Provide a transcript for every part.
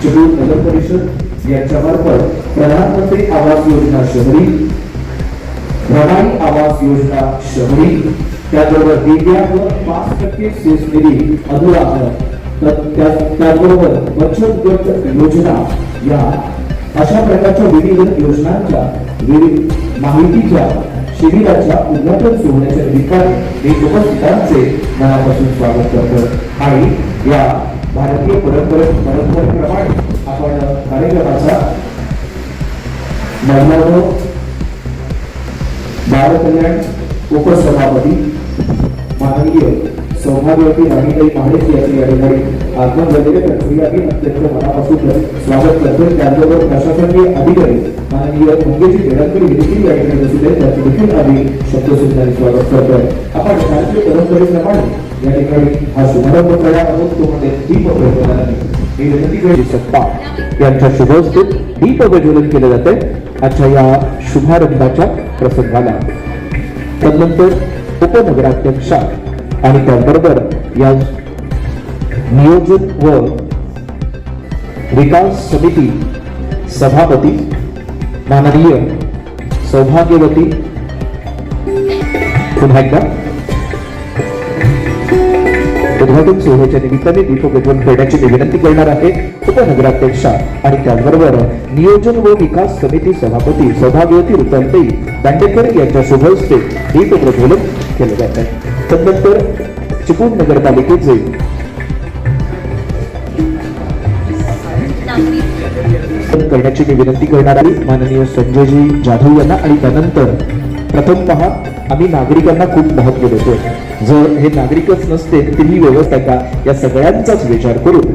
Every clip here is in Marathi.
चिपळूण नगर परिषद यांच्यामार्फत प्रधानमंत्री आवास योजना शहरी, रमाई आवास योजना शहरी, त्याचबरोबर दिव्यांग 5% सेस निधी अनुदान, त्याचबरोबर बचत गट योजना या अशा प्रकारच्या विविध योजनांच्या विविध माहितीच्या शिबिराच्या उद्घाटन सोहळ्याच्या निमित्ताने मी उपस्थितांचे मनापासून स्वागत करतो आणि या भारतीय परंपरेप्रमाणे आपण कार्यक्रमाचा महिला बाल कल्याण उपसभापती माननीय सौभाग्यवती राणीताई महाडेक यांनी या ठिकाणी आगमन झालेले प्रक्रिया मी अत्यंत मनापासून स्वागत करतो। त्याचबरोबर प्रशासकीय अधिकारी माननीय मंगेशजी बेडकर देखील या ठिकाणी उपस्थित आहेत, त्यांचे देखील आम्ही शब्दसुद्धा स्वागत करतोय। आपण भारतीय परंपरेप्रमाणे या ठिकाणी हा शुभारंभ करणार आहोत, तो म्हणजे दीप प्रज्वलनाने मी विनंती करेन सत्ता यांच्या शुभ हस्ते दीप प्रज्वलन केले जाते आजच्या या शुभारंभाच्या प्रसंगाला। त्यानंतर उपनगराध्यक्षा आणि त्याचबरोबर या नियोजन व विकास समिती सभापती माननीय सौभाग्यवती पुन्हा एकदा उद्घाटन सोहळ्याच्या निमित्ताने दीप प्रज्वलन करण्याची विनंती करणार आहे। उपनगराध्यक्षा आणि त्याचबरोबर नियोजन व विकास समिती सभापती सौभाग्यवती रुतालताई दांडेकर यांच्या शुभ हस्ते दीप प्रज्वलन केले जात आहे। त्यानंतर चिपळूण नगरपालिकेचे करण्याची मी विनंती करणार आहे माननीय संजयजी जाधव यांना। आणि त्यानंतर प्रथम पहा, आम्ही नागरिकांना खूप महत्त्व देतो, जर हे नागरिकच नसते तर ही व्यवस्था का, या सगळ्यांचाच विचार करून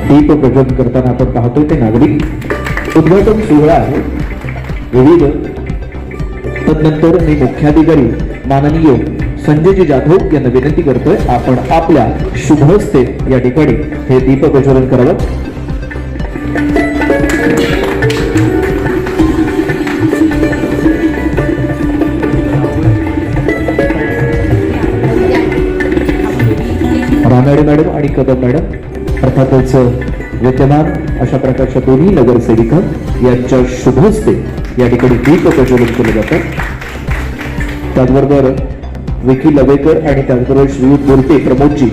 दीप प्रज्वलन करताना आपण पाहतोय ते नागरिक उद्घाटन सोहळा आहे विविध। तदनंतर मी मुख्याधिकारी माननीय संजयजी जाधव यांना विनंती करतोय, आपण आपल्या शुभ हस्ते या ठिकाणी हे दीप प्रज्वलन करावं। रानडे मॅडम आणि कदम मॅडम अर्थातच विद्यमान अशा प्रकारच्या दोन्ही नगरसेविका यांच्या शुभ हस्ते या ठिकाणी दीप प्रज्वलन केले जातं। त्याचबरोबर विकी लवेकर आणि त्याचबरोबर श्रीयुत बोलते प्रमोदजी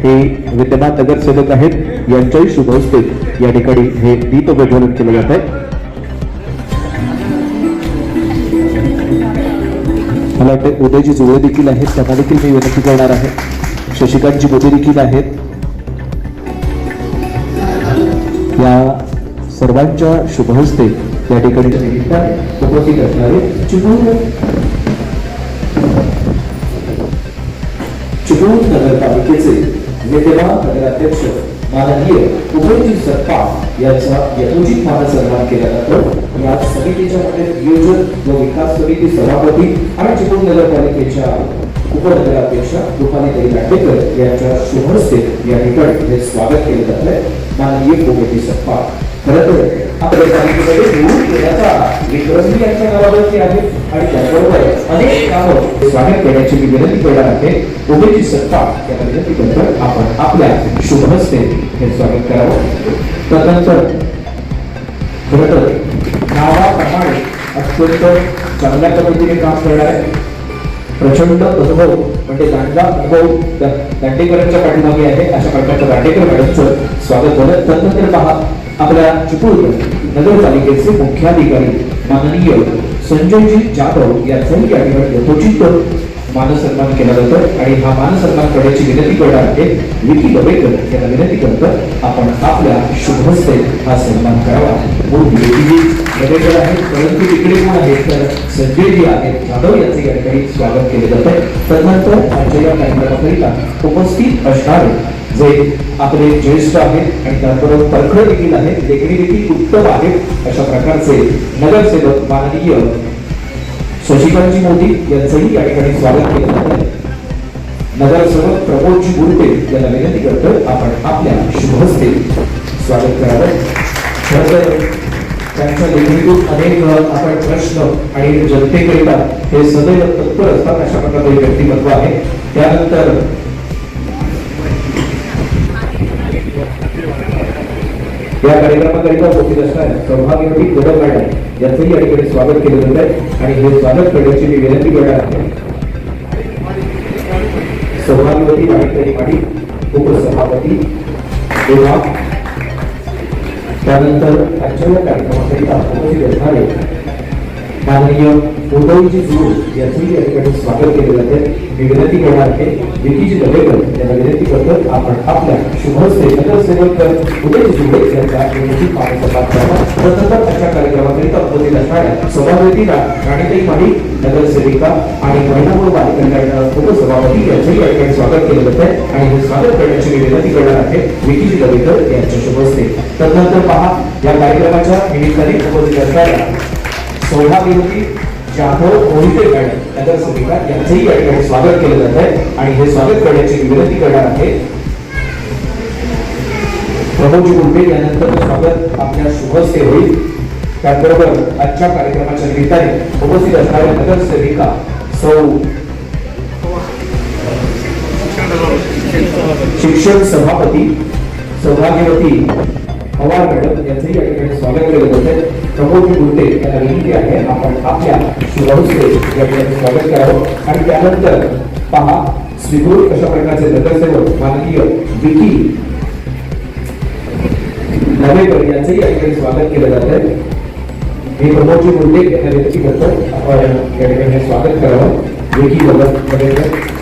हे विद्यमान नगरसेवक आहेत, यांच्याही शुभ हस्ते या ठिकाणी हे दीप प्रज्वलन केले जात आहे। मला वाटते उदयजी जुळे देखील आहेत, त्यांना देखील मी विनंती करणार आहे। शशिकांतजी मोदी देखील आहेत। या सर्वांच्या शुभ हस्ते या ठिकाणी उपस्थित असणारे चिपळूण नगरपालिकेचे विद्यमान नगराध्यक्ष माननीय उदयजी सत्ता यांचा यथोचित मानसन्मान केला जातो। या समितीच्या मध्ये नियोजन व विकास समिती सभापती आणि चिपळूण नगरपालिकेच्या उपनगराध्यक्षा रुपालीताई दांडेकर यांच्या शुभ हस्ते या ठिकाणी हे स्वागत केले जात आहे। माननीय उदयजी सत्ता खरंतर आपल्या पालिकेमध्ये निवडून केल्याचा विक्रमी यांच्या नावावरती आहे आणि त्याचबरोबर अनेक कामं स्वागत करण्याची मी विनंती करणार आहे। उदयजी सत्ता यांना विनंती करतो, आपण आपल्या शुभ हस्ते हे स्वागत करावं। त्यानंतर खरंतर नावाप्रमाणे अत्यंत चांगल्या पद्धतीने काम करणारे प्रचंड अनुभव म्हणजे दांडगा अनुभव दांडेकरांच्या पाठीमागे आहे, अशा प्रकारच्या दांडेकर मॅडमचं स्वागत झालं। त्यानंतर पहा, आपल्या चिपळूण नगरपालिकेचे मुख्याधिकारी माननीय संजयजी जाधव यांचाही या ठिकाणी यथोचित मानसन्मान केला जातो आणि हा मानसन्मान करण्याची विनंती करणार आहे। विकी लवेकर यांना विनंती करतो, आपण आपल्या शुभ हस्ते हा सन्मान करावा। विकीजी लवेकर आहेत, परंतु तिकडे कोण आहेत तर संजयजी आहेत जाधव यांचे या ठिकाणी स्वागत केले जाते। त्यानंतर आजच्या या कार्यक्रमाकरिता उपस्थित असणारे जे आपले ज्येष्ठ आहेत आणि त्याचबरोबर परखड देखील आहेत, देखणी देखील उत्तम आहेत, अशा प्रकारचे नगरसेवक माननीय शशिकांतजी मोदी यांचंही या ठिकाणी स्वागत केलं जातं। नगरसेवक प्रमोदजी बोलते यांना विनंती करतो, आपण आपल्या शुभ हस्ते स्वागत करावं। त्यांच्या लेखणीतून अनेक आपण प्रश्न आणि जनतेकरिता हे सदैव तत्पर असतात, अशा प्रकारचे व्यक्तिमत्व आहे। त्यानंतर या कार्यक्रमाकरिता उपस्थित असणाऱ्या सौभाग्यवती कोडम मॅडम यांचंही या ठिकाणी स्वागत केलं जात आहे आणि हे स्वागत करण्याची मी विनंती करणार आहे सौभाग्यवती वाडी उपसभापती तेव्हा त्यानंतर आजच्या कार्यक्रमाकरिता उपस्थित असणारे माननीय उदयजी जोड यांचंही या ठिकाणी स्वागत केले जाते मी विनंती करणार आहे विकीजी दवेकर यांना विनंती करतो आपण आपल्या शुभहस्ते नगरसेवक उदयजी जोड यांचा निश्चित पाहण्याचा करावा तदनंतर आजच्या कार्यक्रमाकरिता उपस्थित असणाऱ्या सभापती राणीताई माडी नगरसेविका आणि महिला व बालकल्याण उपसभापती यांचंही या ठिकाणी स्वागत केलं जात आहे आणि हे स्वागत करण्याची मी विनंती करणार आहे विकीजी दवेकर यांच्या शुभहस्ते तदनंतर पहा या कार्यक्रमाच्या निमित्ताने उपस्थित असणाऱ्या सौभाग्यवती जाधव मोहिते मॅडम नगरसेविका यांचंही या ठिकाणी स्वागत केलं जात आहे आणि हे स्वागत करण्याची विनंती करणार आहे प्रमोदजी गुंडे यानंतर स्वागत आपल्या शुभहस्ते होईल त्याचबरोबर आजच्या कार्यक्रमाच्या निमित्ताने उपस्थित असणाऱ्या नगरसेविका शिक्षण सभापती सौभाग्यवती पवार मॅडम यांचंही या ठिकाणी स्वागत केलं जात आहे प्रमोदजी गुंडे यांना विनंती आहे आपण आपल्या शुभहस्ते या ठिकाणी स्वागत करावं आणि त्यानंतर पहा स्वीकृत अशा प्रकारचे नगरसेवक माननीय विकी नवेकर यांचंही या ठिकाणी स्वागत केलं जात आहे मी प्रमोदजी गुंडे यांना विनंती करतो आपण या ठिकाणी स्वागत करावं विकी नवेकर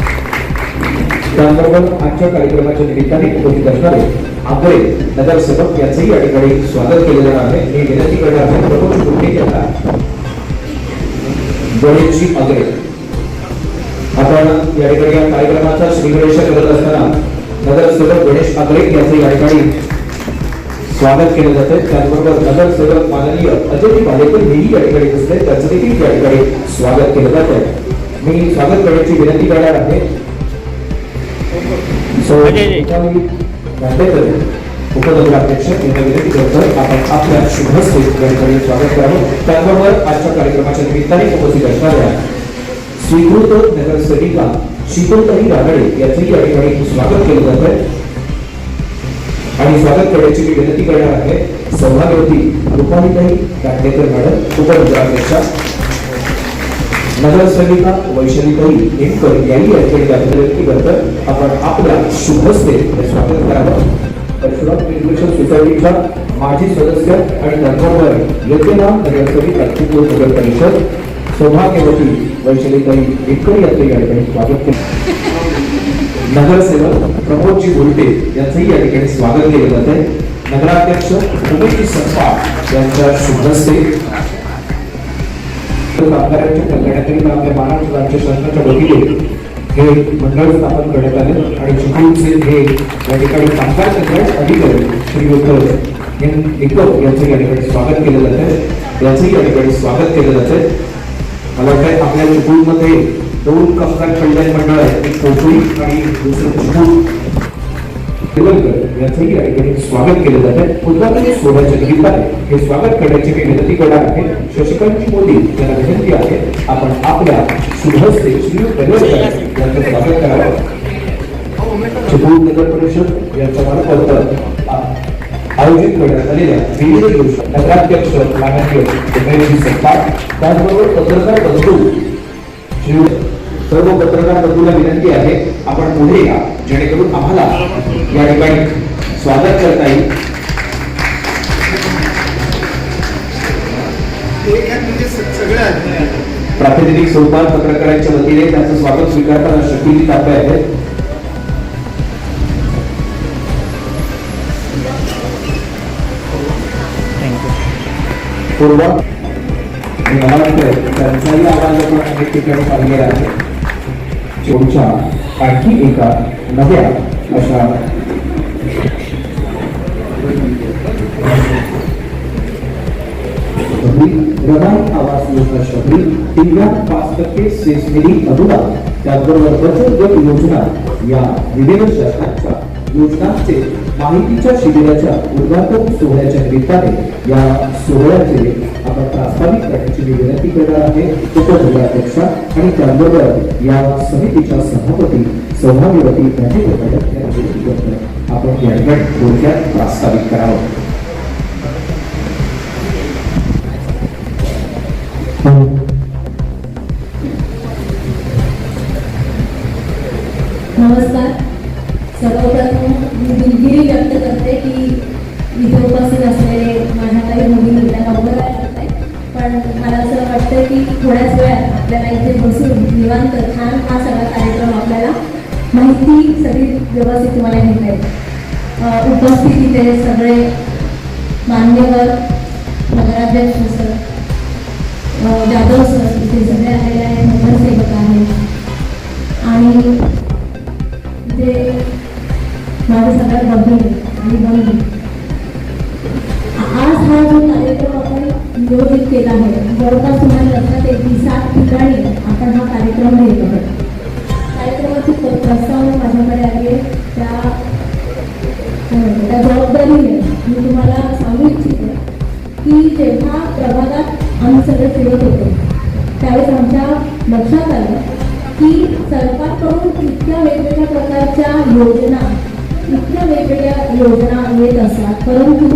त्याचबरोबर आजच्या कार्यक्रमाच्या निमित्ताने उपस्थित असणारे आगळे नगरसेवक यांचंही या ठिकाणी स्वागत केले जाणार आहे मी विनंती करणार आहे प्रमोद गुंडे यांना गणेशजी आगळे आपण या ठिकाणी या कार्यक्रमाचा श्रीगणेश करत असताना नगरसेवक गणेश आगळे यांचं या ठिकाणी स्वागत केलं जाते त्याचबरोबर नगरसेवक माननीय अजय भालेकर हेही या ठिकाणी बसले त्यांचं देखील या ठिकाणी स्वागत केलं जात आहे मी स्वागत करण्याची विनंती करणार आहे उपनगराध्यक्ष यांना विनंती करतो आपण आपल्या शुभहस्ते या ठिकाणी स्वागत करावं त्याचबरोबर आजच्या कार्यक्रमाच्या निमित्ताने उपस्थित असणाऱ्या स्वीकृत नगरसेविका शीतलताई रानडे यांचंही या ठिकाणी स्वागत केलं जात आहे आणि स्वागत करण्याची मी विनंती करणार आहे सौभाग्यवती रुपालीताई कांडेकर मॅडम उपनगराध्यक्षा नगरसेविका वैशालीताई हेमकर यांनी या ठिकाणी विनंती करतात आपण आपल्या शुभहस्ते स्वागत करावं परशुराम एज्युकेशन सोसायटीच्या माजी सदस्य आणि त्याचबरोबर यज्ञनाम नगरसेविका नगर परिषद सौभाग्यवती वैशालीताई हेमकर यांचं या ठिकाणी स्वागत केलं नगरसेवक प्रमोदजी गुंडे यांचंही या ठिकाणी स्वागत केलं जात आहे नगराध्यक्ष उमेशजी संपाळ यांच्या शुभहस्ते कामगारांच्या कल्याणाकरिता आपल्या महाराष्ट्र राज्य शासनाच्या वतीने हे मंडळ स्थापन करण्यात आले आणि चिपळूणचे हे या ठिकाणी कामगार कल्याण अधिकारी श्री निकम यांचं या ठिकाणी स्वागत केलं जात आहे याचंही या ठिकाणी स्वागत केलं जात आहे मला वाटतं आपल्या चिपळूणमध्ये 2 कामगार कल्याण मंडळ आहेत एक कोकणी आणि दुसरं चिपळूण याचंही या ठिकाणी स्वागत केलं जात आहे उद्घाटन सोहळ्याच्या निमित्ताने हे स्वागत करण्याची मी विनंती करणार आहे शशिकांत मोदी यांना विनंती आहे आपण आपल्या शुभहस्ते श्री दवेकर यांचं स्वागत करावं चिपळूण नगर परिषद यांच्या मार्फत आयोजित करण्यात आलेल्या विविध योजना नगराध्यक्ष माननीय उमेशजी संपाळ त्याचबरोबर पत्रकार बंधू सर्व पत्रकार बंधूंना विनंती आहे आपण पुढे या जेणेकरून आम्हाला या ठिकाणी स्वागत करता येईल प्रातिनिधिक स्वरूपात पत्रकारांच्या वतीने त्यांचं स्वागत स्वीकारताना शकील तापे आहेत पूर्व मला वाटतं त्यांचाही आवाज आपण अनेक ठिकाणी पाहिलेला आहे पुढच्या आणखी एका नव्या अशा प्रधान आवास योजना शहरी 3.5% सेस निधी अनुदान त्याचबरोबर बचत गट योजना या विविध शासनाच्या योजनांचे माहितीच्या शिबिराच्या उद्घाटन सोहळ्याच्या निमित्ताने या सोहळ्याचे आपण प्रास्ताविक करण्याची विनंती करणार आहे उपनगराध्यक्ष आणि त्याचबरोबर या समितीच्या सभापती सौभाग्यवती यांची विनंती करतो आपण या ठिकाणी थोडक्यात प्रास्ताविक करावं नमस्कार. सर्वप्रथम मी दिलगिरी व्यक्त करते की इथे उपस्थित असलेले माझ्या काही मुली त्या लवकर आहे, पण मला असं वाटतं की थोड्याच वेळात आपल्याला इथे बसून निवांत छान हा सगळा कार्यक्रम आपल्याला माहिती सगळी व्यवस्थित तुम्हाला घेता येईल. उपस्थित इथे सगळे मान्यवर, नगराध्यक्ष सर, जाधव सर इथे सगळे आलेले आहेत, नगरसेवक आहेत आणि इथे माझं सगळ्यात बघणे आणि बघणे. आज हा जो कार्यक्रम आपण नियोजित केला आहे, जवळपास तुम्हाला लक्षात येईल की 7 ठिकाणी आपण हा कार्यक्रम घेत आहोत. कार्यक्रमाची प्रस्तावना माझ्याकडे आली आहे. त्या जबाबदारीने मी तुम्हाला सांगू इच्छिते की जेव्हा प्रभागात आम्ही सगळे फिरत होतो त्यावेळेस आमच्या लक्षात आलं की सरकारकडून इतक्या वेगवेगळ्या प्रकारच्या योजना, इतक्या वेगवेगळ्या योजना येत असतात, परंतु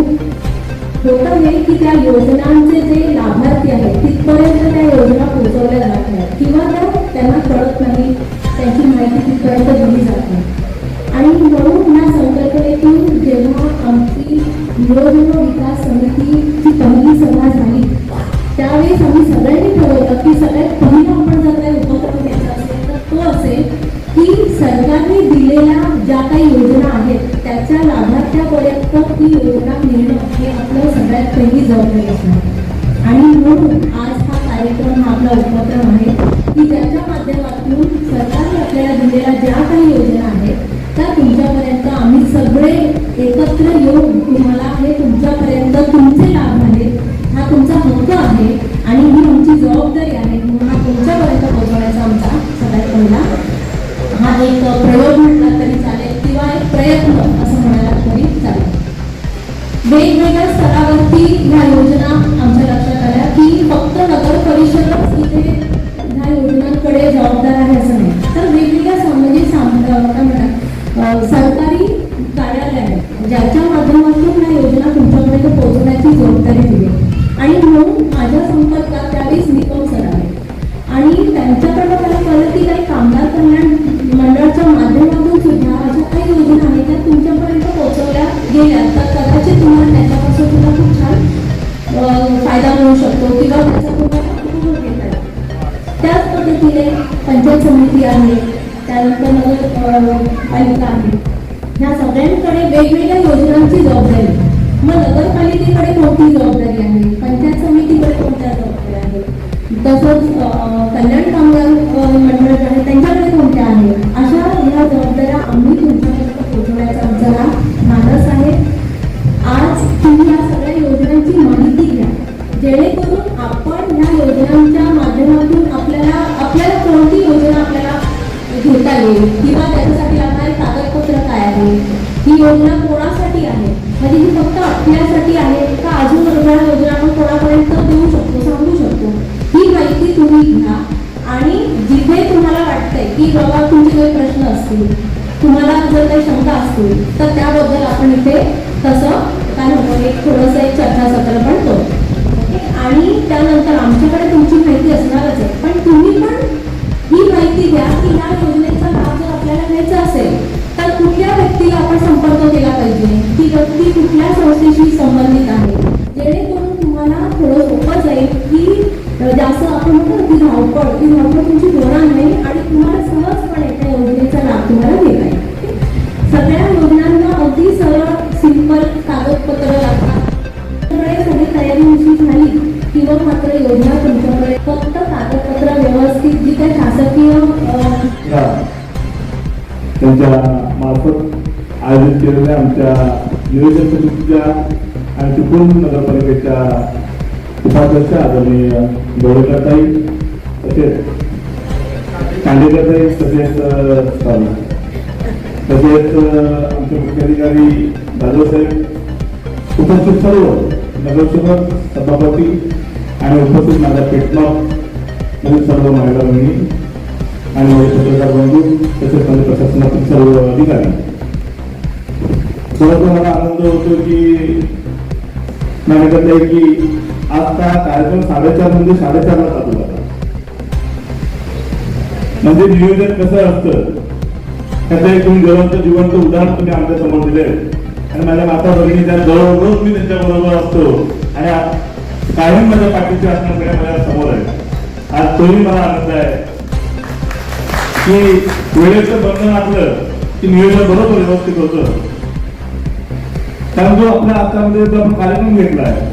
होतं हे की त्या योजनांचे जे लाभार्थी आहेत तिथपर्यंत त्या योजना पोहोचवल्या जात नाहीत किंवा त्यांना कळत नाही, त्यांची माहिती तिथपर्यंत दिली जात नाही. आणि म्हणून या संकल्पनेतून जेव्हा आमची नियोजन विकास समितीची पहिली सभा झाली त्यावेळेस आम्ही सगळ्यांनी ठरवलं की सगळ्यात पहिला आपण जर काही उपक्रम घ्यायचा असेल तर तो असेल की सरकारने दिलेल्या ज्या काही योजना आहेत त्याच्या लाभार्थ्यापर्यंत ती योजना नेणं हे आपलं सगळ्यात पहिली जबाबदारी असणार. आणि म्हणून आज हा कार्यक्रम हा आपला उपक्रम आहे की ज्याच्या माध्यमातून सरकारने आपल्याला दिलेल्या ज्या काही योजना आहेत त्या तुमच्यापर्यंत आम्ही सगळे एकत्र येऊन तुम्हाला हे तुमच्यापर्यंत तुमचे लाभ आहेत, हा तुमचा हक्क आहे आणि ही आमची जबाबदारी आहे म्हणून हा तुमच्यापर्यंत पोहोचवण्याचा आमचा सगळ्यात पहिला हा एक प्रयोग म्हटला तरी चालेल किंवा एक प्रयत्न असं म्हणायला तरी चालेल. वेगवेगळ्या स्तरावरती ह्या योजना आमच्या लक्षात आल्या की फक्त नगर परिषदच इथे ह्या योजनांकडे जबाबदार आहे असं नाही, तर वेगवेगळ्या सरकारी कार्यालय आहेत ज्याच्या माध्यमातून ह्या योजना तुमच्यापर्यंत पोहोचवण्याची जबाबदारी दिली. आणि म्हणून माझ्या संपर्कात त्यावेळेस निकम सर आले आणि त्यांच्याकडनं मला कळलं की काही कामगार कल्याण मंडळाच्या माध्यमातून सुद्धा अशा काही योजना आहेत त्या तुमच्यापर्यंत पोहोचवल्या गेल्या तर कदाचित तुम्हाला त्याच्यापासून सुद्धा खूप छान फायदा मिळू शकतो किंवा त्याचा तुम्हाला उपयोग घेता येईल. त्याच पद्धतीने पंचायत समिती आहे, त्यानंतर नगरपालिका आहे, ह्या सगळ्यांकडे वेगवेगळ्या योजनांची जबाबदारी. मग नगरपालिकेकडे कोणती जबाबदारी आहे, पंचायत समितीकडे कोणत्या जबाबदारी आहे, तसंच कल्याण कामगार मंडळ आहे त्यांच्याकडे कोणत्या आहे, अशा ह्या जबाबदाऱ्या आम्ही तुमच्यापर्यंत पोहोचवण्याचा आमचा हा मानस आहे. आज तुम्ही या सगळ्या योजनांची माहिती घ्या जेणेकरून आपण ह्या योजनांच्या माध्यमातून आपल्याला कोणती योजना आपल्याला घेता येईल किंवा त्याच्यासाठी लागणारे कागदपत्र काय आहे, ही योजना कोणासाठी आहे, म्हणजे ही फक्त आपल्यासाठी आहे का अजून वेगवेगळ्या योजना आपण कोणापर्यंत देऊ शकतो, सांगू शकतो, ही माहिती तुम्ही घ्या. आणि जिथे तुम्हाला वाटतंय की बाबा तुमचे काही प्रश्न असतील, तुम्हाला जर काही शंका असतील तर त्याबद्दल आपण इथे तसं काय म्हणतो एक थोडंसं एक चर्चासत्र पण करू. आणि त्यानंतर आमच्याकडे तुमची माहिती असणारच आहे, पण तुम्ही पण ही माहिती द्या की ह्या योजनेचा लाभ जर आपल्याला घ्यायचा असेल तर कुठल्या व्यक्तीला आपण संपर्क केला पाहिजे, ती व्यक्ती कुठल्या संस्थेशी संबंधित आहे, जेणेकरून तुम्हाला थोडं सोपं जाईल की जास्त आपण म्हणतो की धावपळ तुमची होणार नाही आणि तुम्हाला सहजपणे त्या योजनेचा लाभ तुम्हाला घेता येईल. सगळ्या योजनांना अगदी सरळ सिंपल कागदपत्र लागतात. सगळी तयारी उशी झाली किंवा मात्र योजना तुमच्याकडे फक्त कागदपत्र व्यवस्थित जी काही शासकीय त्यांच्या मार्फत आयोजित केलेल्या आमच्या नियोजन समितीच्या आणि चिपळूण नगरपालिकेच्या उपाध्यक्ष आदरणीय गोरेकरताई, तसेच कांडेकरताई, तसेच आमचे मुख्याधिकारी जाधव साहेब, उपस्थित सर्व नगरसेवक, सभापती आणि उपस्थित माझ्या पेटमाप सर्व महिला भगिनी आणि माझे पत्रकार बंधू, तसेच माझे प्रशासनातील सर्व अधिकारी. सर्व मला आनंद होतो की मान्य करता येईल की आज हा कार्यक्रम 4:30 म्हणजे 4:30ला चालू झाला. म्हणजे नियोजन कसं असतं त्याचं एक तुम्ही जिवंत उदाहरण तुम्ही आमच्या समोर दिले. आणि माझ्या माता भगिनी त्या दररोज मी त्यांच्या बरोबर असतो आणि कायम माझ्या पाठीचे असण्याकडे माझ्या समोर आहे. आज तोही मला आनंद आहे की वेळेचं बंधन असलं की नियोजन बरोबर व्यवस्थित होतं. कारण जो आपल्या हातामध्ये जो आपण कार्यक्रम घेतला आहे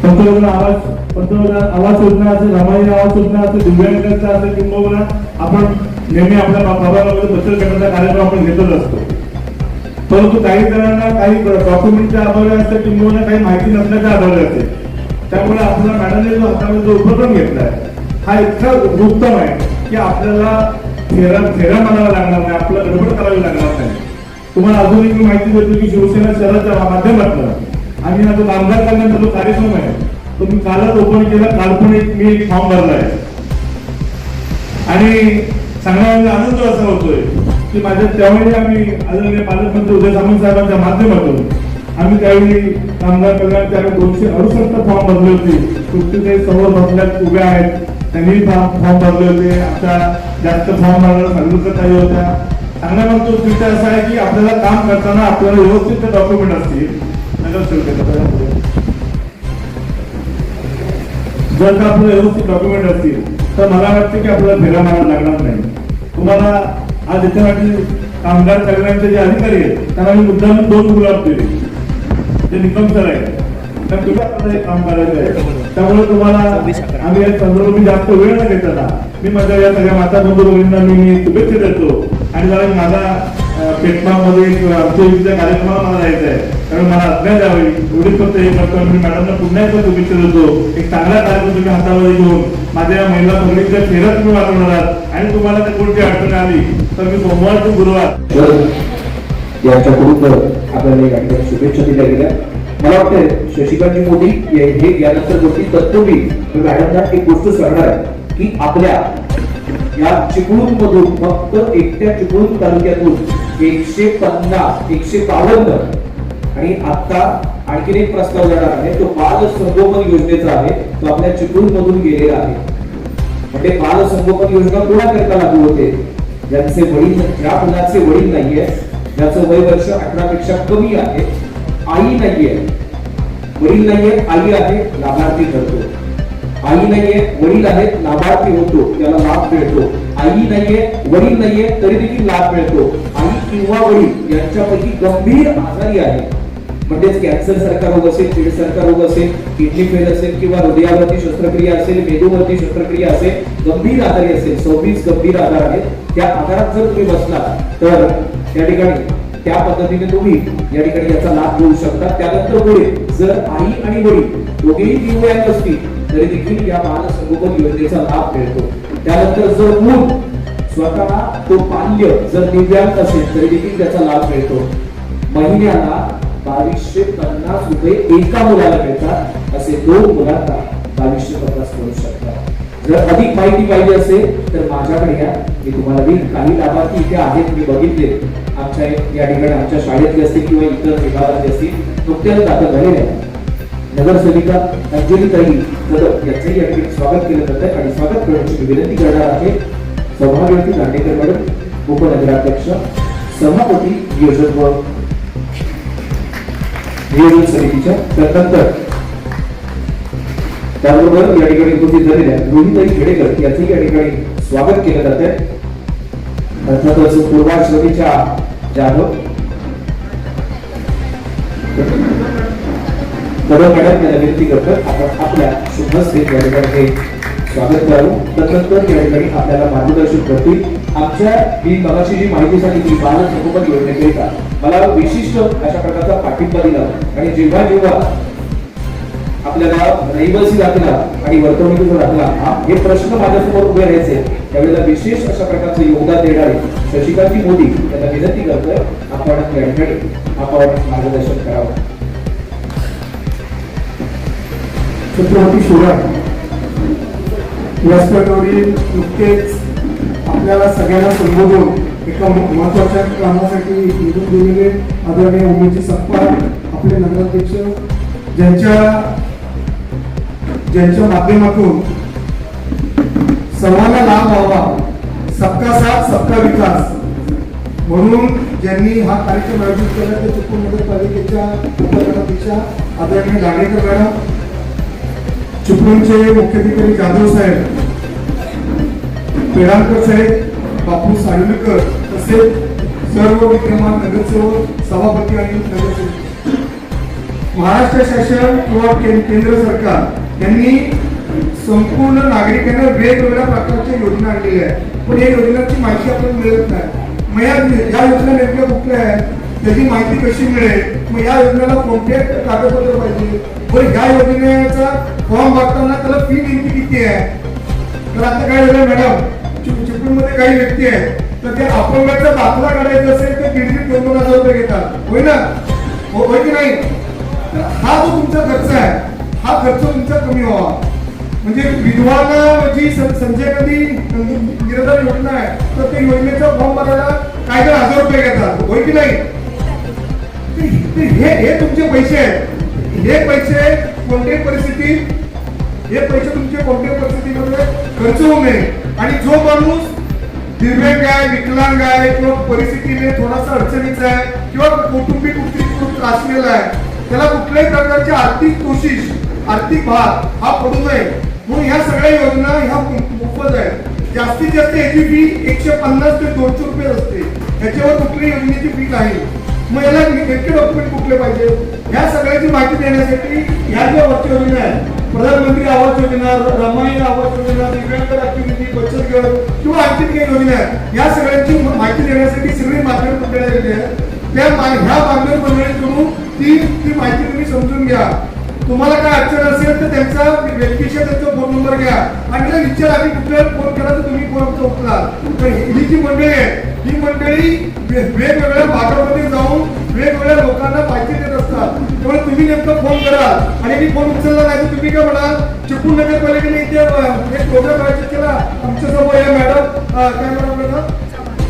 पंतप्रधान आवास योजना असेल, रमाई आवास योजना असेल, दिव्यांगांचा असेल किंवा आपण नेहमी आपल्या भागामध्ये बचत गटाचा कार्यक्रम आपण घेतच असतो. परंतु काही जणांना काही डॉक्युमेंटच्या अभावी असते किंवा काही माहिती नसण्याच्या अभावी असते. त्यामुळे आपल्या मॅडमने जो हातामध्ये जो उपक्रम घेतलाय हा इतका उत्तम आहे की आपल्याला फेरा मारावा लागणार नाही, आपल्याला गडबड करावी लागणार नाही. तुम्हाला अजूनही मी माहिती देतो की शिवसेना शहराच्या माध्यमातून आणि हा जो कामगार कल्याणचा जो कार्यक्रम आहे तो मी कालच ओपन केला. काल पण मी एक फॉर्म भरलाय आणि सांगण्याचा आनंद असा होतोय की माझ्या त्यावेळी आम्ही आदरणीय पालकमंत्री उदय सामंत साहेबांच्या माध्यमातून आम्ही त्यावेळी कामगार कल्याणचे आम्ही 268 फॉर्म भरले होते. कुठे समोर बसल्यात उभ्या आहेत त्यांनी फॉर्म भरले होते. आता जास्त फॉर्म भरायला सांगितलं काही होत्या. सांगण्याचा विचार असा आहे की आपल्याला काम करताना आपल्याला व्यवस्थित डॉक्युमेंट असतील जर का आपल्याला व्यवस्थित डॉक्युमेंट असतील तर मला वाटतं की आपल्याला फेरा मारायला लागणार नाही. तुम्हाला आज याच्यासाठी कामगार कल्याणचे जे अधिकारी आहेत त्यांना मी मुद्दाम 2 गुलाब दिले. ते निकम सर आहे तर तुम्ही आपल्याला एक काम करायचं आहे. त्यामुळे तुम्हाला आम्ही या संदर्भात जास्त वेळ न घेताना मी माझ्या या सगळ्या माता बंधू भगिनींना मी शुभेच्छा देतो. आणि मला माझा पेटमामध्ये आमच्या कार्यक्रमाला मला जायचं आहे कारण मला अज्ञात यावी एवढीच फक्त हे करतो. मी मॅडमला पुन्हा एकदा शुभेच्छा देतो. एक चांगला कार्यक्रम तुम्ही हातामध्ये घेऊन माझ्या या महिला भगिनीच्या फेऱ्या तुम्ही वाढवणार आहात आणि तुम्हाला त्या कोणती अडचण आली तर मी सोमवार ते गुरुवार यांच्याकडून आपल्याला या ठिकाणी शुभेच्छा दिल्या गेल्या. मला वाटतं शशिकांतजी मोदी हे यानंतर गोष्टी तत्पूर्वी मॅडमना एक गोष्ट सांगणार आहे की आपल्या या चिपळूण मधून फक्त एकट्या चिपळूण तालुक्यातून 150 152 आणि आता आणखीन एक प्रस्ताव जाणार आहे तो बाल संगोपन योजनेचा आहे. तो आपल्या चिपळूण मधून गेलेला आहे. म्हणजे बाल संगोपन योजना कोणाकरता लागू होते? ज्यांचे वडील ज्या मुलाचे वडील नाहीये, ज्याचं वय वर्ष 18 पेक्षा कमी आहे, आई नाहीये, वडील नाहीये, आई आहे, लाभार्थी ठरतो. आई नाहीये, वडील आहेत, लाभार्थी होतो, त्याला लाभ मिळतो. आई नाहीये, वडील नाहीये, तरी देखील लाभ मिळतो. आई किंवा वडील यांच्यापैकी गंभीर आजारी आहे म्हणजेच कॅन्सर सारखा रोग असेल, किड सारखा रोग असेल, किडनी फेल असेल किंवा हृदयावरती शस्त्रक्रिया असेल, मेंदूवरती शस्त्रक्रिया असेल, गंभीर आजारी असेल, 26 गंभीर आजार आहेत. त्या आजारात जर तुम्ही बसला तर त्या ठिकाणी त्या पद्धतीने तुम्ही या ठिकाणी याचा लाभ घेऊ शकता. त्यानंतर पुढे जर आई आणि वडील दोघेही दिव्यांग असतील तरी देखील या बाल संगोपन योजनेचा लाभ मिळतो. त्यानंतर जर मूल स्वतः तो पाल्य जर दिव्यांग असेल तरी देखील त्याचा लाभ मिळतो. महिन्याला 2250 रुपये एका मुलाला मिळतात. असे 2 मुलांना 2250 मिळू शकतात. जर अधिक माहिती पाहिजे असेल तर माझ्याकडे या, मी तुम्हाला देईल. काही लाभार्थी इथे आहेत, मी बघितले आमच्या या ठिकाणी आमच्या शाळेतले असतील किंवा इतर विभागातले असतील, नुकत्याच दाखल झालेले आहेत. नगरसेविका अंजलीताई कदम यांचंही या ठिकाणी स्वागत केलं जात आहे आणि स्वागत करण्याची विनंती करणार आहे सौभाग्यवती दांडेकर मॅडम, उपनगराध्यक्ष, सभापती नियोजन व नियोजन समितीच्या. त्यानंतर त्याबरोबर या ठिकाणी उपस्थित झालेल्या रोहिताई खेडेकर यांचंही या ठिकाणी स्वागत केलं जात आहे. अर्थातच पूर्वाश्रमीच्या जाधव मॅडम यांना विनंती करतात आपण आपल्या शुभस्ते या ठिकाणी स्वागत करावं. त्यानंतर या ठिकाणी आपल्याला मार्गदर्शन करतील. आमच्या मी मगाशी जी माहिती सांगितली बाल संगोपन योजनेकरिता मला विशिष्ट अशा प्रकारचा पाठिंबा दिला आणि जेव्हा जेव्हा आपल्याला रहिवासी दाखला आणि वर्तवणुकीचा दाखला हे प्रश्न माझ्यासमोर उभे राहायचे त्यावेळेला विशेष अशा प्रकारचे योगदान देणारे शशिकांतजी मोदी यांना विनंती करतोय आपण या ठिकाणी आपण मार्गदर्शन करावं. छत्रपती शिवराय व्यासपीठावरील नुकतेच आपल्याला सगळ्यांना संबोधून एका महत्वाच्या कामासाठी निवडून दिलेले आदरणीय उमेशजी सपकाळ आपले नगराध्यक्ष, ज्यांच्या ज्यांच्या माध्यमातून सर्वांना लाभ व्हावा, सबका साथ सबका विकास म्हणून ज्यांनी हा कार्यक्रम आयोजित केला ते चिपळूण नगरपालिकेच्या उपनगराध्यक्षा आदरणीय दांडेकर मॅडम, चिपळूणचे मुख्याधिकारी जाधव साहेब, पेडाणकर साहेब, बापू साडुलीकर तसेच सर्व विद्यमान नगरसेवक, सभापती आणि नगरसेवक, महाराष्ट्र शासन किंवा केंद्र सरकार यांनी संपूर्ण नागरिकांना वेगवेगळ्या प्रकारच्या योजना आणलेल्या आहेत, पण या योजनांची माहिती आपल्याला मिळत नाही. मग या योजना नेमक्या कुठल्या आहेत, त्याची माहिती कशी मिळेल, मग या योजनेला कोणते कागदपत्र पाहिजे, बरं ह्या योजनेचा फॉर्म भरताना त्याला फी नेमकी किती आहे. तर आता काय झालं मॅडम, चिपळूणमध्ये काही व्यक्ती आहेत तर ते अपंगाचा दाखला काढायचा असेल तर 1,500-2,000 रुपये घेतात, होय ना, होय की नाही. तर हा जो तुमचा खर्च आहे, हा खर्च तुमचा कमी व्हावा. म्हणजे विधवांना जी संजय गांधी निराधार योजना आहे तर त्या योजनेचा फॉर्म भरायला काय 1,000 रुपये घेतात, होय की नाही. हे तुमचे पैसे आहेत. हे पैसे कोणत्याही परिस्थितीत, हे पैसे तुमचे कोणत्याही परिस्थितीमध्ये खर्च होऊ नये. आणि जो माणूस दिव्यांग आहे, विकलांग आहे किंवा परिस्थितीने थोडासा अडचणीचा आहे किंवा कौटुंबिक खूप त्रासलेला आहे, त्याला कुठल्याही प्रकारची आर्थिक कोशिश, आर्थिक भार हा पडू नये म्हणून ह्या सगळ्या योजना ह्या मोफत आहेत. जास्तीत जास्त याची फी 150 ते 200 रुपये असते, याच्यावर कुठल्याही योजनेची फी नाही. मग याला नेमके डॉक्युमेंट कुठले पाहिजे, ह्या सगळ्याची माहिती देण्यासाठी ह्या ज्या वरच्या योजना आहेत, प्रधानमंत्री आवास योजना, रमाई आवास योजना, दिव्यांग ऍक्टिव्हिटी, बचत गट किंवा आणखी काही योजना आहेत, या सगळ्यांची माहिती देण्यासाठी सगळी माध्यम मंडळी आलेली आहेत. ह्या माध्यम मंडळीकडून ती माहिती तुम्ही समजून घ्या. तुम्हाला काय अडचण असेल तर त्यांचा व्यक्तिशः त्यांचा फोन नंबर घ्या आणि त्याला विचार आम्ही कुठल्याला फोन केला तर तुम्ही फोन आमचा उचला. तर ही जी मंडळी आहे ही मंडळी वेगवेगळ्या भागामध्ये जाऊन वेगवेगळ्या लोकांना माहिती देत असतात. त्यामुळे तुम्ही नेमकं फोन करा आणि मी फोन उचलला नाही तर तुम्ही काय म्हणाल, चिपळूण नगरपालिकेने इथे एक प्रोग्राम आयोजित केला, आमच्या समोर या मॅडम काय मॅडम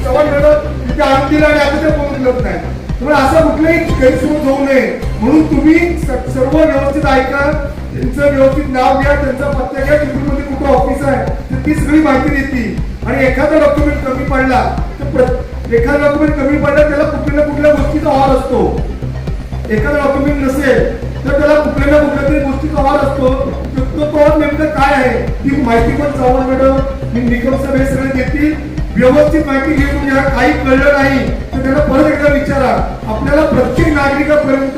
चव्हाण मॅडम इथे आणून दिला आणि आता ते फोन उचलत नाही. त्यामुळे असं कुठलाही गैरसमज होऊ नये म्हणून तुम्ही सर्व व्यवस्थित ऐका, त्यांचं व्यवस्थित नाव घ्या, त्यांचा पत्ता घ्या, चिपळूणमध्ये कुठं ऑफिस आहे तर ती सगळी माहिती देतील. आणि एखादा डॉक्युमेंट कमी पडला तर एखादा डॉक्युमेंट कमी पडला त्याला कुठल्या ना कुठल्या गोष्टीचा अहवाल असतो. एखादा डॉक्युमेंट नसेल तर त्याला कुठल्या ना कुठल्या तरी गोष्टीचा अहवाल असतो. तो नेमकं काय आहे ती माहिती पण चव्हाण मॅडम निकम सर हे सगळे देतील. व्यवस्थित माहिती घेऊन घ्या. काही कळलं नाही तर त्याला परत एकदा विचारा. आपल्याला प्रत्येक नागरिकापर्यंत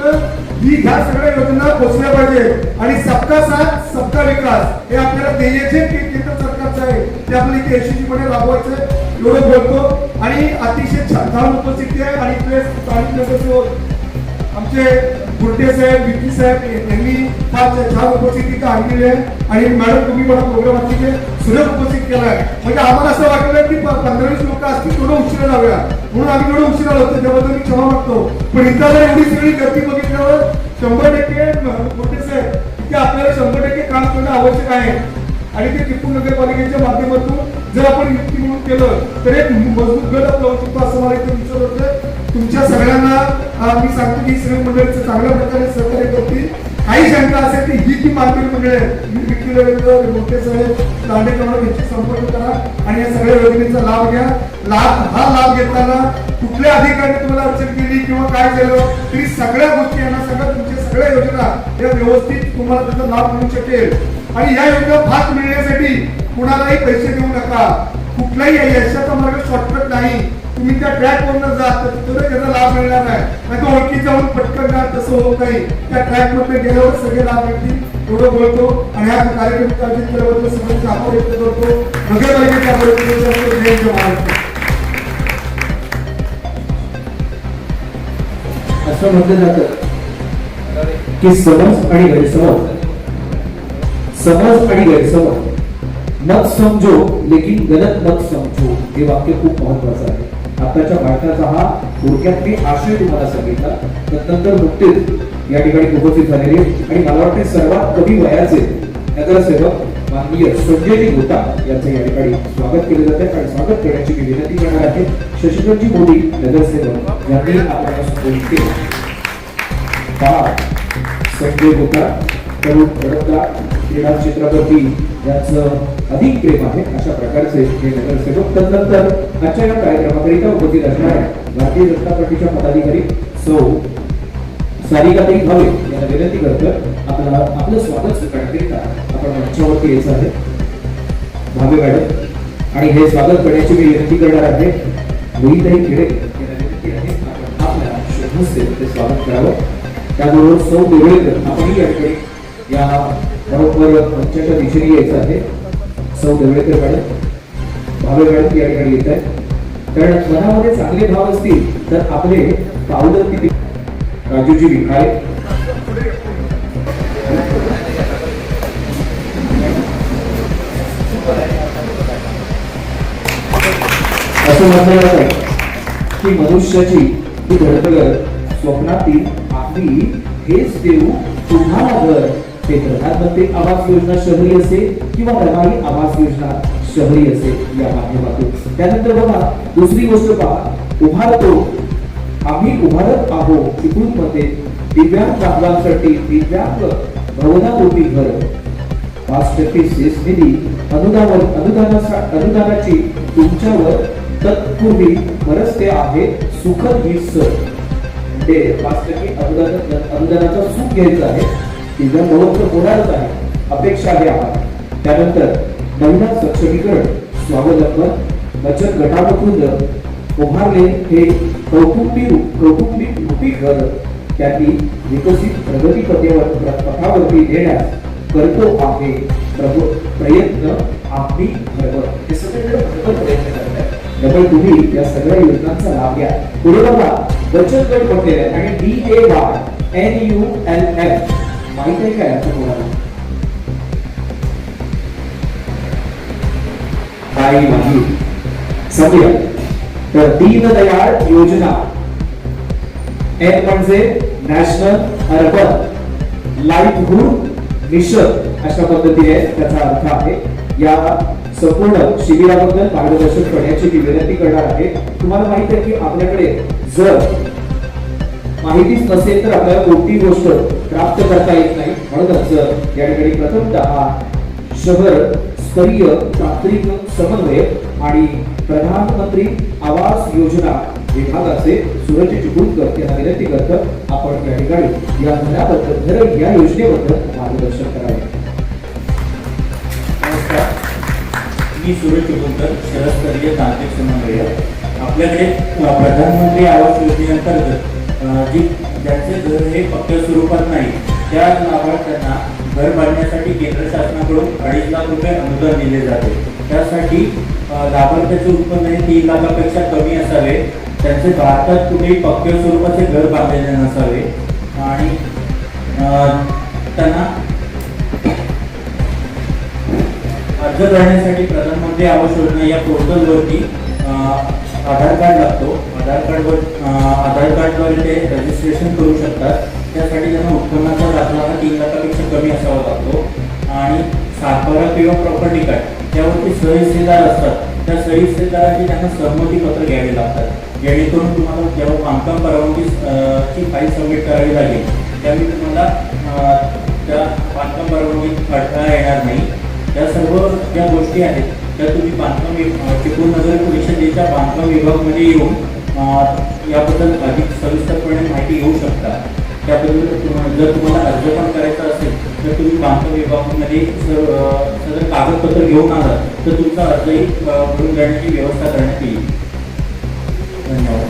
ही ह्या सगळ्या योजना पोहोचल्या पाहिजे आणि सबका साथ सबका विकास हे आपल्याला ध्येय केंद्र सरकारचं आहे ते आपल्याला इथे यशस्वीपणे राबवायचं आहे. एवढं बोलतो आणि अतिशय छान उपस्थिती आहे. आणि इथे स्थानिक नगरसेवक आमचे गुर्टे साहेब, विकी साहेब यांनी फार छान उपस्थिती आणलेली आहे. आणि मॅडम तुम्ही मला प्रोग्राम अतिशय सुलभ उपस्थित केलाय. म्हणजे आम्हाला असं वाटलं की 15-20 लोक असतील थोडं उशिरा जाऊया म्हणून आम्ही थोडं उशिरा होतो, त्याबद्दल मी क्षमा मागतो. पण इथं जर एवढी सगळी गर्दी बघितल्यावर 100% गुर्टे साहेब की आपल्याला 100% काम करणं आवश्यक आहे. आणि ते चिपळूण नगरपालिकेच्या माध्यमातून जर आपण युक्ती म्हणून केलं तर एक मजबूत गट आपला होऊ शकतो असं मला इथे विचार होतं. तुमच्या सगळ्यांना मी सांगतो की सगळे मंडळीचं चांगल्या प्रकारे सहकार्य करतील. काही शंका असेल तर ही जी मार्केट मंडळ आहे मोठे साहेब दांडेकर यांची संपर्क करा आणि या सगळ्या योजनेचा लाभ घ्या. हा लाभ घेताना कुठल्या अधिकाऱ्याने तुम्हाला अडचण केली किंवा काय झालं तरी सगळ्या गोष्टी यांना सगळ्या तुमच्या सगळ्या योजना या व्यवस्थित तुम्हाला त्याचा लाभ मिळू शकेल. आणि या योजना फास्ट मिळण्यासाठी कुणालाही पैसे देऊ नका. कुठलाही यशाचा मार्ग शॉर्टकट नाही. तुम्ही त्या ट्रॅक वरून जात तर त्याचा लाभ मिळणार नाही. ओळखी जाऊन पटकन जा तसं होत नाही. त्या ट्रॅक मध्ये गेल्यावर सगळे लाभ मिळतील एवढं बोलतो. आणि हा कार्यक्रम आयोजित केल्याबद्दल सगळ्यांचे आभार व्यक्त करतो. नगरपालिकेच्या असं म्हटलं जातं की समज आणि गैरसमज, समज आणि गैरसमज, मत समजो लेकिन गलत मत समजो हे वाक्य खूप महत्वाचं आहे. आताच्या भारताचा हा थोडक्यात मी आशय तुम्हाला सांगितला. त्यानंतर नुकतेच या ठिकाणी उपस्थित झालेले आणि मला वाटते सर्वात कमी वयाचे नगरसेवक माननीय संजयजी गोता यांचं या ठिकाणी स्वागत केले जाते. आणि स्वागत करण्याची मी विनंती करणार आहे शशिधरजी मोदी नगरसेवक यांनी आपल्याला संबोधित केले. संजय गोता तरुण तडफदार क्रीडा क्षेत्रावरती यांचं अधिक प्रेम आहे अशा प्रकारचे हे नगरसेवक. तदनंतर आजच्या या कार्यक्रमाकरिता उपस्थित असणाऱ्या भारतीय जनता पार्टीच्या पदाधिकारी सौ सारिकाताई भावे यांना विनंती करतो आपलं स्वागत करण्याकरिता आपण मंचावरती यायचं आहे. भावे मॅडम आणि हे स्वागत करण्याची मी विनंती करणार आहे रोहिताई खेडे यांना विनंती आहे आपण आपल्या शुभहस्ते ते स्वागत करावं. त्याबरोबर सौ देवळेकर आपणही या ठिकाणी या बरोबर मंचाच्या दिशेने यायचं आहे. सौ देवळेकर मॅडम भावे मॅडम या ठिकाणी येत आहे. कारण मनामध्ये चांगले भाव असतील तर आपले पावलं किती. राजूजी विखारे असं म्हटलं जात आहे की मनुष्याची ही धडपड स्वप्नातील आपली हेच देऊ तुम्हाला घर. ते प्रधानमंत्री आवास योजना शहरी असेल किंवा रमाई आवास योजना शहरी असेल या माध्यमातून. त्यानंतर बघा दुसरी गोष्ट पहा, उभारतो आम्ही उभारत आहोत चिपळूणमध्ये दिव्यांग बांधवांसाठी दिव्यांग भवनापोटी घर. 5% सेस निधी अनुदानाची तुमच्यावर तत्पूर्वी बरसते आहे सुखद ही सर. म्हणजे 5% अनुदानाचा सुख घ्यायचं आहे. दिव्यांग भवन तर होणारच आहे, अपेक्षा आहे आम्हाला. त्यानंतर महिला सक्षमीकरण स्वावलंबन बचत गटामधून उभारले हे कौटुंबिक रूपी घर त्यांनी विकसित प्रगती पथावरती नेण्यास करतो आहे प्रयत्न आम्ही बरोबर. हे सगळे प्रयत्न करतात. त्यामुळे तुम्ही या सगळ्या योजनांचा लाभ घ्या. पुढे बघा बचत गट म्हटलेला आहे आणि DAYNULF माहिती आहे काय असं कोणाला? काय नाही समजूया. तर दीनदयाळ योजना एन म्हणजे नॅशनल अर्बन लाईव्हहुड मिशन अशा पद्धतीने त्याचा अर्थ आहे. या संपूर्ण शिबिराबद्दल मार्गदर्शन करण्याची मी विनंती करणार आहे. तुम्हाला माहिती आहे की आपल्याकडे जर माहितीच नसेल तर आपल्याला कोणती गोष्ट प्राप्त करता येत नाही. म्हणूनच या ठिकाणी प्रथमतः शहर स्तरीय तांत्रिक समन्वय आणि प्रधानमंत्री आवास योजना विभागाचे सूरज चिपळूणकर यांना विनंती करतात आपण या ठिकाणी या घराबद्दल या योजनेबद्दल मार्गदर्शन करावे. नमस्कार, मी सूरज चिपळूणकर, शहरस्तरीय तांत्रिक समन्वय. आपल्याकडे प्रधानमंत्री आवास योजनेअंतर्गत ज्यांचे घर हे पक्क्या स्वरूपात नाही त्या लाभार्थ्यांना घर बांधण्यासाठी केंद्र शासनाकडून 2.5 लाख रुपये अनुदान दिले जाते. त्यासाठी लाभार्थ्याचे उत्पन्न हे 3 लाखापेक्षा कमी असावे. त्यांचे भारतात कुठेही पक्क्या स्वरूपाचे घर बांधलेले नसावे आणि त्यांना अर्ज करण्यासाठी प्रधानमंत्री आवास योजना या पोर्टलवरती आधार कार्ड लागतो. आधार कार्डद्वारे ते रजिस्ट्रेशन करू शकतात. त्यासाठी त्यांना उत्पन्नाचा दाखला हा 3 लाखापेक्षा कमी असावा लागतो आणि सातबारा किंवा प्रॉपर्टी कार्ड त्यावरती सहिस्सेदार असतात. त्या सहिस्सेदाराची त्यांना सहमती पत्र घ्यावे लागतात. जेणेकरून तुम्हाला जेव्हा बांधकाम परवानगी फाईल सबमिट करावी लागेल त्यावेळी तुम्हाला त्या बांधकाम परवानगीत अडथळा येणार नाही. या सर्व ज्या गोष्टी आहेत त्या तुम्ही बांधकाम चिपळूण नगर परिषदेच्या बांधकाम विभागामध्ये येऊन याबद्दल अधिक सविस्तरपणे माहिती घेऊ शकता. त्याबद्दल जर तुम्हाला अर्ज पण करायचा असेल तर तुम्ही बांधकाम विभागामध्ये सदर कागदपत्र घेऊन आलात तर तुमचा अर्जही भरून देण्याची व्यवस्था करण्यात येईल. धन्यवाद.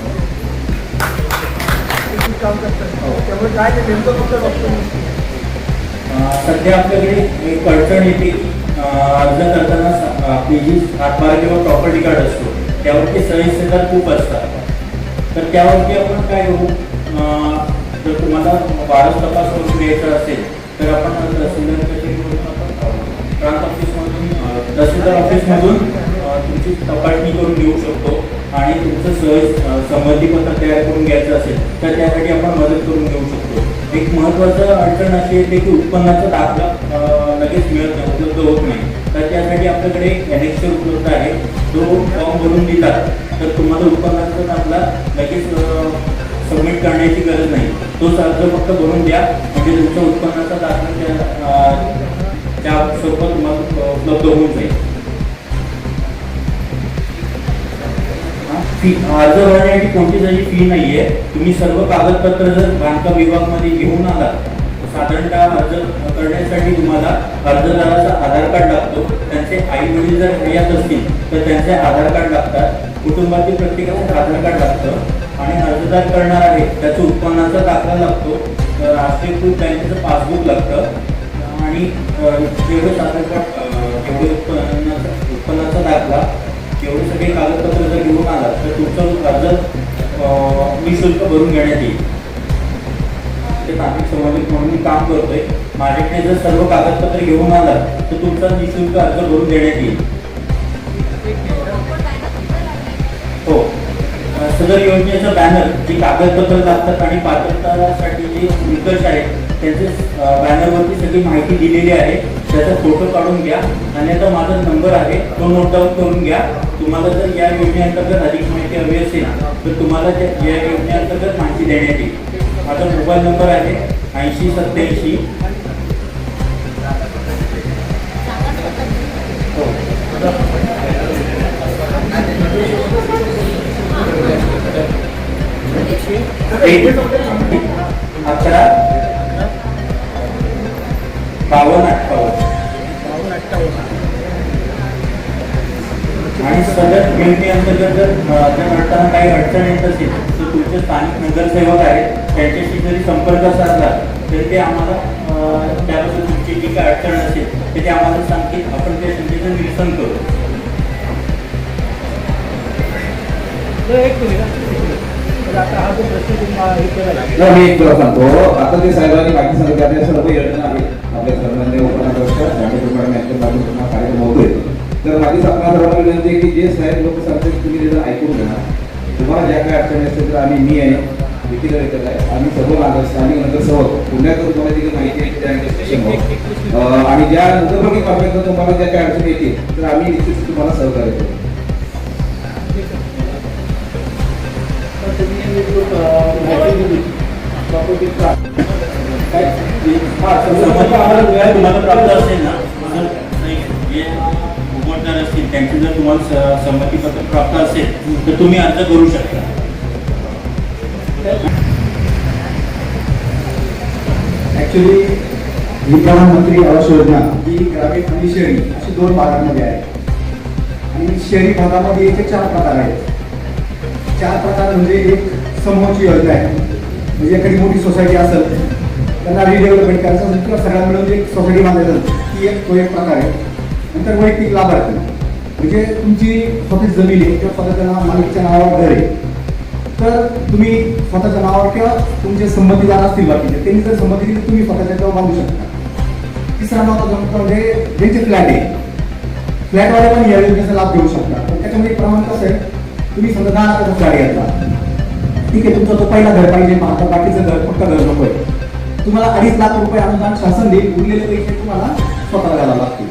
सध्या आपल्याकडे एक अडचण येते अर्ज करताना जी सातबारा किंवा प्रॉपर्टी कार्ड असतो त्यावरती सहिस्सेदार खूप असतात. तर त्यावरती आपण काय करू, जर तुम्हाला वारस तपास करून द्यायचा असेल तर आपण प्रांत ऑफिसमधून तहसीलदार ऑफिसमधून तुमची तपासणी करून घेऊ शकतो आणि तुमचं संमतीपत्र तयार करून घ्यायचं असेल तर त्यासाठी आपण मदत करून घेऊ शकतो. एक महत्त्वाचं अडचण अशी येते की उत्पन्नाचा दाखला लगेच मिळत नाही, उपलब्ध होत नाही. तर त्यासाठी आपल्याकडे एक एनेक्सर उपलब्ध आहे. तो फॉर्म भरून दिला तर तुम्हाला उत्पन्नाचा दाखला लगेच सबमिट करण्याची गरज नाही. तोच अर्ज फक्त भरून द्या, म्हणजे तुमच्या उत्पन्नाचा दाखला त्या स्वरूपात तुम्हाला उपलब्ध होऊन जाईल. फी अर्ज भरण्यासाठी कोणतीच अशी फी नाहीये. तुम्ही सर्व कागदपत्र जर बांधकाम विभागामध्ये घेऊन आलात, साधारणतः अर्ज करण्यासाठी तुम्हाला अर्जदाराचा आधार कार्ड लागतो. त्यांचे आई वडील जर हयात असतील तर त्यांचे आधार कार्ड लागतात. कुटुंबातील प्रत्येकाचं आधार कार्ड लागतं आणि अर्जदार करणार आहे त्याचं उत्पन्नाचा दाखला लागतो. राष्ट्रीयकृत बँकेचं पासबुक लागतं आणि जेवढे आधार कार्ड जेवढे उत्पन्नाचा दाखला एवढे सगळे कागदपत्र जर घेऊन आलात तर तुमचं अर्ज निःशुल्क भरून घेण्यात येईल. ते नागरिक संबंधित म्हणून मी काम करतोय. माझ्याकडे जर सर्व कागदपत्र घेऊन आलात तर तुमचा निःशुल्क अर्ज भरून देण्यात येईल. हो, सदर योजनेचं बॅनर जे कागदपत्र लागतात आणि पात्रतासाठी जे निकष आहेत त्यांचे बॅनरवरती सगळी माहिती दिलेली आहे. त्याचा फोटो काढून घ्या आणि आता माझा नंबर आहे तो नोट डाऊन करून घ्या. तुम्हाला जर या योजनेअंतर्गत अधिक माहिती हवी असेल तर तुम्हाला या योजनेअंतर्गत माहिती देण्यात येईल. माझा मोबाईल नंबर आहे 8087. अकरा 5258 आणि सदर योजनेअंतर्गत जर घडताना काही अडचण येत असेल तर तुमचे स्थानिक नगरसेवक आहेत त्यांच्याशी जरी संपर्क साधला तरी ते आम्हाला त्याबद्दल तुमची जी काही अडचण असेल ते आम्हाला सांगतील. आपण त्या संख्येचं निरसन करू. मी एक तुला सांगतो, आता ते साहेबांनी बाकी सांगितले आपल्या सर्व योजना आहेत आपल्या सर्वांनी कार्यक्रम होतोय. तर माझी आपल्या सर्वांना विनंती आहे की जे साहेब लोक सांगतात तुम्ही त्याचं ऐकून घ्या. तुम्हाला ज्या काही अडचणी असतील तर मी आहे देखील आहे आम्ही सर्व स्थानिक नगरसेवक पुण्यातून तुम्हाला जी माहिती आहे आणि ज्या नगरपालिका कॉर्पोरेशन तुम्हाला ज्या काही अडचणी येतील तर आम्ही निश्चित तुम्हाला सहकार्य करू. तुम्हाला प्राप्त असेल ना, जे उघडदार असतील त्यांची जर तुम्हाला संमतीपत्र प्राप्त असेल तर तुम्ही अर्ज करू शकता. ऍक्च्युली ही प्रधानमंत्री आवास योजना ही ग्रामीण आणि शहरी अशी दोन भागांमध्ये आहे. आणि शहरी भागामध्ये याचे 4 प्रकार आहेत. 4 प्रकार म्हणजे एक समूहाची योजना आहे. म्हणजे एखादी मोठी सोसायटी असेल त्यांना रिडेव्हलपमेंट करायचं असेल किंवा सगळ्या मिळून एक सोसायटी बांधायचं ती तो एक प्रकार आहे. नंतर वैयक्तिक लाभार्थी म्हणजे तुमची स्वतःची जमीन आहे किंवा स्वतःच्या मालकीच्या नावावर घर आहे तर तुम्ही स्वतःच्या नावावर किंवा तुमचे संमतीदार असतील बाकीचे त्यांनी जर संमती दिली तुम्ही स्वतःच्या नावावर बांधू शकता. तिसरा महत्त्वाचा म्हणजे ज्यांचे फ्लॅट आहे फ्लॅटवाले पण या योजनेचा लाभ घेऊ शकता. पण त्याच्यामध्ये प्रमाण कसं आहे, तुम्ही समजा 10 लाखाचा फ्लॅट घेतला, ठीक आहे, तुमचा तो पहिला घर पाहिजे, बाकीचं घर फक्त घर नको आहे, तुम्हाला 2.5 लाख रुपये अनुदान शासन देईल. उरलेले पैसे तुम्हाला स्वतः द्यायला लागतील.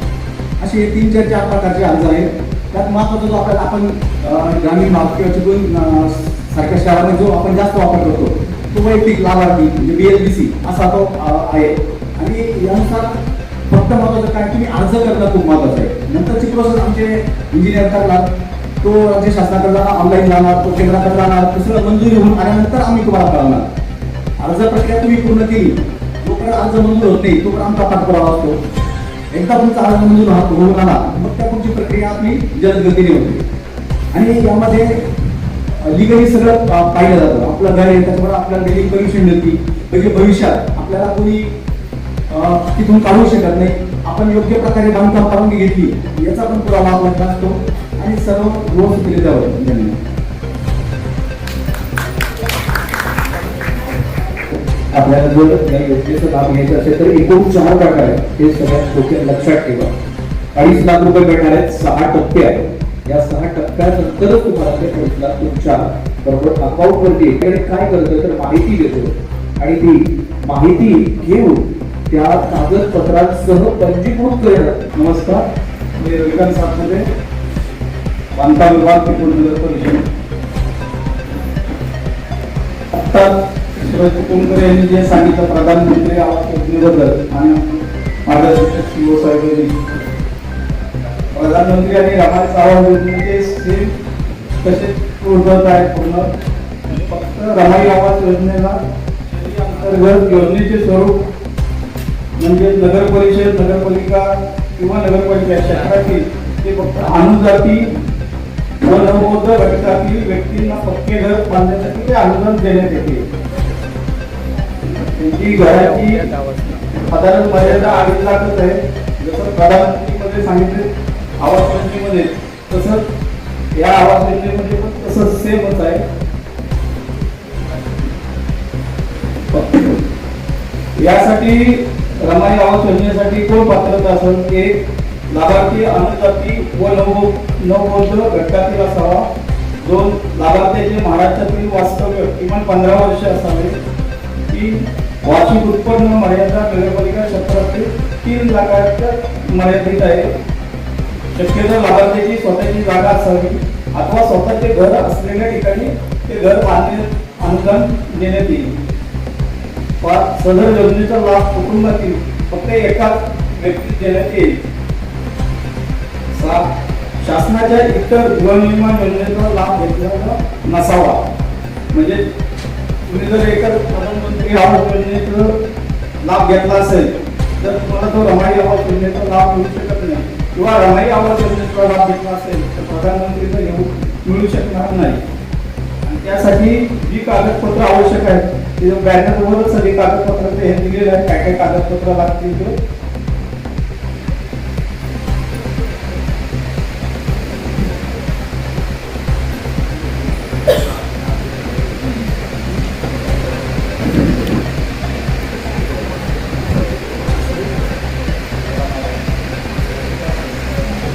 असे 3-4 प्रकारचे अर्ज आहेत. त्यात महत्त्वाचा जो आपण ग्रामीण भाग किंवा चिपळूण सारख्या शहरामध्ये जो आपण जास्त वापर करतो तो वैयक्तिक लाभार्थी म्हणजे BLBC असा तो आहे. आणि यानुसार फक्त महत्त्वाचं काय, तुम्ही अर्ज करणं खूप महत्त्वाचं आहे. नंतरची प्रोसेस आमचे इंजिनियर करणार, तो राज्य शासनाकडे जाणार, ऑनलाईन जाणार, तो केंद्राकडे जाणार, ते सगळं मंजुरी होऊन आल्यानंतर आम्ही तुम्हाला कळवणार. अर्ज प्रक्रिया तुम्ही पूर्ण केली, जोपर्यंत अर्ज मंजूर होत नाही तोपर्यंत आमचा पाठपुरावा असतो. एकदा तुमचा अर्ज मंजूर होऊन आला मग त्या पुढची प्रक्रिया आपली जलदगतीने होते. आणि यामध्ये लिगली सगळं पाहिलं जातं. आपलं घर आहे त्याच्यामुळे आपल्याला डेली परमिशन मिळते. म्हणजे भविष्यात आपल्याला कोणी तिथून काढू शकत नाही. आपण योग्य प्रकारे बांधकाम परवानगी घेतली याचा पण पुरावा आपल्याकडे असतो आणि सर्व व्यवस्थित केले जावं. आपल्याला जर या योजनेचा लाभ घ्यायचा असेल तर एकूण 4 प्रकार आहेत. हे सगळ्यात डोक्यात लक्षात ठेवा. 2.5 लाख रुपये भेटणार आहेत. 6 टप्पे आहेत. या 6 टप्प्यानंतरच तुम्हाला ते 2.5 लाख तुमच्या बरोबर अकाउंट वरती काय करतो तर माहिती देतो आणि ती माहिती घेऊन त्या कागदपत्रांसह पंजीकृत करणं. नमस्कार, मी रविकांत सातपुते, बांधकाम विभाग, चिपळूण नगर परिषद. आत्ता सुरेश कुटुंबकर यांनी जे सांगितलं प्रधानमंत्री आवास योजनेबद्दल आणि मार्गदर्शक सीओ साहेबांनी प्रधानमंत्री आणि रमाई आवास योजनेचे सेम कसे उद्भवत आहेत पूर्ण फक्त रमाई आवास योजनेला शहरी अंतर्गत योजनेचे स्वरूप म्हणजे नगर परिषद नगरपालिका किंवा नगरपालिका शहरातील ते फक्त अनुजाती व नवबौद्ध घटकातील व्यक्तींना पक्के घर बांधण्यासाठी ते अनुदान देण्यात येते. त्यांची घराची साधारण मर्यादा 2.5 लाखच आहे. जसं प्रधानमंत्रीमध्ये सांगितले आवास योजनेमध्ये तसंच या आवास योजनेमध्ये पण तसंच सेमच आहे. यासाठी रमाई आवास योजनेसाठी कोण पात्रता असेल? एक लाभार्थी अनुजाती व नवबौद्ध घटकातील असावा. 2 लाभार्थ्याचे महाराष्ट्रातील वास्तव्य किमान 15 वर्ष असावे. 3 वार्षिक उत्पन्न मर्यादा नगरपालिका क्षेत्रातील 3 लाखाच्या मर्यादित आहे. शक्यतो लाभार्थ्याची स्वतःची जागा असावी अथवा स्वतःचे घर असलेल्या ठिकाणी ते घर बांधणे अनुदान देण्यात येईल. 5 सदर योजनेचा लाभ कुटुंबातील फक्त एकाच व्यक्तीस देण्यात येईल. 7 शासनाच्या इतर गृहनिर्माण योजनेचा लाभ घेतलेला नसावा. म्हणजे तुम्ही जर एका प्रधानमंत्री आवास योजनेचा लाभ घेतला असेल तर तुम्हाला तो रमाई आवास योजनेचा लाभ मिळू शकत नाही किंवा रमाई आवास योजनेचा लाभ घेतला असेल तर प्रधानमंत्रीचा मिळू शकणार नाही. आणि त्यासाठी जी कागदपत्र आवश्यक आहेत ते बॅनरवरच सगळी कागदपत्र हे दिलेलं आहे. काय काय कागदपत्र लागतील ते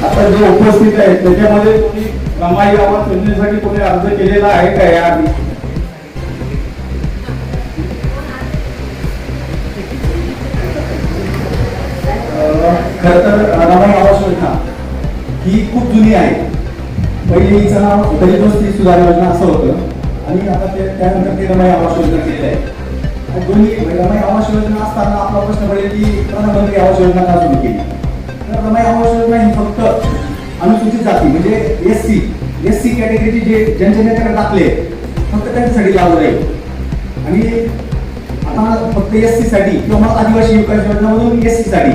आता जे उपस्थित आहेत त्याच्यामध्ये कोणी रमाई आवास योजनेसाठी कोणी अर्ज केलेला आहे का याआधी? खर तर रमाई आवास योजना ही खूप जुनी आहे. पहिले हिचं नाव गरीब वस्ती सुधार योजना असं होतं आणि आता त्यानंतर ते रमाई आवास योजना केलेलं आहे. दोन्ही रमाई आवास योजना असताना आपला प्रश्न पडेल की प्रधानमंत्री आवास योजना का सुरू केली? तर रमाई आवास योजना ही फक्त अनुसूचित जाती म्हणजे एससी कॅटेगरीचे जे जनतेकडे टाकले फक्त त्यांच्यासाठी लागू राहील. आणि आता फक्त एससी साठी किंवा मग आदिवासी विकास योजनामधून एससी साठी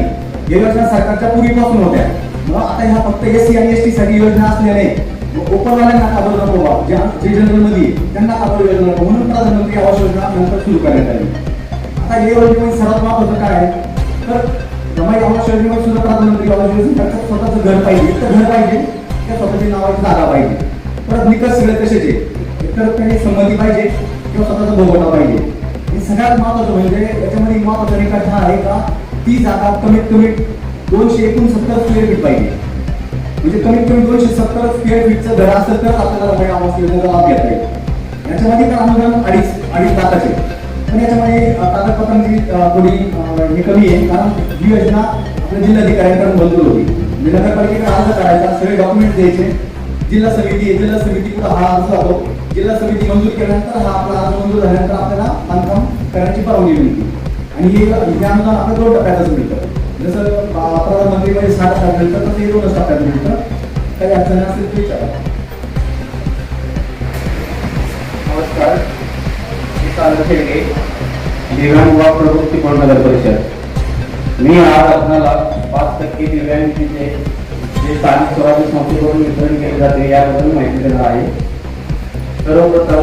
या योजना सरकारच्या पूर्वीपासून होत्या. मग आता ह्या फक्त एससी आणि एसटी साठी योजना असल्याने ओपनवाल्यांना काबड नको बा, जे जनरल मध्ये त्यांना काबड योजना नको म्हणून प्रधानमंत्री आवास योजना नंतर सुरू करण्यात आली. आता या योजनेमध्ये सर्वात महत्त्वाचं काय आहे तर रमाई आवास योजनेमध्ये सुद्धा प्रधानमंत्री आवास योजना स्वतःचं घर पाहिजे, तर घर पाहिजे त्या स्वतःची नावाची जागा पाहिजे. परत निकष सगळे कशाचे तर त्याने संमती पाहिजे किंवा स्वतःचा भोगवटा पाहिजे. हे सगळ्यात महत्त्वाचं म्हणजे याच्यामध्ये महत्त्वाचा निकष हा आहे का ती जागा कमीत कमी 269 स्क्वेअर फीट पाहिजे. म्हणजे कमीत कमी 270 स्क्वेअर फीटचं घर असेल तर आपल्याला रमाई आवास योजनेचा लाभ घेता येईल. याच्यामध्ये पण अनुदान अडीच लाखाचे. पण याच्यामध्ये कागदपत्रांची थोडी हे कमी आहे कारण ही योजना आपल्या जिल्हाधिकाऱ्यांकडून मंजूर होती. म्हणजे नगरपालिकेकडे अर्ज करायचा, सगळे डॉक्युमेंट द्यायचे, जिल्हा समिती पुढे हा अर्ज जातो. जिल्हा समिती मंजूर केल्यानंतर हा आपला अर्ज मंजूर झाल्यानंतर आपल्याला बांधकाम करण्याची परवानगी मिळते. आणि हे अनुदान आपल्या 2 टप्प्यातच मिळतं. जसं प्रधानमंत्रीमध्ये 6 टप्प्यात मिळतं तसं हे 2 टप्प्यात मिळतं. काही अडचण असेल तर विचारा. नमस्कार, दिव्यांग व प्रवृत्ती नगर परिषद. मी आज आपल्याला 5% दिव्यांगचे जे स्थानिक स्वराज्य संस्थेकडून वितरण केले जाते याबद्दल माहिती देणार आहे. सर्वप्रथम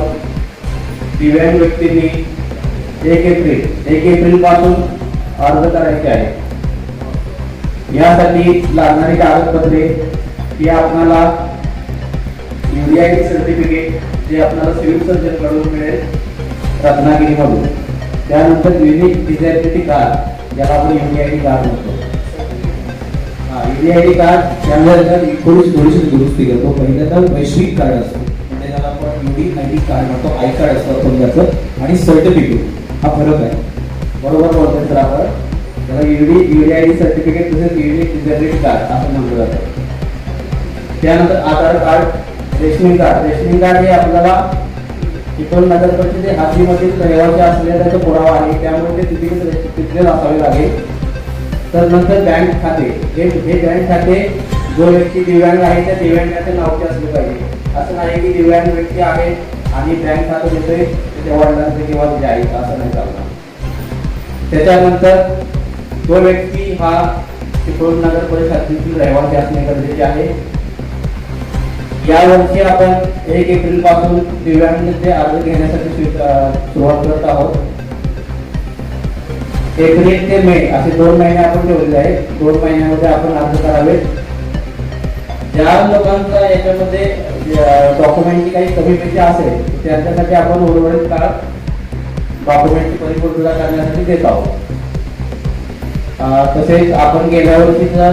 दिव्यांग व्यक्तींनी 1 एप्रिल पासून अर्ज करायचे आहे. यासाठी लागणारी कागदपत्रे ही आपल्याला UDID सर्टिफिकेट जे आपल्याला सिव्हिल सर्जन कडून मिळेल रत्नागिरीमधून. त्यानंतर युनिक डिझॅबिलिटी कार्ड ज्याला आपण UDID कार्ड म्हणतो. UDID कार्ड त्यामध्ये थोडीशी दुरुस्ती करतो. पहिल्यांदा वैश्विक कार्ड असतो म्हणजे त्याला आपण UDID कार्ड म्हणतो, आय कार्ड असतं आपण त्याचं, आणि सर्टिफिकेट हा फरक आहे. बरोबर बोलतोय सर आपण. त्याला UDID सर्टिफिकेट तसेच युनिक डिझॅबिलिटी कार्ड असं म्हटलं जातं. त्यानंतर आधार कार्ड, रेशनिंग कार्ड हे आपल्याला चिपळूण नगर परिषदे हद्दीमधील रहिवासी असलेल्याचा पुरावा आहे, त्यामुळे ते तिथलेच असावे लागेल. तर नंतर बँक खाते, हे बँक खाते जो व्यक्ती दिव्यांग आहे त्या दिव्यांगाच्या नावाचे असले पाहिजे. असं नाही की दिव्यांग व्यक्ती आहे आणि बँक खातं देतोय त्याच्या वडिलांचे किंवा त्याचे आई, असं नाही चालणार. त्याच्यानंतर तो व्यक्ती हा चिपळूण नगर परिषदेतील रहिवासी असणे गरजेचे आहे. यावर्षी आपण 1 एप्रिल पासून दिव्यांगांचे अर्ज घेण्यासाठी सुरुवात करत आहोत. एप्रिल ते मे असे 2 महिने आपण ठेवलेले आहेत. 2 महिन्यामध्ये आपण अर्ज करावे. ज्या लोकांचा याच्यामध्ये डॉक्युमेंटची काही कमी पेशी असेल त्यांच्यासाठी आपण उर्वरित काळ डॉक्युमेंटची परिपूर्तता करण्यासाठी देत आहोत. तसेच आपण गेल्या वर्षीचा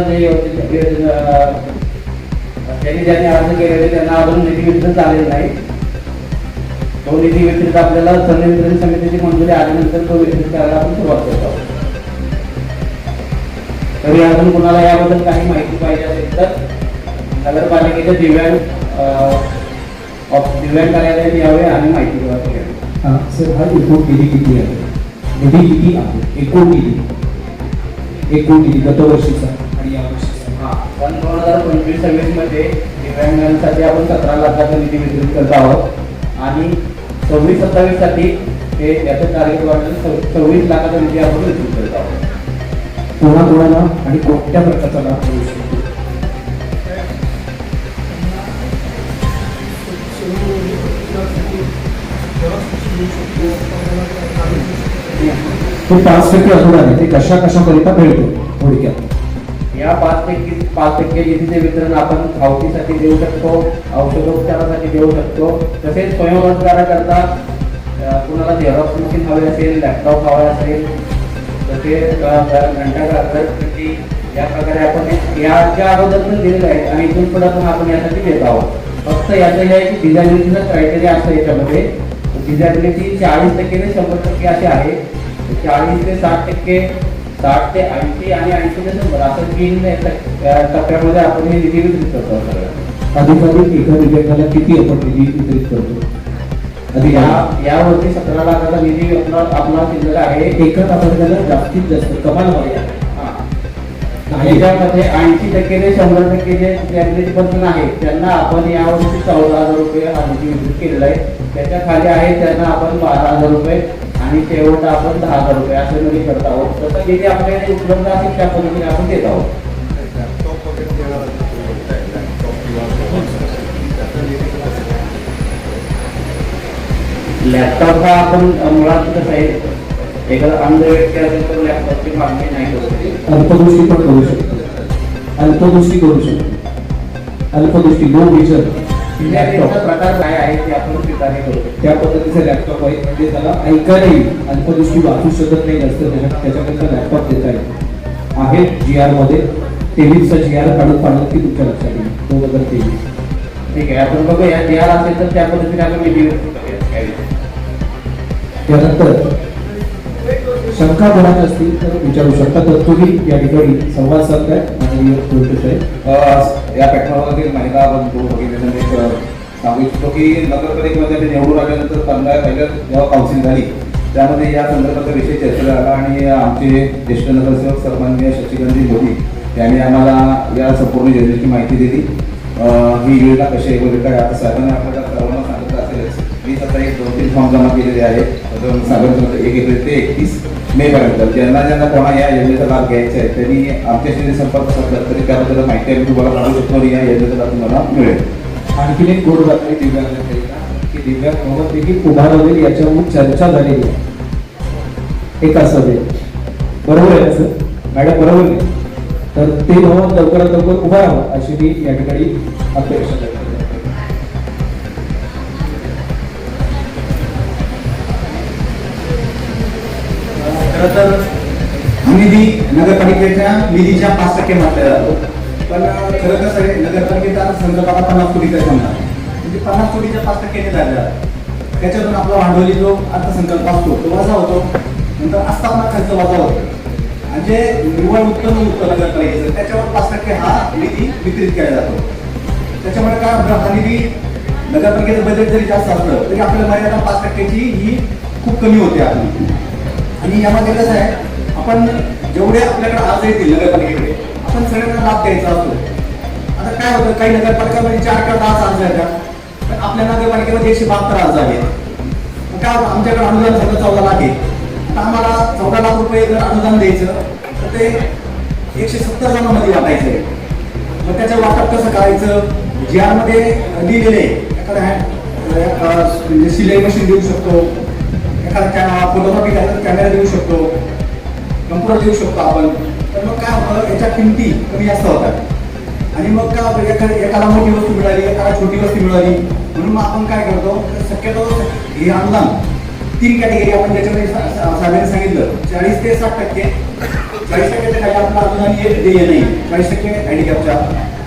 ज्यांनी अर्ज केलेले त्यांना अजून निधी वितरण झालेलं नाही. तो निधी वितरित आपल्याला संवितरण समितीची मंजुरी आल्यानंतर तो वितरित करायला आपण सुरुवात करत आहोत. तरी अजून कुणाला याबद्दल काही माहिती पाहिजे असेल तर नगरपालिकेच्या दिव्यांग कार्यालयात यावे आणि माहिती घ्यावी. सर, हा एकूण निधी किती आहे? निधी किती आहे? एकूण निधी गतवर्षीचा आणि या वर्षीचा. पण 2025-26 मध्ये दिव्यांगांसाठी आपण 17 लाखाचा निधी वितरित करत आहोत आणि 26-27 साठी ते याचं टार्गेट वाढवून 26 लाखाचा निधी आपण वितरित करत आहोत. कोणाकोणाला आणि कोणत्या प्रकारचा लाभ मिळू शकतो? तो 5% अनुदान आहे, ते कशा कशाकरिता मिळतो थोडक्यात? या 5% निधीचे वितरण आपण खावटीसाठी देऊ शकतो, औषधोपचारासाठी देऊ शकतो. तसेच स्वयंरोजगाराकरता कुणाला झेरॉक्स मशीन हवे असेल, लॅपटॉप हवा असेल, तसेच घंटागार या प्रकारे आपण याच्या अगोदर पण दिलेलं आहे आणि इथून पुढे पण आपण यासाठी देत आहोत. फक्त याचं हे आहे की डिझॅबिलिटीचं क्रायटेरिया असतं याच्यामध्ये. डिझॅबिलिटी 40% ते 100% अशी आहे. 40 ते 60%, 60 ते 80 आणि 80 ते 100 असं 3 टप्प्यामध्ये आपण हे निधी वितरित करतो. अधिकाधिक एका दिव्यांगाला किती आपण निधी वितरित करतो? यावरती 17 लाखाचा निधी आपला शिल्लक आहे. एका तालुक्याला जास्तीत जास्त कमाल मर्यादा याच्यामध्ये 80% ते 100% जे डिझॅबिलिटी पर्सन आहे त्यांना आपण यावर्षी 14,000 रुपये हा निधी वितरित केलेला आहे. त्याच्या खाली आहे त्यांना आपण 12,000 रुपये आणि शेवट आपण 10,000 रुपये असे निधी करत आहोत. तसं निधी आपल्याकडे उपलब्ध असेल त्या पद्धतीने आपण देत आहोत. लॅपटॉप हा आपण मुळात कसं आहे, एखादा अंध व्यक्ती असेल तर लॅपटॉपची मागणी नाही करू शकत. अल्पदृष्टी पण करू शकतो. अल्पदृष्टी लो विजन लॅपटॉपचा प्रकार काय आहे ते आपण स्वीकारणे करू. त्या पद्धतीचे लॅपटॉप आहे, म्हणजे त्याला ऐकायला येईल. अल्पदृष्टी वाचू शकत नाही जास्त, त्याच्याकरता लॅपटॉप देता येईल. आहे GR मध्ये 23चा GR काढून की तुमच्या लक्षात येईल 2023. ठीक आहे, आपण बघूया. GR असेल तर त्या पद्धतीने आपण निधी त्यानंतर शंका कोणाच्या असतील तर विचारू शकता. तर तुम्ही या ठिकाणी संवाद साधताय माननीय कोर्टे साहेब. या प्लॅटफॉर्मवरील महिला बंधू भगिनींना सांगू इच्छितो की नगरपालिकेमध्ये निवडून आल्यानंतर पहिल्या जेव्हा काउन्सिल झाली त्यामध्ये या संदर्भाचा विषय चर्चा झाला आणि आमचे ज्येष्ठ नगरसेवक सन्माननीय शशिकांतजी मोदी यांनी आम्हाला या संपूर्ण योजनेची माहिती दिली. ही योजना कशी आहे वगैरे काय आता साहेबांनी आपल्याला सर्वांना सांगितलं असेलच. मी स्वतः 2-3 फॉर्म जमा केलेले आहेत साधारण 1 एप्रिल ते 31 मे पर्यंत. ज्यांना कोणा या योजनेचा लाभ घ्यायचा आहे त्यांनी आमच्याशी संपर्क साधला तरी त्याबद्दल माहिती आम्ही तुम्हाला काढू शकतो आणि या योजनेचा लाभ तुम्हाला मिळेल. आणखी एक गोड बातमी दिव्यांगांकरिता की दिव्यांग मोहम्मद देखील उभा राहील याच्यावर चर्चा झालेली आहे एका सभेत. बरोबर आहे ना सर? मॅडम बरोबर नाही? तर ते मोहम्मद लवकरात लवकर उभा राहावं अशी मी या ठिकाणी अपेक्षा करतो. खरं तर निधी नगरपालिकेच्या निधीच्या 5% म्हटला जातो. पण खरं कसं आहे, नगरपालिकेचा संदर्भ आता 50 कोटीचा समजा, म्हणजे 50 कोटीच्या 5% झाला. त्याच्यातून आपला भांडवली जो अर्थसंकल्प असतो तो वजा होतो, नंतर आस्थापना खर्च वजा होतो आणि जे निव्वळ उत्पन्न होतं नगरपालिकेचं त्याच्यावर 5% हा निधी वितरित केला जातो. त्याच्यामुळे काय होतं, हा निधी नगरपालिकेचं बजेट जरी जास्त असलं तरी आपल्याला मर्यादा 5% ही खूप कमी होते आपली. आणि यामध्ये कसं आहे, आपण जेवढे आपल्याकडे अर्ज येतील नगरपालिकेकडे आपण सगळ्यांना लाभ द्यायचा असतो. आता काय होतं, काही नगरपालिकामध्ये 4 किंवा 10 अर्ज येतात, पण आपल्या नगरपालिकेमध्ये 172 अर्ज आले. काय होतं, आमच्याकडे अनुदान सगळं 14 लाख आहे. आता आम्हाला 14 लाख रुपये जर अनुदान द्यायचं तर ते 170 जणांमध्ये वाटायचं आहे. मग त्याचं वाटप कसं करायचं, जी आर मध्ये लिहिलेले एखादा म्हणजे सिलाई मशीन देऊ शकतो, एखादा फोटोग्राफी कॅमेरा देऊ शकतो, कम्प्युटर देऊ शकतो आपण. तर मग काय होतं, याच्या किमती कमी जास्त होतात. आणि मग काय होतं, एकाला मोठी वस्तू मिळाली, एकाला छोटी वस्तू मिळाली, म्हणून मग आपण काय करतो, शक्यतो हे अनुदान 3 कॅटेगरी आपण त्याच्यामध्ये साहेबांनी सांगितलं 40 ते 60%. 40% खाली आपलं अनुदान देय नाही, 40% हँडिकॅपच्या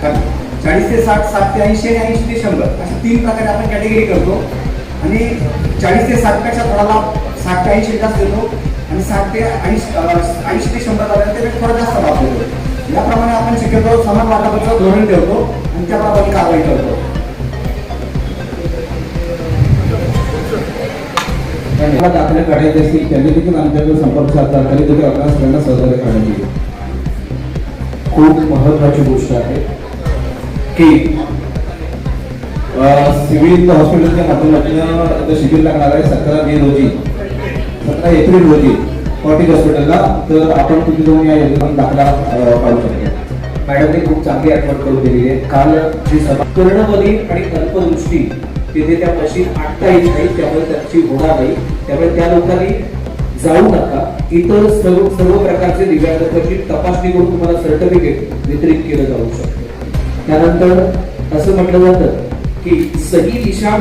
खाली, 40 ते 60, 60 ते 80 आणि 80 ते 100 अशा 3 प्रकारे आपण कॅटेगरी करतो. आणि 40 ते 60 पेक्षा थोडा लाभ 60 ते 80 जास्त देतो, आणि 60 ते 80 ते 100 त्यापेक्षा थोडा जास्त लाभ देतो. याप्रमाणे आपण शक्यतो समान वाटपाचं धोरण ठेवतो आणि त्याप्रमाणे कारवाई करतो. दाखले काढायचे असतील त्यांनी देखील आमच्याकडे संपर्क साधला तरी देखील आपल्याला सगळ्यांना सहकार्य करण्यात येईल. खूप महत्वाची गोष्ट आहे की सिव्हिल हॉस्पिटलच्या माध्यमातून शिबिर लागणार आहे 17 मे रोजी, 17 एप्रिल रोजी फॉर्टिक हॉस्पिटलला. तर आपण तुम्ही जाऊन या योजनेत दाखला काढू शकतो. मॅडमने खूप चांगली आठवण करून दिली आहे. काल जी सभा कर्णबधी आणि अल्पदृष्टी तिथे त्या मशीन आणता येत नाही, त्यामुळे त्यांची होणार नाही. त्यामुळे त्या लोकांनी जाऊ नका. इतर सर्व प्रकारचे दिव्यांगांची तपासणी करून तुम्हाला सर्टिफिकेट वितरित केलं जाऊ शकतं. त्यानंतर असं म्हटलं जातं की सही दिशा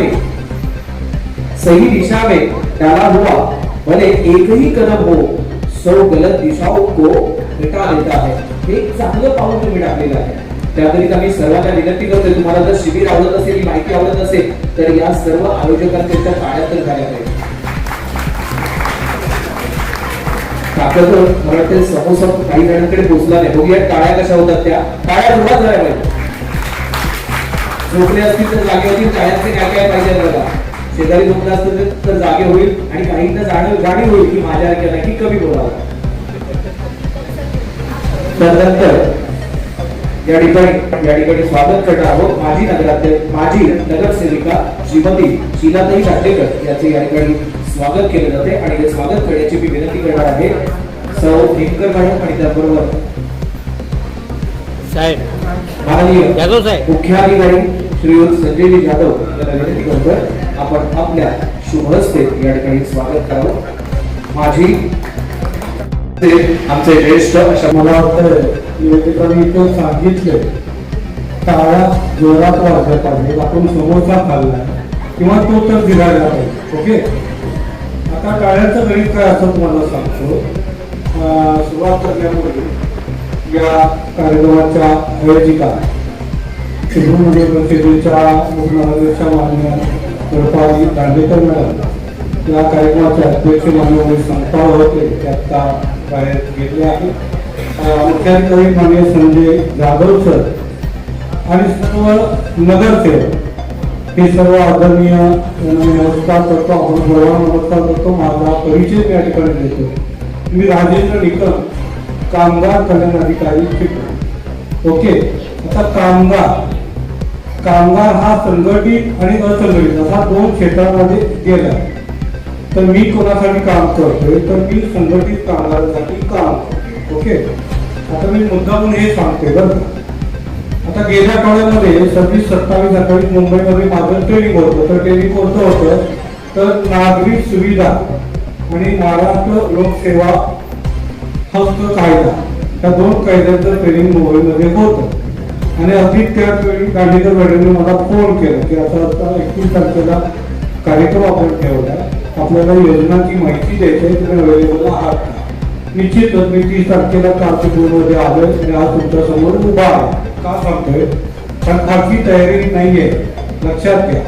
में डाला हुआ भले एक ही कदम हो, 100 गलत दिशाओं को मिटा देता है. हे एक चांगलं पाऊल तुम्ही टाकलेलं आहे. त्याकरिता मी सर्वांना विनंती करतोय, तुम्हाला जर शिबिर आवडत असेल, माहिती आवडत असेल तर या सर्व आयोजकांच्या टाळ्या तर झाल्या पाहिजे. ताकद मला वाटतं समोसा काही जणांकडे पोहोचला नाही. बघूया टाळ्या कशा होतात, त्या टाळ्या जोरात झाल्या पाहिजे. झोपले असतील तर जागे होतील. टाळ्यांचे काय काय पाहिजे बघा. शेजारी झोपला असतील तर जागे होईल आणि काहींना जाणीव होईल की माझ्या नक्की कमी बोलावं. त्यानंतर या ठिकाणी स्वागत करणार आहोत माजी नगरसेविका श्रीमती शीलाताई काटेकर याचे या ठिकाणी स्वागत केले जाते. आणि हे स्वागत करण्याची मी विनंती करणार आहे सौ नेमकर मॅडम आणि त्याबरोबर माननीय मुख्याधिकारी श्रीयुत संजयजी जाधव यांना विनंती करतोय आपण आपल्या शुभ हस्ते या ठिकाणी स्वागत करावं. आमचे ज्येष्ठ अशा मला वाटतं निवेदिकांनी इथं सांगितलं टाळ्या जोरात वाजल्या पाहिजे. आपण समोसा खाल्ला किंवा तो तर गिरायला पाहिजे. ओके, आता टाळ्याचं गणित काय असं तुम्हाला सांगतो. सुरुवात करण्यापूर्वी या कार्यक्रमाच्या आयोजिका शिरूरमध्ये परिषदेच्या उपनगराध्यक्षा माननीय कृपाली दांडेकर मॅडम, या कार्यक्रमाचे अध्यक्ष माननीय संपाळ होते ते आता बाहेर गेले आहेत. मुख्याधिकारी माननीय संजय जाधव सर आणि सर्व नगरसेवक हे सर्व आदरणीय नमस्कार करतो. आपण सर्वांना नमस्कार करतो. माझा परिचय या ठिकाणी देतो. मी राजेंद्र निकम, कामगार कल्याण अधिकारी चिपळूण. ओके, आता कामगार हा संघटित आणि असंघटित असा 2 क्षेत्रामध्ये गेला. तर मी कोणासाठी काम करतोय तर मी संघटित कामगारांसाठी काम करतो. ओके, आता मी मुद्दामून हे सांगतोय बरं का. आता गेल्या काळामध्ये 26-27 मुंबईमध्ये माझं ट्रेनिंग होतं. तर ट्रेनिंग कोणतं होतं तर नागरिक सुविधा आणि महाराष्ट्र लोकसेवा हक्क कायदा, त्या 2 कायद्यांचं ट्रेनिंग मुंबईमध्ये होतं. आणि अगदी त्यावेळी दांडेकर मॅडमने मला फोन केला की आता 21 तारखेला कार्यक्रम आपण ठेवला, आपल्याला योजनांची माहिती द्यायची आहे, तुम्ही अवेलेबल आहात का. निश्चितच मी 30 तारखेला मध्ये आलोय आणि आज तुमच्या समोर उभा आहे. का सांगतोय कारण फारशी तयारी नाहीये, लक्षात घ्या.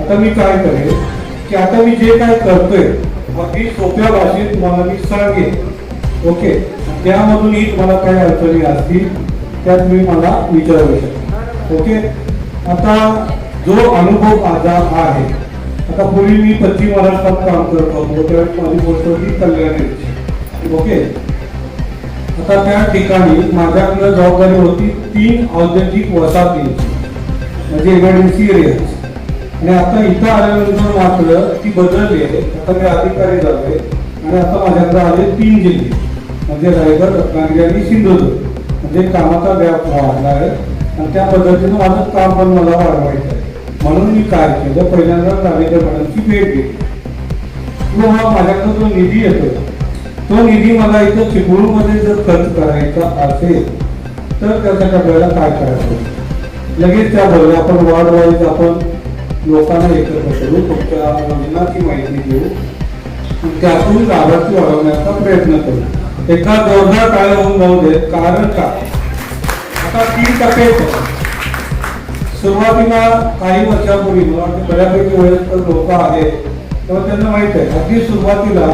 आता मी काय करेन की आता मी जे काय करतोय अगदी सोप्या भाषेत तुम्हाला मी सांगेन. ओके, त्यामधूनही तुम्हाला काही अडचणी असतील त्यात मी मला विचारू शकतो. ओके, आता जो अनुभव माझा आहे, आता पूर्वी मी पश्चिम महाराष्ट्रात काम करत होतो, त्यावेळेस माझी गोष्ट होती कल्याणची. ओके, आता त्या ठिकाणी माझ्याकडे जबाबदारी होती 3 औद्योगिक वसाहतींची, म्हणजे इमर्जन्सी एरियाज. आणि आता इथं आल्यानंतर मात्र ती बदलली आहे. आता मी अधिकारी झालोय आणि आता माझ्याकडे आले 3 जिल्हे, म्हणजे रायगड, रत्नागिरी आणि सिंधुदुर्ग. म्हणजे कामाचा व्याप वाढला आहे आणि त्या पद्धतीनं माझं काम पण मला वाढवायचं आहे. म्हणून मी काय केलं, पहिल्यांदा जावेकर मॅडमची भेट घेतली. किंवा माझ्याकडे जो निधी येतो तो निधी मला इथं चिपळूणमध्ये जर खर्च करायचा असेल तर त्यासाठी आपल्याला काय करायचं. लगेच त्याबरोबर आपण वार्ड वाईज आपण लोकांना एकत्र करू, तुमच्या योजनाची माहिती देऊ, त्यातून लाभार्थी वाढवण्याचा प्रयत्न करू. एका जोरदार काय होऊन जाऊ देत. कारण का आता 3% सुरुवातीला काही वर्षापूर्वी मला वाटतं बऱ्यापैकी वयस्कर लोक आहेत तेव्हा त्यांना माहित आहे, अगदी सुरुवातीला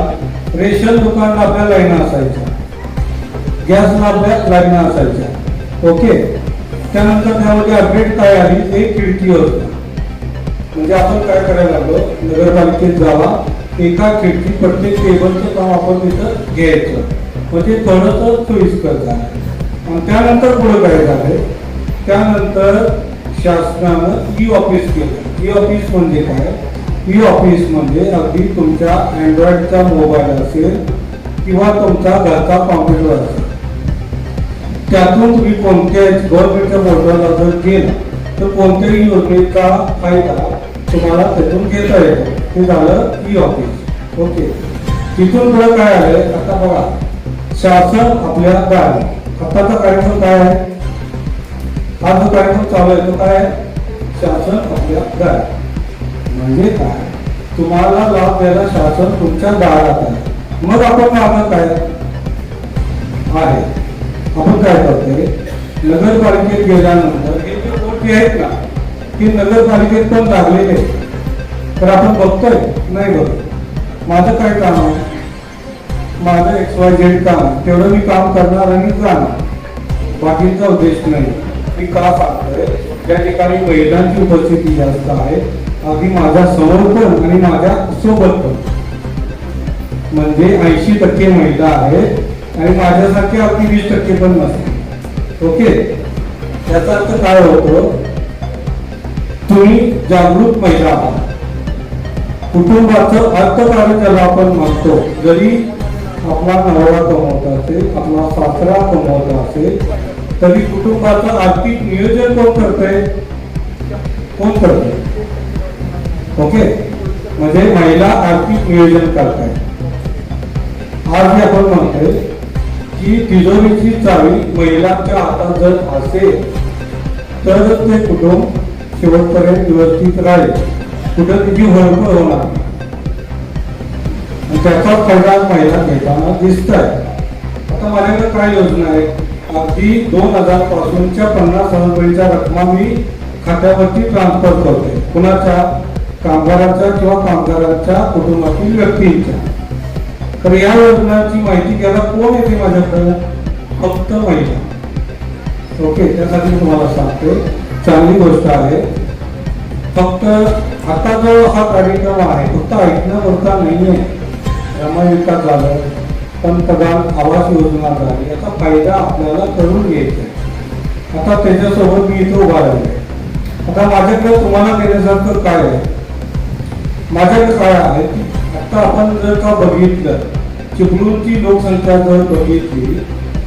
रेशन दुकानला आपल्या लाईन असायच्या, गॅसला आपल्या लाईन असायच्या. ओके, त्यानंतर त्यामध्ये अपडेट काय आली, एक खिडकी योजना. म्हणजे आपण काय करायला लागलो, नगरपालिकेत जावा, एका खिडकी प्रत्येक टेबलचं काम आपण तिथं घ्यायचं, म्हणजे थोडंसं सोयीस्कर झालं. आणि त्यानंतर पुढे काय झालं, त्यानंतर शासनानं ई ऑफिस केलं. ई ऑफिस म्हणजे काय, ई ऑफिस म्हणजे अगदी तुमच्या अँड्रॉइडचा मोबाईल असेल किंवा तुमचा घरचा कॉम्प्युटर असेल, त्यातून तुम्ही कोणत्याही गव्हर्नमेंटच्या पोर्टलला जर गेला तर कोणत्याही योजनेचा फायदा तुम्हाला त्यातून घेता येतो. हे झालं ई ऑफिस. ओके, तिथून पुढे काय आलंय, आता बघा शासन आपल्या काय आताचा कार्यक्रम काय आहे, हा जो कार्यक्रम चालू आहे तो काय आहे, शासन आपल्या काय म्हणजे काय, तुम्हाला लाभ द्यायला शासन तुमच्या दारात आहे. मग आपण मागं काय आहे, आपण काय करतोय, नगरपालिकेत गेल्यानंतर हे जे गोष्टी आहेत ना की नगरपालिकेत पण लागलेले तर आपण बघतोय नाही बघत. माझं काय काम आहे, माझं XYZ काम, तेवढं मी काम करणार आणि जाणार, बाकीचा उद्देश नाही. मी का सांगतोय, त्या ठिकाणी महिलांची उपस्थिती जास्त आहे, अगदी माझ्या समोर पण आणि माझ्या सोबत पण, म्हणजे 80% महिला आहेत आणि माझ्यासारखे अगदी 20% पण नसते. ओके, याचा अर्थ काय होतो, तुम्ही जागृत महिला आहात. कुटुंबाचं अर्थकारण ज्याला आपण म्हणतो, जरी आपला नवरा कमवत असेल, आपला सासरा कमवत असेल, तरी कुटुंबाचं आर्थिक नियोजन कोण करतंय, कोण करतंय. ओके, म्हणजे महिला आर्थिक नियोजन करतायत. आज आपण म्हणतोय की तिजोरीची चावी महिलांच्या हातात जर असेल तरच ते कुटुंब शेवटपर्यंत व्यवस्थित राहील, कुठं तिची होळपळ होणार. त्याचा फायदा महिला घेताना दिसत आहे. आता माझ्याकडे काय योजना आहे, अगदी 2000 पासूनच्या 50,000 रक्कमा मी खात्यावरती ट्रान्सफर करते, कुणाच्या, कामगारांच्या किंवा कामगारांच्या कुटुंबातील व्यक्तींच्या. तर या योजनाची माहिती घ्यायला कोण येते माझ्याकडे, फक्त महिला. ओके, त्यासाठी तुम्हाला सांगतो, चांगली गोष्ट आहे. फक्त आता जो हा कार्यक्रम आहे फक्त ऐकण्यापुरता नाहीये. ग्रामविकास झालं, पंतप्रधान आवास योजना झाली, याचा फायदा आपल्याला करून घ्यायचा आहे. आता त्याच्यासोबत मी इथं उभा राहिले. आता माझ्याकडे तुम्हाला देण्यासारखं काय आहे, माझ्याकडे काय आहे, आता आपण जर का बघितलं, चिपळूणची लोकसंख्या जर बघितली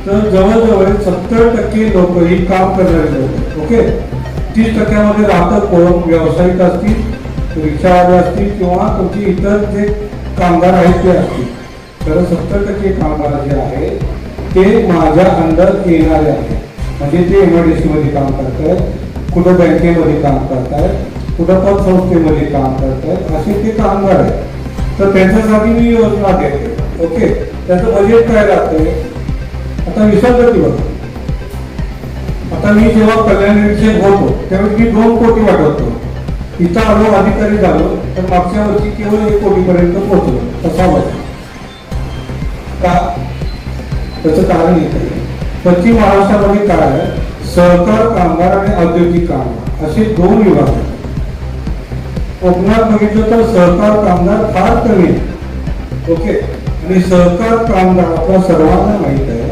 तर जवळजवळ 70% लोक ही काम करणारे लोक. ओके, 30% राहतं कोण, व्यावसायिक असतील, रिक्षावाले असतील किंवा तुमची इतर जे कामगार आहेत ते असतील. तर 70% कामगार जे आहेत ते माझ्या अंडर येणारे आहेत. म्हणजे ते MIDC मध्ये काम करतायत, कुठं बँकेमध्ये काम करतायत, कुठं पतसंस्थेमध्ये काम करतायत, असे ते कामगार आहेत. तर त्यांच्यासाठी मी योजना देते. ओके, त्याचं बजेट काय राहतंय, आता विसर्जती बघा. आता मी जेव्हा कल्याण निरीक्षक होतो त्यावेळी मी 2 कोटी वाटवतो. इथं आलो, अधिकारी झालो, तर मागच्या वर्षी केवळ 1 कोटीपर्यंत पोहोचलो. कसा बघा का, त्याचं कारण येत आहे. पश्चिम महाराष्ट्रामध्ये काय आहे, सहकार कामगार आणि औद्योगिक कामगार असे 2 विभाग आहेत. कोकणात बघितलं तर सहकार कामगार फार कमी आहे. ओके, आणि सहकार कामगार आपल्या सर्वांना माहित आहे,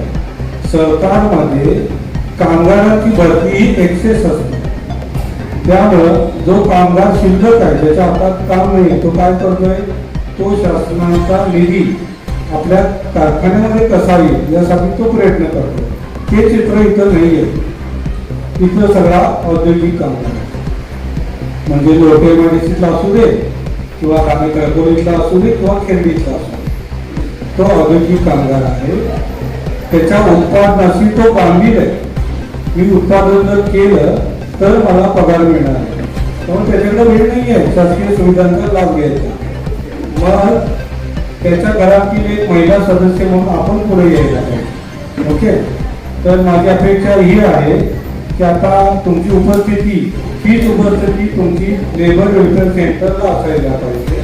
सरकारमध्ये कामगारांची भरती ही एक्सेस असते. त्यामुळं जो कामगार शिल्लक आहे, ज्याच्या हातात काम नाही, तो काय करतोय, तो शासनाचा निधी आपल्या कारखान्यामध्ये कसा येईल यासाठी तो प्रयत्न करतो. ते चित्र इथं नाही आहे. इथं सगळा औद्योगिक कामगार म्हणजे लोटे मेडिसिनला असू दे किंवा काही कळकोलीतला असू दे किंवा खेळडीतला असू दे, तो औद्योगिक कामगार आहे. त्याच्या उत्पादनाशी तो बांधील आहे. मी उत्पादन जर केलं तर मला पगार मिळणार आहे, पण त्याच्याकडे वेळ नाही आहे शासकीय सुविधांचा लाभ घ्यायचा. मग त्याच्या घरातील एक महिला सदस्य म्हणून आपण पुढे यायला पाहिजे. ओके, तर माझी अपेक्षा ही आहे की आता तुमची उपस्थिती, हीच उपस्थिती तुमची लेबर वेलफेअर सेंटरला असायला पाहिजे.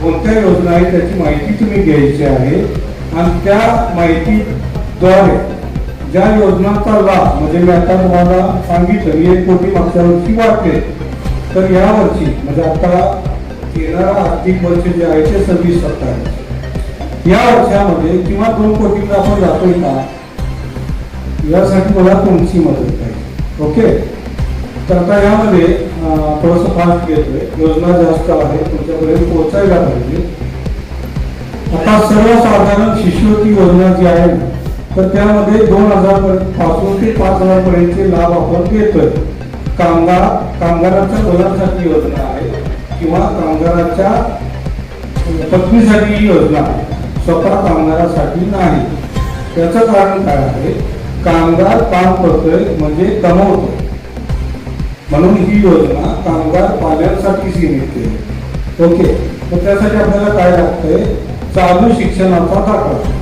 कोणत्या योजना आहे त्याची माहिती तुम्ही घ्यायची आहे आणि त्या माहितीद्वारे ज्या योजनांचा लाभ, म्हणजे मी आता तुम्हाला सांगितलं, मी 1 कोटी मागच्या वर्षी वाटले, तर या वर्षी म्हणजे आता येणारा आर्थिक वर्ष जे आहे ते 26-27, या वर्षामध्ये किंवा 2 कोटीला आपण जातोय का, यासाठी मला तुमची मदत पाहिजे. ओके, तर आता यामध्ये थोडंसं फास्ट घेतोय, योजना जास्त आहे, तुमच्यापर्यंत पोहोचायला पाहिजे. आता सर्वसाधारण शिष्यवृत्ती योजना जी आहे ना, तर त्यामध्ये 2000 पासून ते 5000 पर्यंतचे लाभ आपण देतोय. कामगाराच्या मुलांसाठी योजना आहे किंवा कामगाराच्या पत्नीसाठी ही योजना आहे, स्वतः कामगारासाठी नाही. त्याचं कारण काय आहे, कामगार काम करतोय म्हणजे कमवतोय, म्हणून ही योजना कामगार पाल्यांसाठी सीमित केली. ओके, तर त्यासाठी आपल्याला काय लागतंय, चालू शिक्षणाचा दाखला.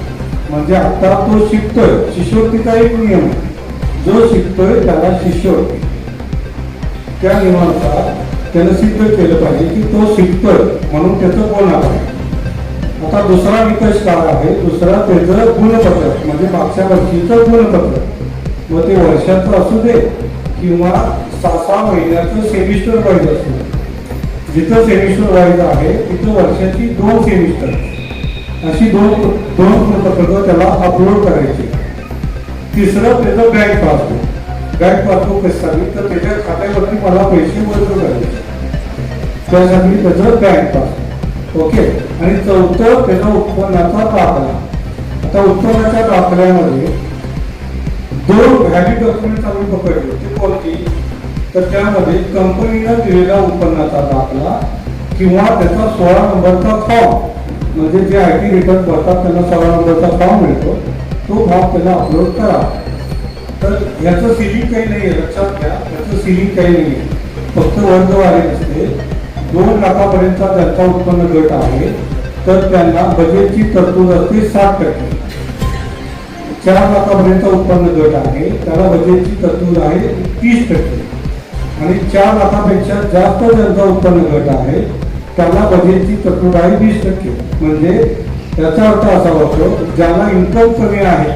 म्हणजे आता तो शिकतोय, शिष्यवृत्तीचा एक नियम आहे, जो शिकतोय त्याला शिष्यवृत्ती. त्या नियमानुसार त्यानं सिद्ध केलं पाहिजे की तो शिकतोय, म्हणून त्याचं बोलणं आहे. आता दुसरा निकष काय आहे, दुसरा त्याचं गुणपत्रक, म्हणजे मागच्या वर्षीचं गुणपत्रक, मग ते वर्षाचं असू दे किंवा 6-6 महिन्याचं सेमिस्टर वाईज असू दे. जिथं सेमिस्टर वाईज आहे तिथं वर्षाची 2 सेमिस्टर अशी दोन गुणपत्रकं त्याला अपलोड करायची. तिसरं त्याचं बँक पासबुक. बँक पासबुक कशासाठी, तर त्याच्या खात्यावरती मला पैसे वसूल करायचे, त्यासाठी त्याचं बँक पासबुक. ओके, आणि चौथं त्याचा उत्पन्नाचा दाखला. आता उत्पन्नाच्या दाखल्यामध्ये 2 व्हॅलिड डॉक्युमेंट आम्ही पकडले. ते कोणती, तर त्यामध्ये कंपनीनं दिलेला उत्पन्नाचा दाखला किंवा त्याचा 16 नंबरचा फॉर्म, म्हणजे जे IT रिटर्न भरतात त्यांना 16 नंबरचा फॉर्म मिळतो, तो फॉर्म त्याला अपलोड करा. तर याचं सिलिंग काही नाही आहे, लक्षात घ्या, याचं सिलिंग काही नाही आहे, फक्त वर्गवारी असते. 2 लाखापर्यंतचा ज्यांचा उत्पन्न गट आहे तर त्यांना बजेटची तरतूद असते 60%. 4 लाखापर्यंत उत्पन्न गट आहे त्याला बजेटची तरतूद आहे 30%. आणि 4 लाखापेक्षा जास्त ज्यांचा उत्पन्न गट आहे त्याला बजेटची तरतूद आहे 20%. म्हणजे याचा अर्थ असा होतो, ज्याला इन्कम कमी आहे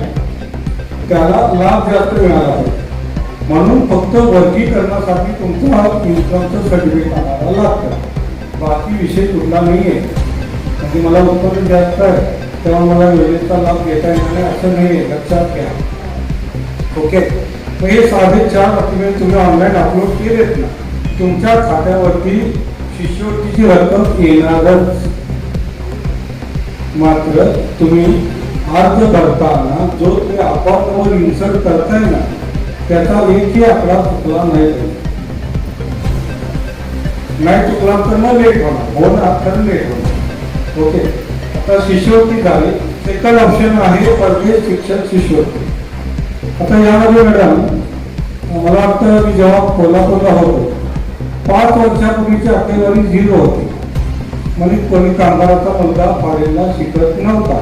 त्याला लाभ जास्त मिळाला पाहिजे. म्हणून फक्त वर्गीकरणासाठी तुमचा इन्कमचं सर्टिफिकेट आणावं लागतं, बाकी विषय कुठला नाही आहे. म्हणजे मला उत्पन्न जास्त आहे तेव्हा मला योजनेचा लाभ घेता येणार नाही असं नाही आहे, लक्षात घ्या. ओके, मग हे साधे 4 डॉक्युमेंट तुम्ही ऑनलाईन अपलोड केलेत ना, तुमच्या खात्यावरती शिष्यवृत्तीची रक्कम येणारच. मात्र तुम्ही अर्ज भरताना जो ते अकाउंटवर इन्सर्ट करताय ना, त्याचा एकही आकडा चुकला नाही चुकला तर मग लेट होणार, तर लेट होणार. ओके, आता शिष्यवृत्ती झाली. सेकंड ऑप्शन आहे परदेश शिक्षण शिष्यवृत्ती. आता यामध्ये मॅडम मला वाटतं की जेव्हा कोल्हापूरला होतो 5 वर्षापूर्वीची आकडेवारी 0 होती. म्हणजे कोणी कामगाराचा मुलगा फॉरेनला शिकत नव्हता.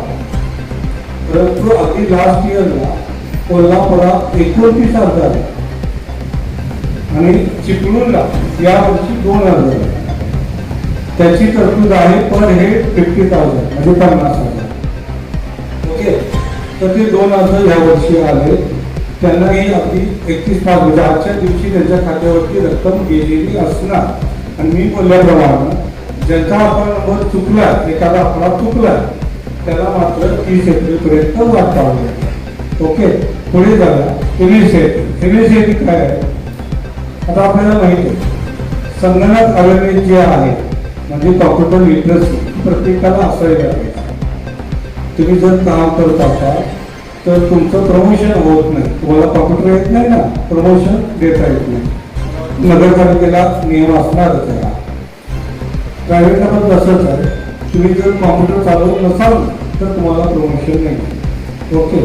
परंतु अगदी लास्ट इयरला कोल्हापुरात 29,000 आणि चिपळूणला यावर्षी 2,000. त्याची तरतूद आहे पर हेड 50,000 म्हणजे 50,000. ओके, तर ते 2,000 यावर्षी आले. त्यांनाही अगदी 31 मार्च म्हणजे आजच्या दिवशी त्यांच्या खात्यावरती रक्कम गेलेली असणार. आणि मी बोलल्याप्रमाणे ज्यांचा आपण नंबर चुकला, एखादा आकडा चुकला, त्याला मात्र 30 एप्रिलपर्यंत वाट पाहावी. ओके, पुढे झाला इनिशिएटिव्ह. इनिशिएटिव्ह काय आहे? आता आपल्याला माहिती आहे संगणक अवेअरनेस जे आहे म्हणजे कॉम्प्युटर लिटरसी प्रत्येकाला असायला पाहिजे. तुम्ही जर काम करत असाल तर तुमचं प्रमोशन होत नाही. तुम्हाला कॉम्प्युटर येत नाही ना, प्रमोशन देता येत नाही. नगरपालिकेला नियम असणारच आहे. प्रायव्हेटला पण तसंच आहे. तुम्ही जर कॉम्प्युटर चालवत नसाल तर तुम्हाला प्रमोशन नाही. ओके,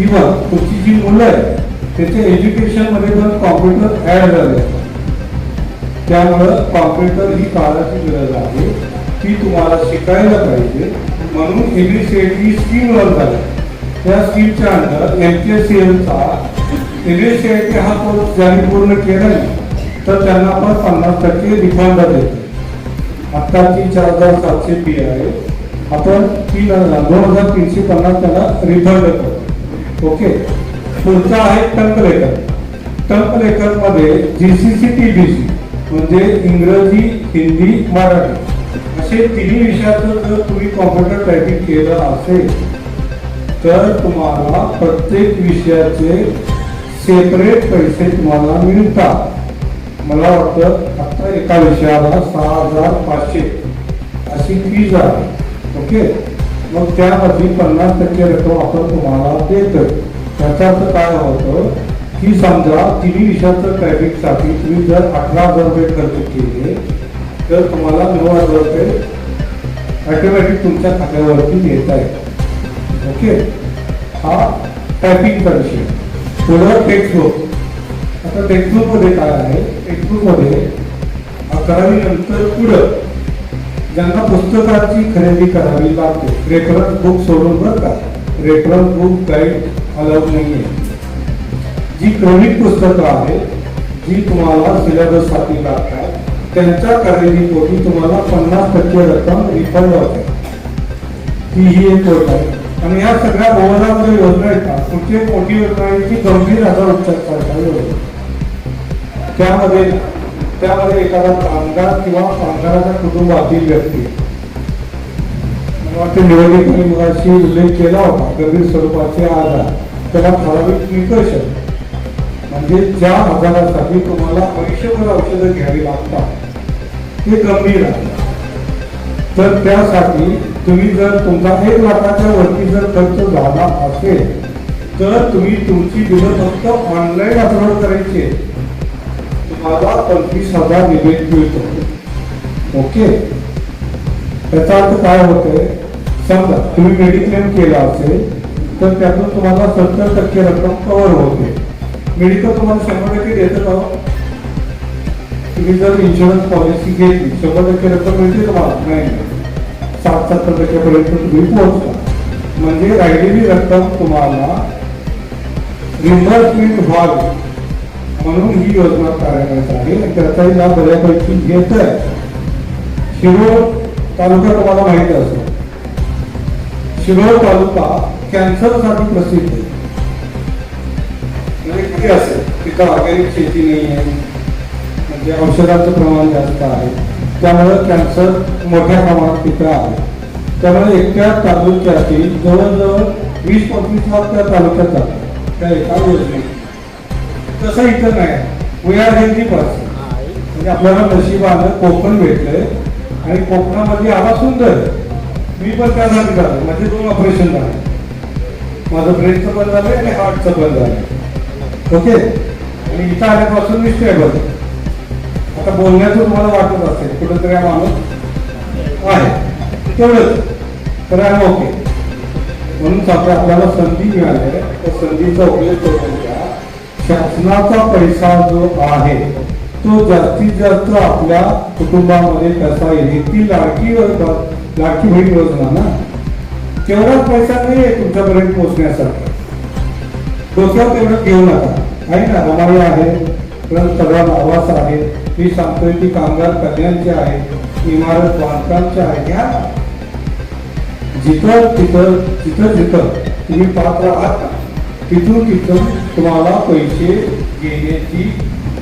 इव्हन तुमची जी मुलं आहे त्याच्या एज्युकेशनमध्ये पण कॉम्प्युटर ॲड झाले. त्यामुळं कॉम्प्युटर ही काळाची गरज आहे, ती तुम्हाला शिकायला पाहिजे. म्हणून इनिशिएटिव्ह स्कीम वर झाली. त्या स्कीमच्या अंडर MKCLचा इनिशिएटिव्ह हा कोर्स ज्यांनी पूर्ण केला नाही तर त्यांना पण 50% रिफंड देतो. आत्ताची 4700 फी आहे, आपण 2350 त्याला रिफंड करतो. ओके, पुढचा आहे टंक लेखन. टंक लेखन मध्ये GCC TBC म्हणजे इंग्रजी, हिंदी, मराठी असे तिन्ही विषयाचं जर तुम्ही कॉम्प्युटर टायपिंग केलं असेल तर तुम्हाला प्रत्येक विषयाचे सेपरेट पैसे तुम्हाला मिळतात. मला वाटतं आता एका विषयाला 6500 अशी फीज आहे. ओके, मग त्यामध्ये 50% रक्कम आपण तुम्हाला देतो. त्याचा अर्थ काय होतं की समजा तिन्ही विषयाचं टायपिंगसाठी तुम्ही जर 18,000 रुपये खर्च केले तर तुम्हाला 9,000 रुपये ऑटोमॅटिक तुमच्या खात्यावरती देत आहे. ओके, हा टायपिंगचा विषय. पुढं टेक्स्टबुक. आता टेक्स्टबुकमध्ये काय आहे? टेक्स्टबुकमध्ये 11वी नंतर पुढं ज्यांना पुस्तकाची खरेदी करावी लागते, रेफरन्स बुक सोडून बरं का, रेफरन्स बुक गाईड अलाउड नाही आहे. जी क्रमिक पुस्तकं आहेत जी तुम्हाला सिलेबससाठी लागतात त्यांच्या खरेदीपोटी तुम्हाला 50% रक्कम रिफंड होते. ही एक गोष्ट आहे. आणि या सगळ्या बहुमतामध्ये योजना आहेत ना, कुठची मोठी योजना आहे की गंभीर आजार उपचार सरकारी योजना. त्यामध्ये एखादा कामगार किंवा कामगाराच्या कुटुंबातील व्यक्ती, मला वाटतं निवडणुकीने मुलाशी उल्लेख केला होता, गंभीर स्वरूपाचे आजार, त्याला ठराविक निकष म्हणजे ज्या आजारासाठी तुम्हाला आयुष्यभर औषधं घ्यावी लागतात ते गंभीर आहे. तर त्यासाठी तुम्ही जर तुमचा 1 लाखाच्या वरती जर खर्च झाला असेल तर तुम्ही तुमची बिलं फक्त ऑनलाईन अपलोड करायची. तुम्हाला 25,000 निवेद मिळतो. ओके, त्याचा अर्थ काय होतोय? समजा तुम्ही मेडिक्लेम केला असेल तर त्यातून तुम्हाला 70% रक्कम कव्हर होते. मेडिकल तुम्हाला 100% देतं का? तुम्ही जर इन्शुरन्स पॉलिसी घेतली 100% रक्कम मिळते तुम्हाला? नाही, 60-70% पर्यंत तुम्ही पोहोचता. म्हणजे राहिलेली रक्कम तुम्हाला रिम्बर्समेंट व्हावी म्हणून ही योजना कार्यरत आहे. त्याचाही लाभ बऱ्यापैकी घेत आहे. शिरोळ तालुका तुम्हाला माहित असतो. शिरोळ तालुका कॅन्सरसाठी प्रसिद्ध आहे. म्हणजे किती असेल तिथं ऑर्गॅनिक शेती नाही आहे, म्हणजे औषधाचं प्रमाण जास्त आहे, त्यामुळे कॅन्सर मोठ्या प्रमाणात तिथं आहे. त्यामुळे एकट्या तालुक्यातील जवळजवळ 20-25 लाख त्या तालुक्यात जातात त्या एका योजनेत. तसं इथं नाही. We are healthy person. म्हणजे आपल्याला नशिबानं कोकण भेटलंय आणि कोकणामध्ये आवाज सुंदर. मी पण त्यासाठी झालं, माझे 2 ऑपरेशन झाले. माझं ब्रेनचं पण झालंय आणि हार्टचं पण झालंय. ओके, आणि इथं आल्यापासून मी स्टेबल. आता बोलण्याचं तुम्हाला वाटत असेल कुठंतरी माणूस आहे तेवढंच, तर आहे ओके. म्हणून आपल्याला संधी मिळाली आहे, त्या संधीचा उपयोग करून घ्या. शासनाचा पैसा जो आहे तो जास्तीत जास्त आपल्या कुटुंबामध्ये कसा येईल. ती लाडकी बहीण योजना ना, तेवढाच पैसा नाही आहे तुमच्यापर्यंत पोहोचण्यासाठी. डोक्यावर तेवढं घेऊ नका. आहे ना, रमाई आहे, सगळा आवास आहे, मी सांगतोय की कामगार कल्याणचे आहे, इमारत बांधकामचे आहे. घ्या ना, जिथं तुम्ही पात्र आहात ना तिथून तुम्हाला पैसे घेण्याची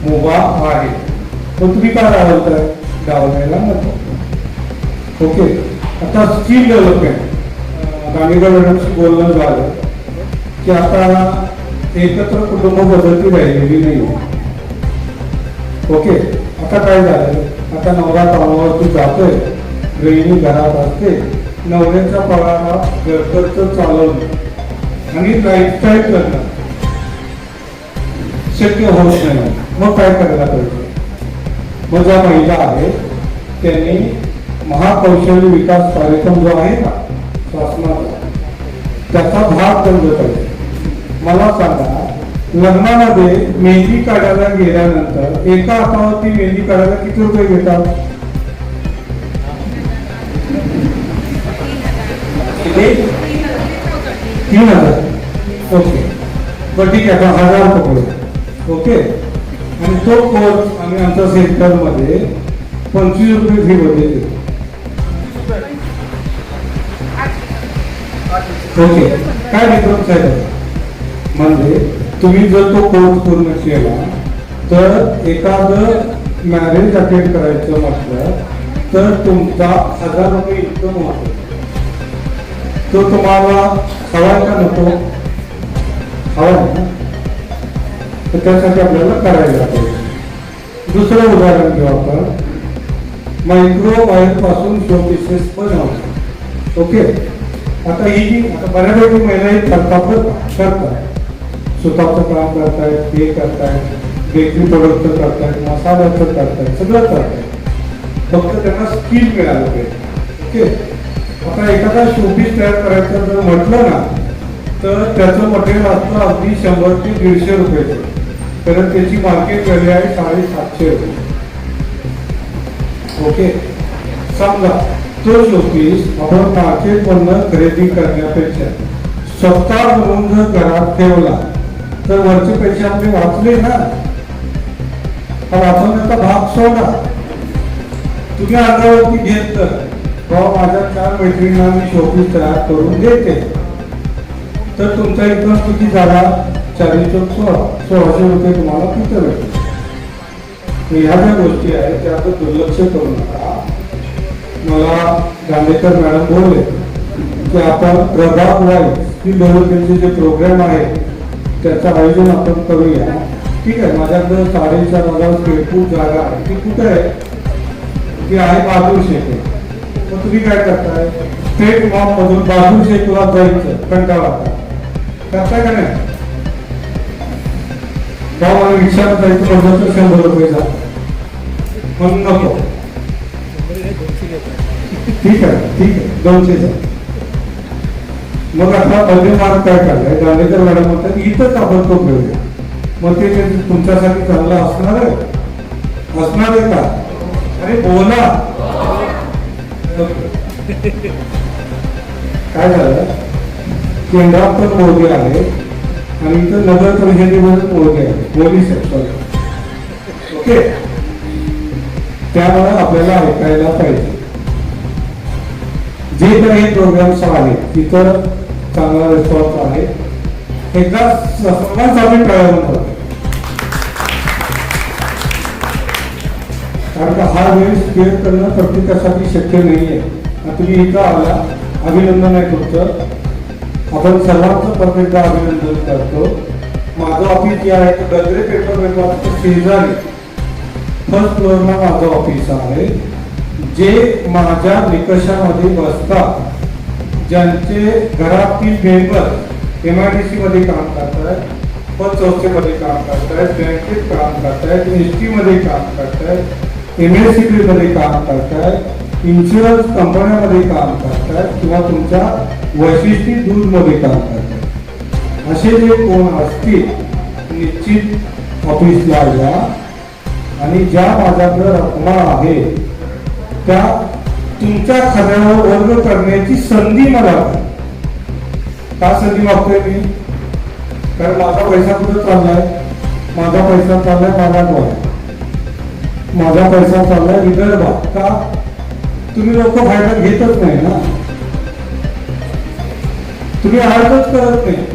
मुभा आहे. पण तुम्ही काय राहताय? डावलायला नको. ओके, आता स्किल डेव्हलपमेंट गांधीकर मॅडमशी बोलणं झालं की आता एकत्र कुटुंब पद्धती राहिलेली नाही. ओके, आता काय झालं, आता नवरा कामावरती जातोय, गृहिणी घरात असते, नवऱ्याच्या पगाराला घरखर्च चालवणं आणि लाईफस्टाईल करणं शक्य होत नाही. मग काय करायला पाहिजे? मग ज्या महिला आहेत त्यांनी महाकौशल्य विकास कार्यक्रम जो आहे ना शासनाचा, त्याचा भाग बनला पाहिजे. मला सांगा, लग्नामध्ये मेहंदी काढायला गेल्यानंतर एका हातावरती मेहंदी काढायला किती रुपये घेतात? किती? 3,000. ओके, पण ठीक आहे, 1,000 पकडू. ओके, आणि तो कोर्स आम्ही आमच्या सेंटरमध्ये 25 रुपये फी मध्ये. ओके, काय डिफरन्स आहे? म्हणजे तुम्ही जर तो कोर्स पूर्ण केला तर एखादं मॅरेज अटेंड करायचं म्हटलं तर तुमचा 1,000 रुपये इन्कम होतो. तो तुम्हाला हवा का नको? हवा ना, तर त्यासाठी आपल्याला करायला पाहिजे. दुसरं उदाहरण घेऊ आपण, मायक्रोवायर पासून शो पीसेस बनवतो. ओके, आता ही आता बऱ्यापैकी महिला करतात, स्वतःचं काम करतायत, हे करतायत, बेकरी प्रोडक्टचं करतायत, मसाल्याचं करतायत, सगळं करतायत. फक्त त्यांना स्किल मिळालं पाहिजे. ओके, आता एखादा शोपीस तयार करायचं जर म्हटलं ना तर त्याचं मटेरियल असतं अगदी 100 ते 150 रुपयाचं, कारण त्याची मार्केट व्हॅल्यू आहे 750 रुपये. ओके, समजा तो शोपीस आपण मार्केटमधनं खरेदी करण्यापेक्षा स्वतः बनवून जर घरात ठेवला तर वरचे पैसे आपले वाचले ना. हा वाचवण्याचा भाग सोडा. तुम्ही अंगावरती घेत बाबा माझ्या 4 मैत्रिणींना मी शोपीस तयार करून देते, तर तुमचा इन्कम किती झाला? 4,1600 रुपये तुम्हाला तिथं भेटतो. ह्या ज्या गोष्टी आहेत त्या आपण दुर्लक्ष करू नका. मला गांधीकर मॅडम बोलले की आपण प्रभाग वाईज स्किल डेव्हलपमेंटचे जे प्रोग्राम आहे त्याचं आयोजन आपण करूया. ठीक आहे, माझ्याकडे 4,500 स्क्वेअर फूट जागा आहे. ती कुठे आहे? ती आहे बहादूर शेख. मग तुम्ही काय करताय? स्टेट मॉप मधून बहादूर शेखला जायचं कंटाळा करताय का नाही? मला रिक्षाला जायचं म्हटलं तर 100 रुपये जा, म्हणून नको. ठीक आहे 200 जा. मग आता पहिले मार्ग काय काढलाय? गांधीकर मॅडम म्हणतात इथंच आपण तो घेऊया. मग ते तुमच्यासाठी चांगलं असणार आहे का? अरे बोला. काय झालं? केंद्रात पण मोदी आहे आणि इथं नगर परिषदेमध्ये मोदी आहे, पोलीस सॉरी. ओके, त्यामुळे आपल्याला ऐकायला पाहिजे. जे काही प्रोग्राम्स आहेत तिथं चांगला रिस्पॉन्स आहे. एकदा सर्वांच आम्ही टाळावून करतो, कारण का हा वेळ स्पेअर करणं प्रत्येकासाठी शक्य नाहीये. तुम्ही इथं आला, अभिनंदन आहे तुमचं. आपण सर्वांचं परत अभिनंदन करतो. माझं ऑफिस जे आहे ते गजरे पेपर वेपारच्या शेजारी फर्स्ट फ्लोअरला माझं ऑफिस आहे. जे माझ्या निकषामध्ये बसतात, ज्यांचे घरातील मेंबर MIDC मध्ये काम करतायत, पतसंस्थेमध्ये काम करतायत, बँकेत काम करतायत, ST मध्ये काम करतायत, MSCB मध्ये काम करतायत, इन्शुरन्स कंपन्यामध्ये काम करतायत किंवा तुमच्या वैशिष्ट्य दूध मध्ये काम करतायत, असे जे कोण असतील निश्चित ऑफिसला या आणि ज्या माझ्याकडे रक्कमा आहे त्या तुमच्या खात्यावर वर्ग करण्याची संधी मला आहे. का संधी मागतोय मी? कारण माझा पैसा कुठे चाललाय? माझा पैसा चाललाय मराठवाड्यात, माझा पैसा चाललाय विदर्भात. का? तुम्ही लोक फायदा घेतच नाही ना, तुम्ही अर्जच करत नाही.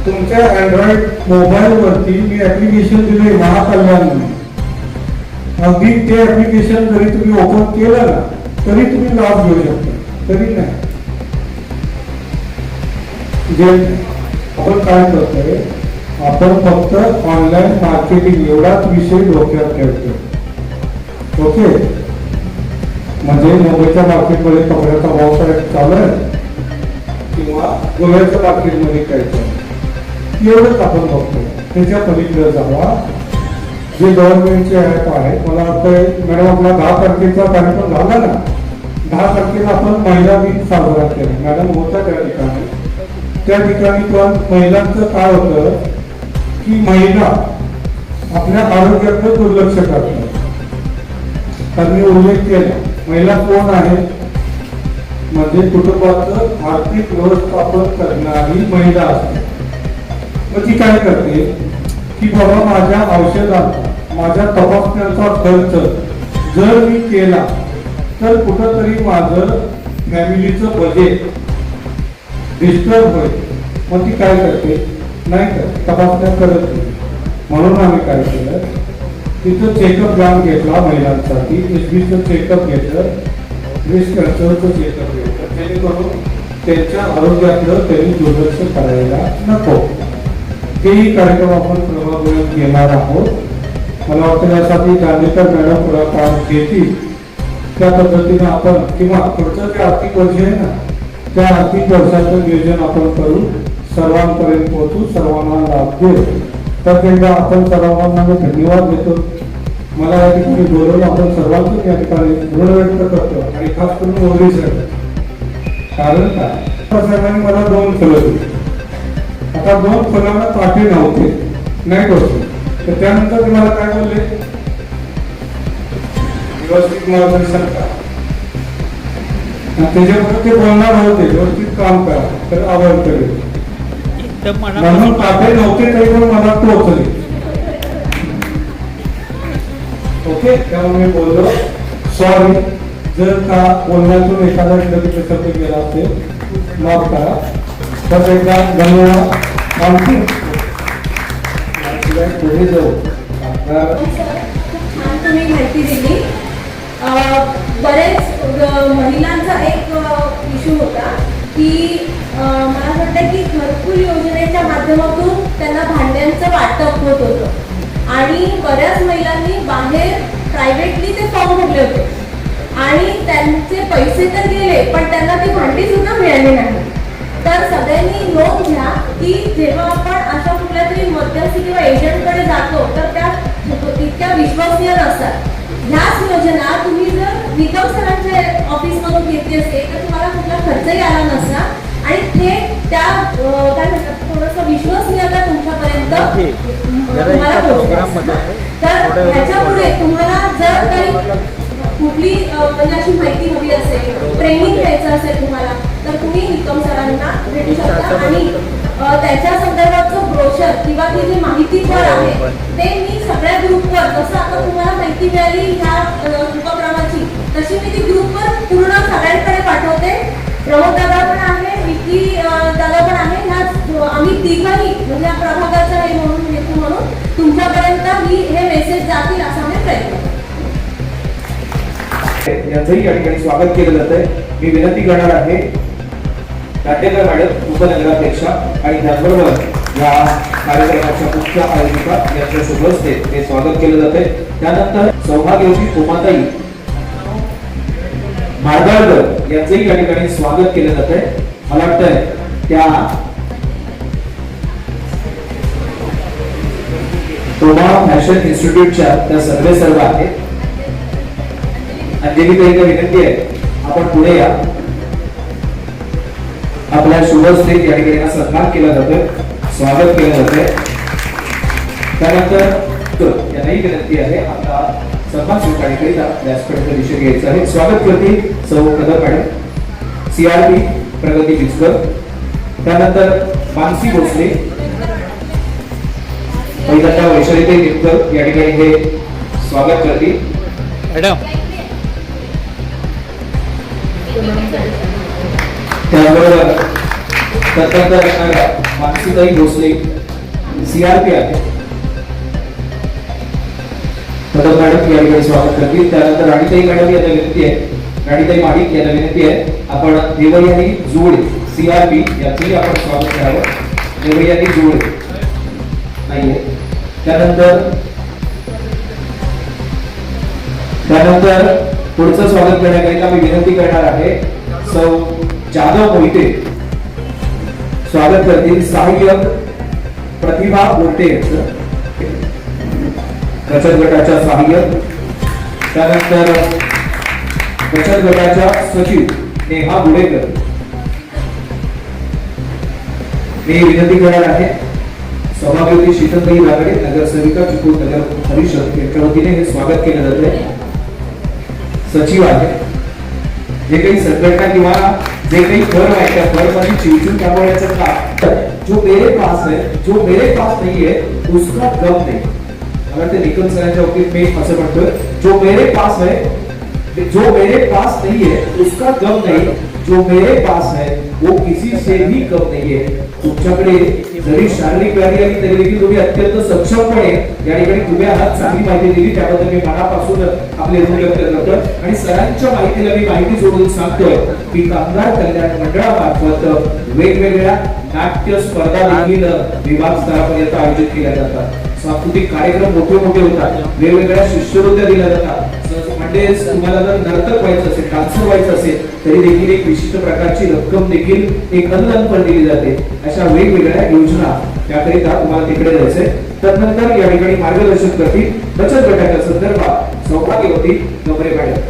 तुमच्या अँड्रॉइड मोबाईल वरती मी ऍप्लिकेशन दिले महाकल्याण म्हणून, अगदी ते ऍप्लिकेशन जरी तुम्ही ओपन केलं ना तरी तुम्ही लाभ घेऊ शकता, तरी नाही. जे आपण काय करतोय, आपण फक्त ऑनलाईन मार्केटिंग एवढाच विषय डोक्यात ठेवतो. ओके, म्हणजे मुंबईच्या मार्केटमध्ये कपड्याचा भाव चालू आहे किंवा गोव्याच्या मार्केटमध्ये काय चालू, एवढंच आपण बघतो. त्याच्या पलीकडे जावा जे गव्हर्नमेंटचे ऍप आहेत. मला वाटतं मॅडम आपला 10 तारखेचा कार्यक्रम झाला ना, 10 तारखेला आपण महिला दिन साजरा केला. मॅडम होता त्या ठिकाणी. त्या ठिकाणी पण महिलांचं काय होतं की महिला आपल्या आरोग्याकडे दुर्लक्ष करतात. कारण मी उल्लेख केला, महिला कोण आहे, म्हणजे कुटुंबाचं आर्थिक व्यवस्थापन करणारी महिला असते. मग ती काय करते की बाबा माझ्या औषधांचा, माझ्या तपासण्याचा खर्च जर मी केला तर कुठंतरी माझं फॅमिलीचं बजेट डिस्टर्ब होईल. मग ती काय करते, नाही कर तपासण्या करत नाही. म्हणून आम्ही काय केलं, तिथं चेकअप जाम घेतला महिलांसाठी, एसबीचं चेकअप घेतलं, ब्रेस्ट कॅन्सरचं चेकअप घेतलं, जेणेकरून त्यांच्या आरोग्याकडं त्यांनी दुर्लक्ष करायला नको. तेही कार्यक्रम आपण प्रभावी घेणार आहोत. मला वाटतं यासाठी गांधीकर मॅडम पुढाकार घेतील. त्या पद्धतीने आपण किंवा पुढचं जे आर्थिक वर्ष आहे ना, त्या आर्थिक वर्षाचं नियोजन आपण करू, सर्वांपर्यंत पोहोचू, सर्वांना लाभ देऊ. तर एकदा आपण सर्वांना मी धन्यवाद देतो. मला या ठिकाणी बोलवलं, आपण सर्वांचं या ठिकाणी ऋण व्यक्त करतो आणि खास करून मोदी साहेब. कारण काय, साहेबांनी मला 2 फुलं दिली. आता 2 फुलांना काटे नव्हते, नाही होते. तर त्यानंतर तुम्हाला काय बोलले, व्यवस्थित मार्गदर्शन करा. त्याच्यामुळे ते बोलणार होते व्यवस्थित काम करा, तर आवड करेल. म्हणून काटे नव्हते तरी पण मला टोचले. ओके, त्यामुळे मी बोललो सॉरी जर का बोलण्यातून एखादा शब्द गेला असेल, माफ करा. तर एकदा धन्यवाद. आणखी पुढे जाऊ. छान तुम्ही माहिती दिली. बरेच महिलांचा एक इश्यू होता की मला वाटतं की घरकुल योजनेच्या माध्यमातून त्यांना भांड्यांचं वाटप होत होतं आणि बऱ्याच महिलांनी बाहेर प्रायव्हेटली ते फॉर्म भरले होते आणि त्यांचे पैसे तर गेले पण त्यांना ती भांडी सुद्धा मिळाली नाही. तर सगळ्यांनी नोंद घ्या की जेव्हा आपण अशा कुठल्या तरी मध्यस्थी किंवा एजंटकडे जातो तर त्या तितक्या विश्वसनीय नसतात. ह्याच योजना तुम्ही जर निकम सरांच्या ऑफिसमधून घेतली असेल तर तुम्हाला कुठला खर्चही आला नसता आणि थेट त्या काय म्हणतात थोडंसं विश्वसनीयता तुमच्यापर्यंत तुम्हाला पोहोचते. तर ह्याच्यापुढे तुम्हाला जर काही कुठली म्हणजे अशी माहिती हवी असेल, ट्रेनिंग घ्यायचं असेल तुम्हाला, तर तुम्ही निकम सरांना भेटू शकता आणि त्याच्या संदर्भातचं ब्रोशर किंवा ती जी माहितीपट आहे ते मी सगळ्या ग्रुपवर, जसं आता तुम्हाला माहिती मिळाली ह्या उपक्रमाची, तशी मी ती ग्रुपवर पूर्ण सगळ्यांकडे पाठवते. प्रमोद दादा पण आहे, विकी दादा पण आहे. ह्या आम्ही तिघही म्हणजे या प्रभागाचा हे म्हणून हेतू म्हणून तुमच्यापर्यंत हे मेसेज जातील असा आम्ही प्रयत्न करतो. यांचंही या ठिकाणी स्वागत केलं जात आहे. मी विनंती करणार आहे नाट्यकर मॅडम, उपनगराध्यक्षा आणि त्याचबरोबर या कार्यक्रमाच्या मुख्य आयोजिका यांच्या शुभ हस्ते ते स्वागत केलं जाते. त्यानंतर सौभाग्यवती उमाताई मार्गाळकर यांचंही या ठिकाणी स्वागत केलं जात आहे. मला वाटतंय त्या तोमा फॅशन इन्स्टिट्यूटच्या त्या सर्व आहेत. अंजली ताईंना विनंती आहे आपण पुढे या. आपल्या शुभ हस्ते या ठिकाणी सन्मान केला जातोय, स्वागत केलं जातंय. त्यानंतर यांनाही विनंती आहे आपला सन्मान स्वीकारण्याकरिता व्यासपीठाचा विषय घ्यायचा आहे. स्वागत करते सौ कदम मॅडम, CRP प्रगती बिचकर. त्यानंतर मानसी भोसले, पहिल्यांदा वैशालीताई निमकर या ठिकाणी हे स्वागत करतील मॅडम. त्याबरोबर मानसीताई भोसले CRP आहे. पदक मॅडम या ठिकाणी स्वागत करतील. त्यानंतर राणीताई मॅडम यांना विनंती आहे, राणीताई माडिक यांना विनंती आहे आपण देवयानी जोडे CRP यांचंही आपण स्वागत करावं. देवयानी जोडे नाहीये. त्यानंतर पुढचं स्वागत करण्याकरिता मी विनंती करणार आहे सौ जाधव मोहिते स्वागत करतील. सहाय्यक प्रतिभा बोलते यांचं बचत गटाच्या सहाय्यक. त्यानंतर बचत गटाच्या सचिव नेहा गुडेकर. मी विनंती करणार आहे सभापती शीतलताई रागडे नगरसेविका चिपळूण नगर परिषद यांच्या वतीने हे स्वागत केलं जाते. सचिव आहे जे काही संघटना किंवा जे काही फर्म आहे त्या फर्मची चिवचिव थांबवण्याचं काम जो मेरे पास है जो मेरे पास नहीं है उसका गम नहीं. मला ते निकम सरांच्या बाबतीत मी असं म्हणतोय जो मेरे पास है जो मेरे पास नहीं है उसका गम नहीं, जो मेरे पास है वो किसी से भी कम नहीं है. तुमच्याकडे जरी शारीरिक व्याधी आली तरी देखील तुम्ही अत्यंत सक्षमपणे या ठिकाणी तुम्ही आहात. चांगली माहिती दिली त्याबद्दल मी मनापासून आपले ऋण व्यक्त करतो. आणि सरांच्या माहितीला मी माहिती जोडून सांगतोय की कामगार कल्याण मंडळामार्फत वेगवेगळ्या नाट्य स्पर्धा देखील विभाग स्तरापर्यंत आयोजित केल्या जातात. सांस्कृतिक कार्यक्रम मोठे होतात, वेगवेगळ्या शिष्यवृत्त्या दिल्या जातात. म्हणजे तुम्हाला जर नर्तक व्हायचं असेल, डान्सर व्हायचं असेल तरी देखील एक विशिष्ट प्रकारची रक्कम देखील एक अनुदान दिली जाते. अशा वेगवेगळ्या योजना त्याकरिता तुम्हाला तिकडे जायचंय. त्यानंतर या ठिकाणी मार्गदर्शन करतील बचत गटाच्या संदर्भात सौभाग्यवती गबरे मॅडम.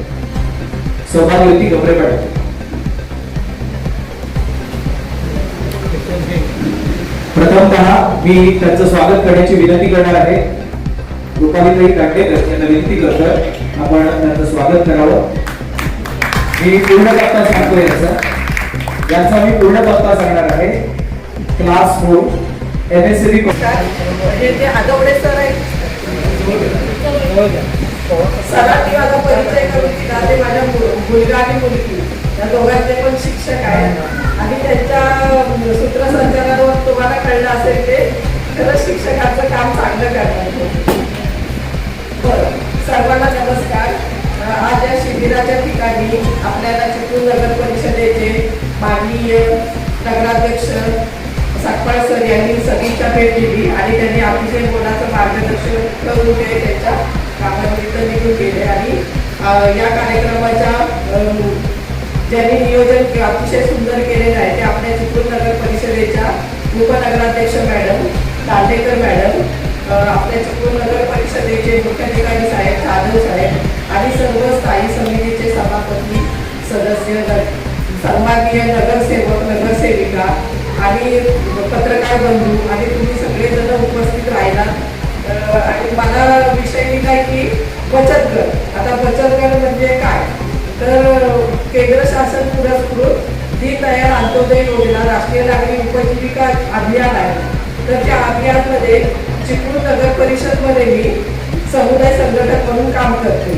सौभाग्यवती गबरे मॅडम. प्रथमतः मी त्यांचं स्वागत करण्याची विनंती करणार आहे. रुपालीताई काटेकर यांना विनंती करतोय आपण त्यांचं स्वागत करावं. मी पूर्ण पत्ता सांगतोय याचा मी पूर्ण पत्ता सांगणार आहे. क्लास 4 MSCB ते आजवडे सर आहेत. सरांनी माझा परिचय करून दिला. ते माझ्या मुलगा आणि मुलगी या दोघांचे पण शिक्षक आहेत आणि त्यांच्या सूत्रसंचालनावर तुम्हाला कळलं असेल ते खरंच शिक्षकांचं काम चांगलं करतात. बरं, सर्वांना नमस्कार. आज या शिबिराच्या ठिकाणी आपल्याला चिपळूण नगर परिषदेचे माननीय नगराध्यक्ष सकपाळ सर यांनी सदिच्छा भेट दिली आणि त्यांनी अतिशय मोलाचं मार्गदर्शन करून ते त्यांच्या कामानिमित्त निघून गेले. आणि या कार्यक्रमाच्या ज्यांनी नियोजन अतिशय सुंदर केलेलं आहे ते आपल्या चिपळूण नगर परिषदेच्या उपनगराध्यक्ष मॅडम दांडेकर मॅडम, आपल्या चिपळूण नगर परिषदेचे मुख्याधिकारी साहेब जाधव साहेब आणि सर्व स्थायी समितीचे सभापती सदस्य, सन्माननीय नगरसेवक नगरसेविका आणि पत्रकार बंधू आणि तुम्ही सगळेजण उपस्थित राहिलात. आणि मला विषय निघाला की बचत गट. आता बचत गट म्हणजे काय तर केंद्र शासन पुरस्कृत दीनदयाळ अंत्योदय योजना राष्ट्रीय नागरी उपजीविका अभियान आहे. तर त्या अभियानमध्ये चिपळूण नगर परिषदमध्ये मी समुदाय संघटक म्हणून काम करते.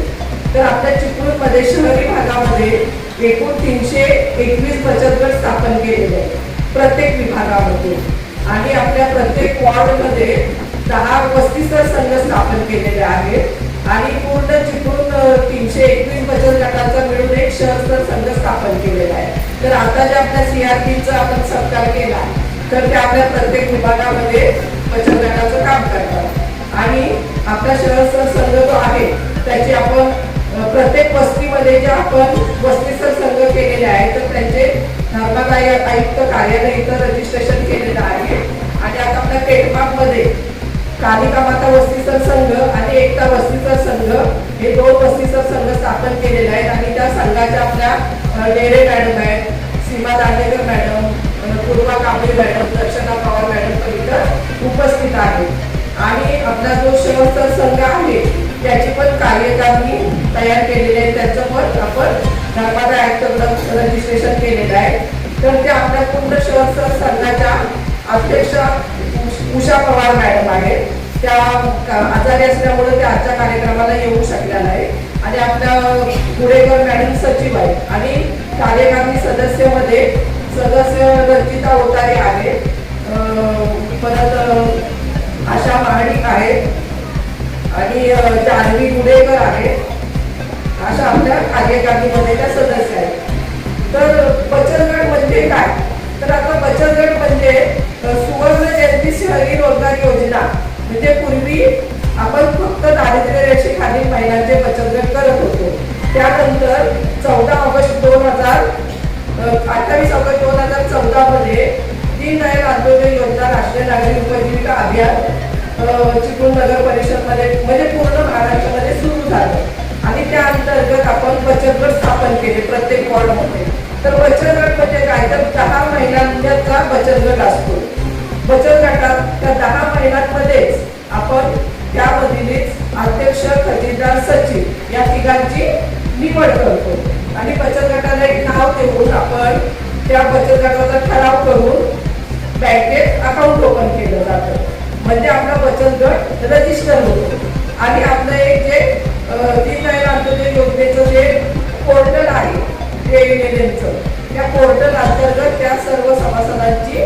तर आपल्या चिपळूणमध्ये शहरी भागामध्ये एकूण 321 बचत गट स्थापन केलेले आहेत प्रत्येक विभागामध्ये. आणि आपल्या प्रत्येक वॉर्डमध्ये 10 वस्तीस्तर संघ स्थापन केलेले आहेत. आणि पूर्ण चिपळूण 321 बचत गटांचा मिळून एक शहर संघ स्थापन केलेला आहे. तर आता जे आपल्या CRPचा आपण सत्कार केला तर ते आपल्या प्रत्येक विभागामध्ये बचत गटाचं काम करतात. आणि आपला शहर संघ जो आहे त्याची आपण प्रत्येक वस्तीमध्ये जे आपण वस्तीस्तर संघ केलेले आहेत तर त्यांचे धर्मादाय आयुक्त कार्यालय इथं रजिस्ट्रेशन केलेलं आहे. आणि आता आपल्या पेटमापमध्ये कालिका माता वस्तीस्तर संघ आणि एकता वस्तीस्तर संघ हे 2 वस्तीस्तर संघ स्थापन केलेले आहेत. आणि त्या संघाच्या आपल्या डेरे मॅडम आहेत, सीमा दांडेकर मॅडम, पूर्वा कांबळे मॅडम, दर्शना पवार मॅडम पण इथं उपस्थित आहेत. आणि आपला जो शहर संघ आहे त्याची पण कार्यकारिणी तयार केलेली आहे. त्याचं पण आपण धर्मादाय आयुक्त रजिस्ट्रेशन केलेलं आहे. तर ते आपल्या पूर्ण शहर संघाच्या अध्यक्ष उषा पवार मॅडम आहेत. त्या आजारी असल्यामुळे त्या आजच्या कार्यक्रमाला येऊ शकल्या नाही. आणि आपल्या गुडेकर मॅडम सचिव आहेत. आणि कार्यकारिणी सदस्यामध्ये सदस्य रंजिता ओतारे आहेत, परत आशा महाडिक आहेत, आणि जान्हवी गुडेकर आहे, अशा आपल्या कार्यकारिणीमध्ये त्या सदस्य आहेत. तर बचत गट म्हणजे काय? तर आता बचत गट म्हणजे सुवर्ण जयंती शहरी रोजगार योजना, म्हणजे पूर्वी आपण फक्त दारिद्र्य रेषेखालील महिलांचे बचत गट करत होतो. त्यानंतर 28 ऑगस्ट 2014 मध्ये दीनदयाल अंत्योदय योजना राष्ट्रीय नागरिक उपजीविका अभियान चिपळूण नगर परिषद मध्ये म्हणजे पूर्ण महाराष्ट्रामध्ये सुरू झालं आणि त्या अंतर्गत आपण बचत गट स्थापन केले प्रत्येक वॉर्डमध्ये. तर बचत गट म्हणजे काय? तर 10 महिलांचा बचत गट असतो. बचत गटात त्या 10 महिलांमध्येच आपण त्यामधीलच अध्यक्ष, खजिनदार, सचिव या तिघांची निवड करतो आणि बचत गटाला एक नाव देऊन आपण त्या बचत गटाचा ठराव करून बँकेत अकाउंट ओपन केलं जातं. म्हणजे आपला बचत गट रजिस्टर होतो आणि आपलं एक जे दीनदयाल अंत्योदय योजनेचं जे पोर्टल आहे त्या पोर्टल अंतर्गत त्या सर्व सभासदांची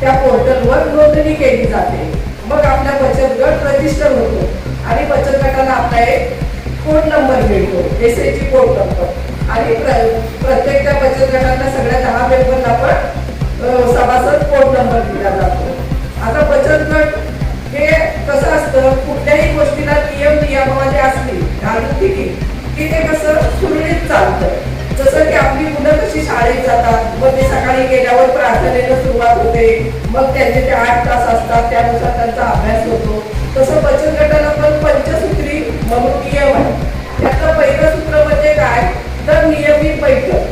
त्या पोर्टलवर नोंदणी केली जाते. मग आपला बचत गट रजिस्टर होतो आणि बचत गटाला आपला एक कोड नंबर मिळतो, एसएची कोड नंबर. आणि प्रत्येक त्या बचत गटाला सगळ्या 10 मेंबरला पण सभासद कोड नंबर दिला जातो. आता बचत गट हे कसं असतं, कुठल्याही गोष्टीला नियमावली असली की ते कसं सुरळीत चालतं. जसं की आपली मुलं कशी शाळेत जातात, मग ते सकाळी गेल्यावर प्रार्थनेला सुरुवात होते, मग त्यांचे ते 8 तास असतात, त्यानुसार त्यांचा अभ्यास होतो. तसं बचत गटाला पण पंचसूत्री म्हणून नियम आहे. त्यातलं पहिलं सूत्र म्हणजे काय? तर नियमित बैठक.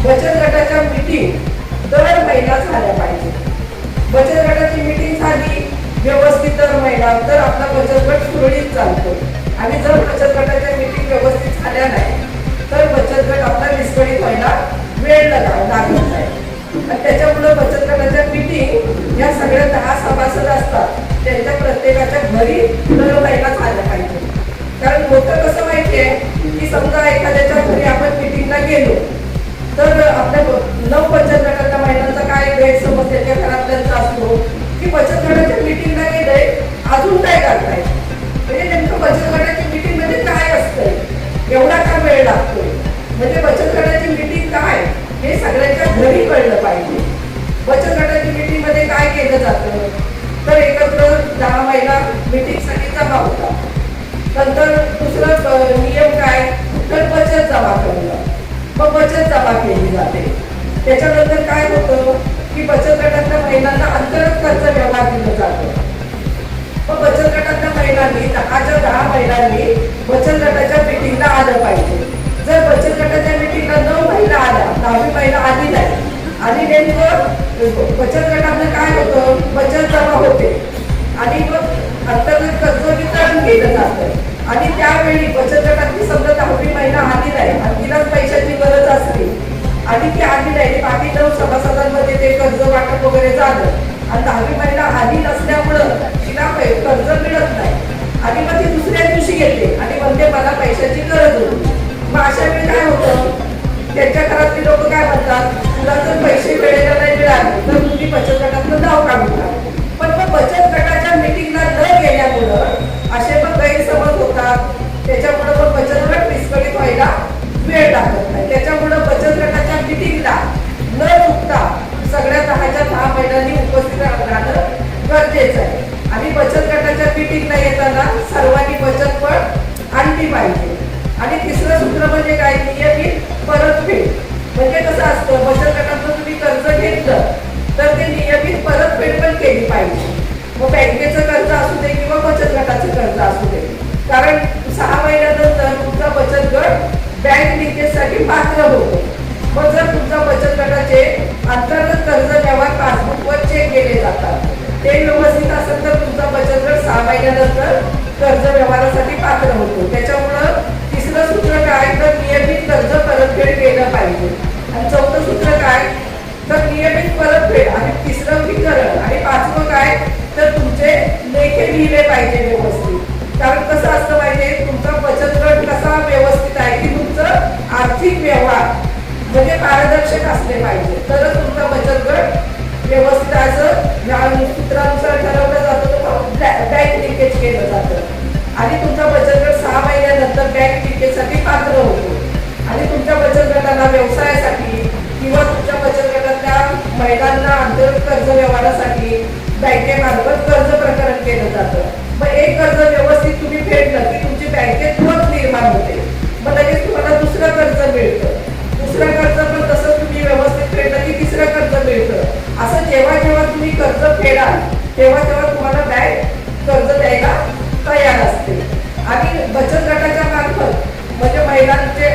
बचत गटाच्या मीटिंग दर महिना झाल्या पाहिजे. बचत गटाची मीटिंग झाली व्यवस्थित दर महिना तर आपला बचत गट सुरळीत चालतो. आणि जर बचत गटाच्या मीटिंग व्यवस्थित झाल्या नाही तर बचत गट आपला विस्कळीत व्हायला वेळ लागत नाही. आणि त्याच्यामुळे बचत गटाच्या मीटिंग या सगळ्या 10 सभासद असतात त्यांच्या प्रत्येकाच्या घरी दर महिना झाल्या पाहिजे. कारण होतं कसं माहितीये की समजा एखाद्याच्या घरी आपण मीटिंगला गेलो तर आपल्या 9 बचत गटाच्या महिलांचा काय गैरसमज त्यांच्या घरातल्यांचा असतो की बचत गटाच्या मीटिंगला गेलंय अजून काय करताय, म्हणजे नेमकं बचत गटाची मीटिंग म्हणजे काय असतंय, एवढा का वेळ लागतोय. म्हणजे बचत गटाची मीटिंग काय हे सगळ्यांच्या घरी कळलं पाहिजे. बचत गटाची मीटिंग मध्ये काय केलं जातं तर एकत्र 10 महिला मीटिंगसाठी जमा होतात. नंतर दुसरं नियम काय तर बचत जमा करणं. मग बचत जमा केली जाते. त्याच्यानंतर काय होतं की बचत गटातल्या महिलांना अंतर्गत कर्ज व्यवहार दिलं जातं. मग बचत गटातल्या महिलांनी 10च्या 10 महिलांनी बचत गटाच्या मीटिंगला आलं पाहिजे. जर बचत गटाच्या मीटिंगला 9 महिला आल्या, 10वी महिला आली नाही आणि नेमकं बचत गटातलं काय होतं, बचत जमा होते आणि मग अंतर्गत कर्ज वितरण केलं जातं आणि त्यावेळी बचत गटातली समजा 10वी महिला आली नाही आणि तिलाच पैशाची गरज असली आणि ती आली नाही, बाकी 9 सभासदांमध्ये ते कर्ज वाटप वगैरे झालं आणि 10वी महिला आली नसल्यामुळं तिला कर्ज मिळत नाही आणि मग ती दुसऱ्या दिवशी येते आणि म्हणते मला पैशाची गरज होती. मग अशा वेळी काय होतं, त्यांच्या घरातली लोक काय म्हणतात, तुला जर पैसे वेळेला नाही मिळाले तर तुम्ही बचत गटातलं नाव काढून टाका. पण मग बचत गटाच्या मीटिंगला न गेल्यामुळं असे पण गैरसमज होतात. त्याच्यामुळं मग बचत गट विस्कळीत व्हायला वेळ लागत नाही. त्याच्यामुळं बचत गटाच्या मीटिंगला न चुकता सगळ्या 10च्या 10 महिलांनी उपस्थित राहणं गरजेचं आहे. आणि बचत गटाच्या मीटिंगला येताना सर्वांनी बचत पण आणली पाहिजे. आणि तिसरं सूत्र म्हणजे काय, नियमित परतफेड. म्हणजे कसं असतं, बचत गटातून तुम्ही कर्ज घेतलं तर ते नियमित परतफेड पण केली पाहिजे. मग बँकेचं कर्ज असू दे किंवा बचत गटाचं कर्ज असू दे, कारण 6 महिन्यानंतर तुमचा बचत गट बँक लिंकेजसाठी पात्र होतो. मग जर तुमच्या बचत गटाचे अंतर्गत कर्ज व्यवहार पासबुकवर चेक केले जातात, ते व्यवस्थित असेल तर तुमचा बचत गट 6 महिन्यानंतर कर्ज व्यवहारासाठी पात्र होतो. त्याच्यामुळं तिसरं सूत्र काय तर नियमित कर्ज परतफेड केलं पाहिजे. आणि 4थं सूत्र काय तर नियमित परतफेड आणि तिसरं वितरण आणि 5वं काय तर तुमचे लेखे लिहिले पाहिजे व्यवस्थित. कारण कसं असतं माहितीये, तुमचा बचत गट कसा व्यवस्थित आहे की तुमचं आर्थिक व्यवहार म्हणजे पारदर्शक असले पाहिजे तरच तुमचा बचत गट व्यवस्थित असं या सूत्रानुसार ठरवलं जातं, बँक लिंकेज केलं जातं. आणि तुमचा बचत गट 6 महिन्यानंतर बँक टिकेसाठी पात्र होतो आणि तुमच्या बचत गटाला व्यवसायासाठी किंवा तुमच्या बचत गटातल्या महिलांना अंतर्गत कर्ज व्यवहारासाठी बँकेमार्फत कर्ज प्रकरण केलं जातं. मग एक कर्ज व्यवस्थित तुम्ही फेडलं की तुमची बँकेत पत निर्माण होते, मग लगेच तुम्हाला दुसरं कर्ज मिळतं. दुसरं कर्ज पण तसं तुम्ही व्यवस्थित फेडलं की तिसरं कर्ज मिळतं. असं जेव्हा जेव्हा तुम्ही कर्ज फेडाल तेव्हा तेव्हा तुम्हाला बँक कर्ज द्यायला तयार असते. आणि बचत गटाच्या मार्फत म्हणजे महिलांचे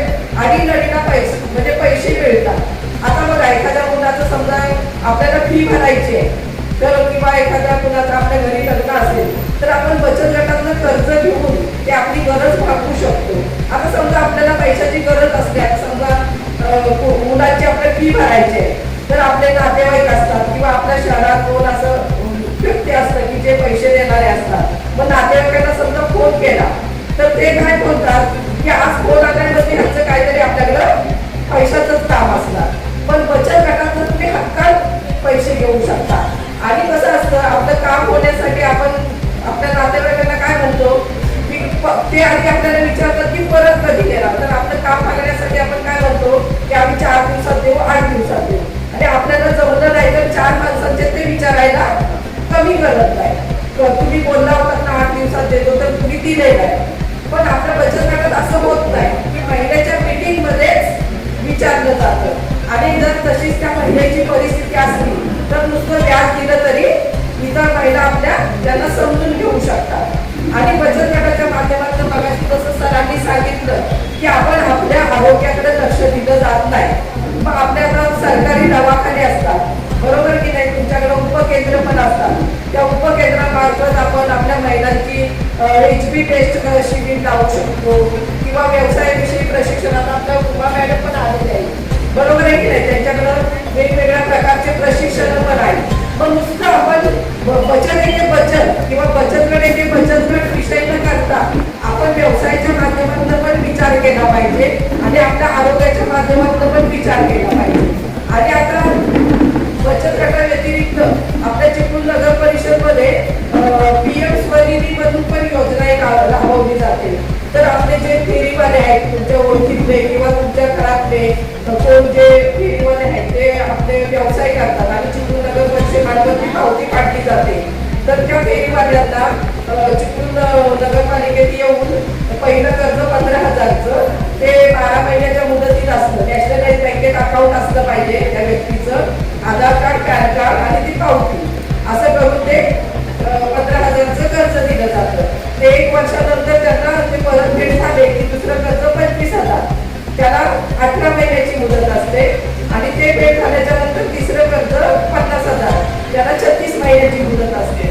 अडीनडीला पैसे म्हणजे पैसे मिळतात. आता बघा एखाद्या मुलाचं समजा आपल्याला फी भरायची आहे तर किंवा एखाद्या मुलाचं आपल्या घरी लग्न असेल तर आपण बचत गटातनं कर्ज घेऊन ते आपली गरज भागवू शकतो. आता समजा आपल्याला पैशाची गरज असते, आता समजा मुलांची आपल्याला फी भरायची आहे तर आपले नातेवाईक असतात किंवा आपल्या शहरात कोण असं व्यक्ती असतं की जे पैसे देणारे असतात. मग नातेवाईकांना समजा फोन केला तर ते काय बोलतात की आज फोन आल्यामध्ये ह्याचं काहीतरी आपल्याकडं पैशाचंच काम असणार. पण बचत गटातून तुम्ही हक्कात पैसे घेऊ शकता. आणि कसं असतं आपलं काम होण्यासाठी आपण आपल्या नातेवाईकांना काय म्हणतो की ते आधी आपल्याला विचारतात की परत कधी देणार, तर आपलं काम मागण्यासाठी आपण काय म्हणतो की आम्ही 4 दिवसात देऊ, 8 दिवसात देऊ. आणि आपल्याला जमलं नाही तर 4 माणसांचे ते विचारायला कमी करत नाही. तुम्ही बोलला होता ना 8 दिवसात देतो तर तुम्ही दिले नाही. पण आपल्या बचत गटात असं होत नाही की महिन्याच्या मीटिंग मध्येच विचारलं जातं. आणि जर तशीच त्या महिलेची परिस्थिती असली तर नुसतं व्याज दिलं तरी इतर महिला आपल्या त्यांना समजून घेऊ शकतात. आणि बचत गटाच्या माध्यमातून मगाशी जसं सरांनी सांगितलं की आपण आपल्या आरोग्याकडे लक्ष दिलं जात नाही. मग आपल्या सरकारी दवाखाने असतात बरोबर की नाही, तुमच्याकडे उपकेंद्र पण असतात. त्या उपकेंद्रामार्फत आपण आपल्या महिलांची HP टेस्ट शिबिर लावू शकतो किंवा व्यवसायाविषयी प्रशिक्षणात आपल्या उमा मॅडम पण आलेले आहेत बरोबर आहे की नाही. त्यांच्याकडं वेगवेगळ्या प्रकारचे प्रशिक्षण पण आहे. मग नुसतं आपण बचत एके बचत किंवा बचत गट एके बचत गट विषय न करता आपण व्यवसायाच्या माध्यमातून पण विचार केला पाहिजे आणि आपल्या आरोग्याच्या माध्यमातून पण विचार केला पाहिजे. आणि आता बचत गटा व्यतिरिक्त आपल्या चिपळूण नगर परिषद मध्ये PM स्वनिधी मधून पण योजना एक राबवली जाते. तर आपले जे फेरीवाले आहेत तुमच्या ओळखीतले किंवा तुमच्या घरातले कोण जे फेरीवाले आहेत ते आपले व्यवसाय करतात आणि चिपळूण नगर परिषदेमार्फत ती पावती काढली जाते. तर त्या फेरीवाल्यांना चिपळूण नगरपालिकेत येऊन पहिलं कर्ज 15,000चं ते 12 महिन्याच्या मुदतीत असतं. नॅशनलाइज बँकेत अकाउंट असलं पाहिजे त्या व्यक्तीचं, आधार कार्ड, पॅन कार्ड आणि ती पावती असं करून ते 15,000चं कर्ज दिलं जातं. ते 1 वर्षानंतर त्यांना ते परतफेड झाले की दुसरं कर्ज 25,000, त्याला 18 महिन्याची मुदत असते आणि ते फेड झाल्याच्या नंतर तिसरं कर्ज 50,000, त्याला 36 महिन्याची मुदत असते.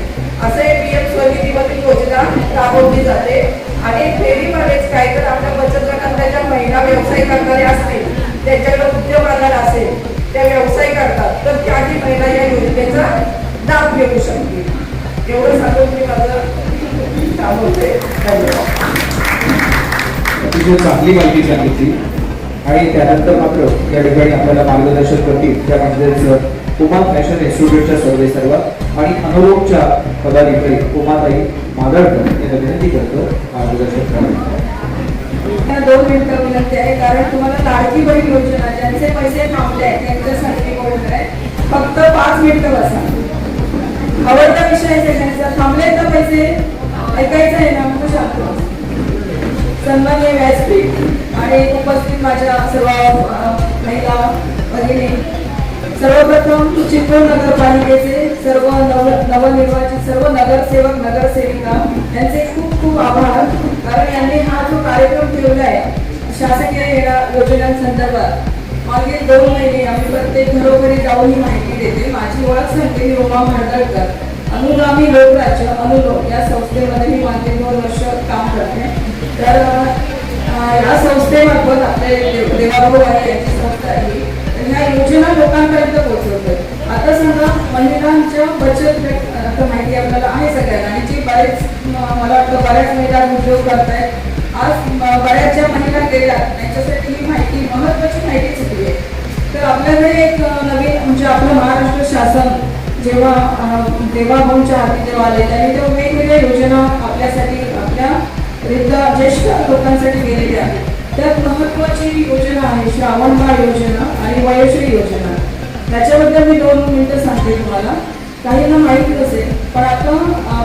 असं एक PM स्वनिधीमधील योजना राबवली जाते. आणि फेरीमध्येच काय तर आपल्या बचत गटातल्या ज्या महिला व्यवसाय करणारे असतील त्यांच्याकडे उद्योग आधार असेल त्या व्यवसाय करतात तर त्याही महिला या योजनेचा लाभ घेऊ शकतील. एवढं सांगून मी माझं काम होते. धन्यवाद. अतिशय चांगली माहिती सांगितली. आणि त्यानंतर मात्र या ठिकाणी आपल्याला मार्गदर्शन करतील त्या म्हणजेच उमा फॅशन इन्स्टिट्यूटच्या सर्व आणि अनुरूपच्या पदाधिकारी उमाताई मादळकर यांना विनंती करतो मार्गदर्शन करावे. 2 मिनिटं विनंती आहे कारण तुम्हाला लाडकी बहीण योजना ज्यांचे पैसे थांबले आहेत त्यांच्यासाठी बोलत आहे. फक्त 5 मिनिटं बसा. आवडता विषय आहे त्यांचा. थांबले तर पैसे ऐकायचं आहे ना मग शांत. सन्माननीय व्यासपीठ आणि उपस्थित माझ्या सर्व महिला भगिनी, सर्वप्रथम चिपळूण नगरपालिकेचे सर्व नवनिर्वाचित सर्व नगरसेवक नगरसेविका यांचे खूप खूप आभार. कारण यांनी हा जो कार्यक्रम ठेवला आहे शासकीय योजनांसंदर्भात मागील 2 महिने आम्ही प्रत्येक घरोघरी जाऊन ही माहिती देते. माझी ओळख सांगते मी उमा मांडळकर, अनुगामी लोकराज्य अनुलोक या संस्थेमध्ये मी मागील 2 वर्ष काम करते. तर या संस्थेमार्फत आपले देवाभाऊ आहे यांची संस्था आहे ह्या योजना लोकांपर्यंत पोहोचवतोय. आता सांगा महिलांच्या बचत गट माहिती आपल्याला आहे सगळ्यांना आणि जी मला वाटतं बऱ्याच महिला उद्योग करतायत. आज बऱ्याच ज्या महिला गेल्या त्यांच्यासाठी ही माहिती महत्वाची माहिती सुटली आहे. तर आपल्याकडे एक नवीन म्हणजे आपलं महाराष्ट्र शासन जेव्हा देवाभाऊंच्या हाती जेव्हा आले त्यांनी तेव्हा वेगवेगळ्या योजना आपल्यासाठी आपल्या ज्येष्ठ लोकांसाठी केलेली आहे. त्यात महत्वाची योजना आहे श्रावणबाळ योजना आणि वयोश्री योजना. त्याच्याबद्दल मी 2 मिनिटं सांगते तुम्हाला. काहींना माहिती असेल, पण आता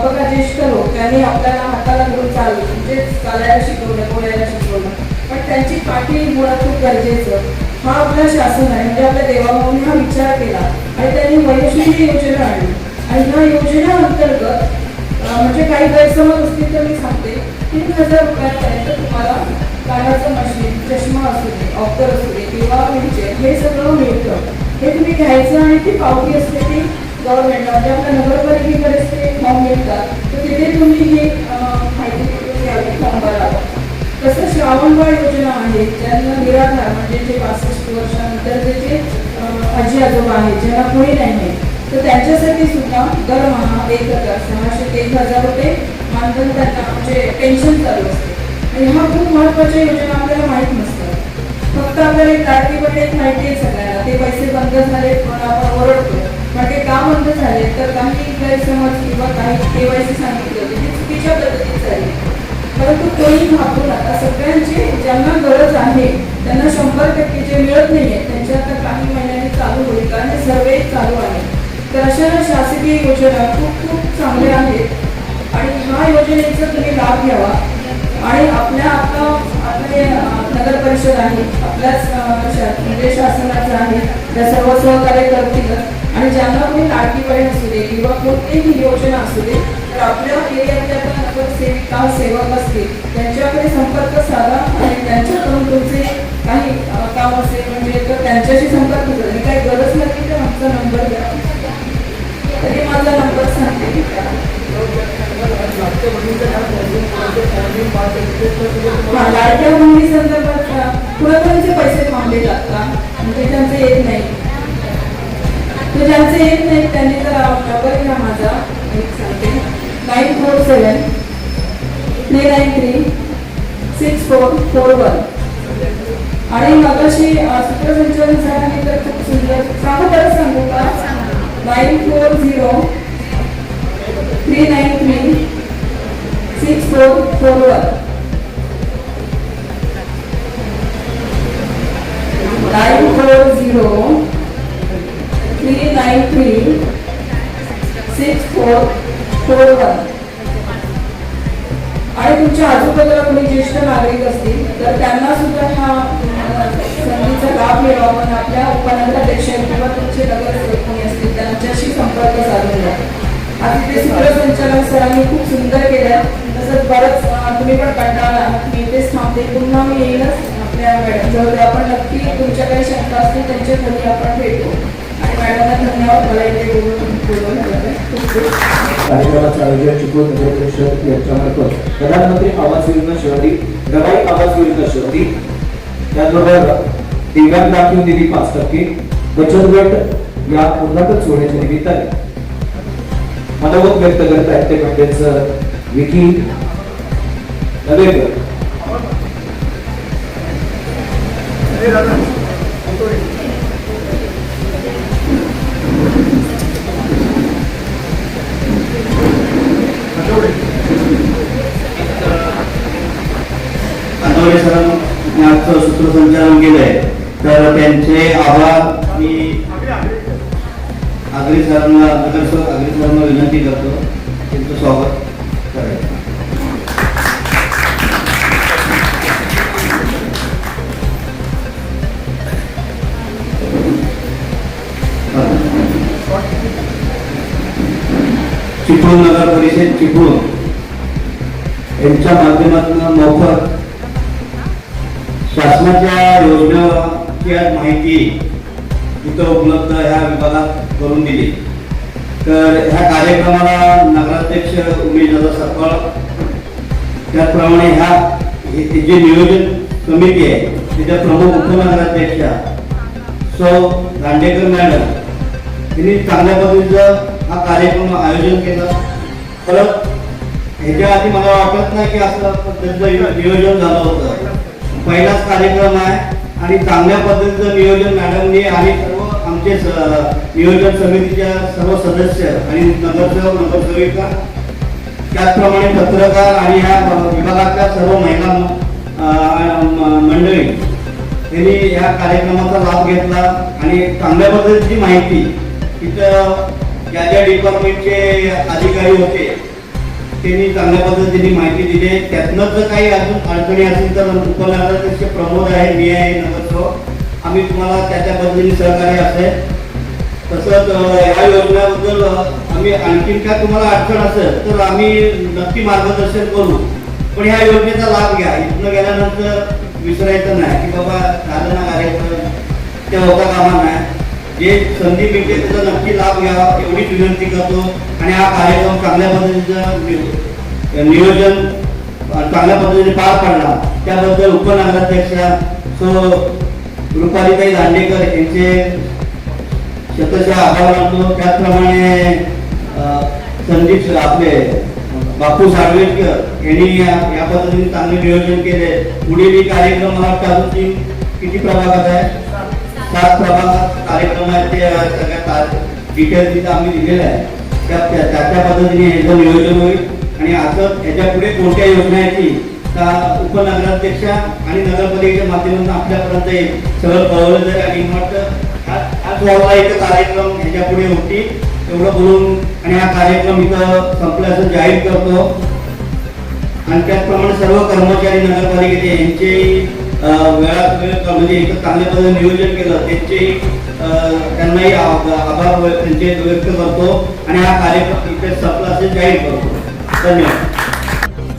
बघा ज्येष्ठ लोक त्यांनी आपल्याला हाताला घेऊन म्हणजे चालायला शिकवलं, बोलायला शिकवलं, पण त्यांची पाठी मुळात खूप गरजेचं. हा आपला शासन आहे, म्हणजे आपल्या देवाभाऊने हा विचार केला आणि त्यांनी वयोश्री योजना आणली. आणि ह्या योजना अंतर्गत म्हणजे काही गैरसमज असतील तर मी सांगते, 3000 रुपयांपर्यंत तुम्हाला कानाचं मशीन, चष्मा असू दे, ऑप्टर असू दे किंवा व्हीलचेअर हे सगळं मिळतं. हे तुम्ही घ्यायचं आणि ती पावती असते ती गव्हर्नमेंटला म्हणजे आपल्या नगरपालिकेकडेच ते फॉर्म मिळतात, तर तिथे तुम्ही ही माहिती कुठून घ्यावी, फॉर्म भरावा. तसं श्रावणबाळ योजना आहे, ज्यांना निराधार म्हणजे जे 65 वर्षानंतर जे आजी आजोबा आहेत, ज्यांना कोणी नाही, तर त्यांच्यासाठी सुद्धा दरमहा 1,600 ते 1,000 रुपये मानधन त्यांना म्हणजे पेन्शन चालू असते. आणि ह्या खूप महत्त्वाच्या योजना आपल्याला माहीत नसतात. फक्त आपल्याला एक लाडकी बहीण एक माहिती आहे सगळ्यांना, ते पैसे बंद झाले पण आपण ओरडतो, पण ते का बंद झाले तर काही गैरसमज किंवा काही KYC सांगितले होते ती चुकीच्या पद्धतीत झाली. परंतु कोणी घाबरू नका, सगळ्यांचे ज्यांना गरज आहे त्यांना 100% जे मिळत नाहीये त्यांच्या आता काही महिन्यांनी चालू होईल, कारण हे सर्वे चालू आहे. तर अशा शासकीय योजना खूप खूप चांगल्या आहेत आणि ह्या योजनेचा तुम्ही लाभ घ्यावा. आणि आपल्या आपले नगर परिषद आहे, आपल्याच म्हणजे शासनाचं आहे, त्या सर्व सहकार्य करतीलच. आणि ज्यांना कोणी लाडकी बहीण असू दे किंवा कोणतीही योजना असू दे, तर आपल्या एरियातल्या नगरसेविका सेवक असतील त्यांच्याकडे संपर्क साधा आणि त्यांच्याकडून तुमचे काही काम असेल म्हणजे तर त्यांच्याशी संपर्क करा. काही गरज नसेल तर आमचा नंबर द्या, तरी माझा नंबर सांगते. लाडक्या बहिणी संदर्भात कुणाकडे पैसे थांबले जातात म्हणजे त्यांचे येत नाही, तर ज्यांचे येत नाही त्यांनी जर नंबर घ्या माझा, एक सांगते 947 393 6441. आणि मगाशी सूत्रसंचालन सरांनी तर खूप सुंदर सांगू, परत सांगू का? 940 393 6441. 940 393 6441. आणि तुमच्या आजूबाजूला कोणी ज्येष्ठ नागरिक असतील तर त्यांना सुद्धा हा संधीचा लाभ मिळावा. पण आपल्या उपनगराध्यक्ष किंवा तुमचे नगरसेवक कोणी असतील त्यांच्याशी संपर्क साधून द्या. आता ते सूत्रसंचालन सरांनी खूप सुंदर केलं. तसंच बरंच तुम्ही पण कंटाळा, मी इथेच थांबते, पुन्हा मी येईनच आपल्या मॅडम जवळ. आपण नक्की तुमच्या काही शंका असतील त्यांच्या घरी आपण भेटू. आणि मॅडमला धन्यवाद, मला इथे बोलून कार्यक्रमाचं आयोजन चिपळूण नगर परिषद यांच्यामार्फत प्रधानमंत्री आवास योजना शहरी, रबाई आवास योजना शहरी, त्याचबरोबर दिव्यांग राखीव निधी 5%, बचत गट या उद्घाटन सोहळ्याच्या निमित्ताने मनोगत व्यक्त करत आहेत ते म्हणजेच विकी नवेकर. आठवडे सरांनी आजचं सूत्रसंचालन केलंय, तर त्यांचे आभार मी आगरी सरांना, नगरसेवक आगरी सरांना विनंती करतो त्यांचं स्वागत करायचं. चिपळूण नगर परिषद चिपळूण यांच्या माध्यमातून मोफत शासनाच्या योजनेची आज माहिती इथं उपलब्ध ह्या विभागात करून दिली. तर ह्या कार्यक्रमाला नगराध्यक्ष उमेशदादा सकळ, त्याचप्रमाणे ह्या जे नियोजन समिती आहे त्याच्या प्रमुख उपनगराध्यक्षा सौ दांडेकर मॅडम त्यांनी चांगल्या पद्धतीचं हा कार्यक्रम आयोजन केलं. परत ह्याच्या आधी मला वाटत नाही की असं पद्धतीचं नियोजन झालं होतं. पहिलाच कार्यक्रम आहे आणि चांगल्या पद्धतीचं नियोजन मॅडमनी आणि सर्व आमचे नियोजन समितीच्या सर्व सदस्य आणि नगरसेवक नगरसेविका त्याचप्रमाणे पत्रकार आणि ह्या विभागातल्या सर्व महिला मंडळी त्यांनी या कार्यक्रमाचा लाभ घेतला आणि चांगल्या पद्धतीची माहिती तिथं ज्या ज्या डिपार्टमेंटचे अधिकारी होते त्यांनी चांगल्या पद्धतीने माहिती दिली. त्यातनं जर काही अजून अडचणी असतील तर उपनगराध्यक्ष प्रमोद आहे, मी आहे, नगरसेवक, आम्ही तुम्हाला त्या पद्धतीने सहकार्य असेल. तसंच या योजनेबद्दल आम्ही आणखीन काय तुम्हाला अडचण असेल तर आम्ही नक्की मार्गदर्शन करू. पण ह्या योजनेचा लाभ घ्या. इथनं गेल्यानंतर विसरायचं नाही की बाबा झालं ना कार्यक्रम ते होता कामा नाही. जे संधी मिळते त्याचा नक्की लाभ घ्यावा एवढीच विनंती करतो. आणि हा कार्यक्रम चांगल्या पद्धतीचं नियोजन चांगल्या पद्धतीने पार पडला त्याबद्दल उपनगराध्यक्षा रुपालीताई दांडेकर यांचे शतशः आभार मानतो. त्याचप्रमाणे संदीप आपले बापू साळवेकर यांनी या पद्धतीने चांगले नियोजन केले. पुढील कार्यक्रम मला वाटतं किती प्रभागात आहे? 7 प्रभागात कार्यक्रम आहे. ते सगळ्या डिटेल तिथं आम्ही दिलेलं आहे. त्या पद्धतीने याचं नियोजन होईल. आणि असं याच्या पुढे कोणत्या योजना येतील तर उपनगराध्यक्षा आणि नगरपालिकेच्या माध्यमातून आपल्यापर्यंत येईल सगळं कळवलं जाईल. आणि वाटतं हा एक कार्यक्रम ह्याच्या पुढे होती एवढं बोलून आणि हा कार्यक्रम इथं संपल्याचं जाहीर करतो. आणि त्याचप्रमाणे सर्व कर्मचारी नगरपालिकेचे यांचे वेळात वेळ म्हणजे इथं चांगल्या पद्धतीने नियोजन केलं त्यांचे त्यांनाही आभार त्यांचे व्यक्त करतो. आणि हा कार्यक्रम इथे संपला असे जाहीर करतो. धन्यवाद.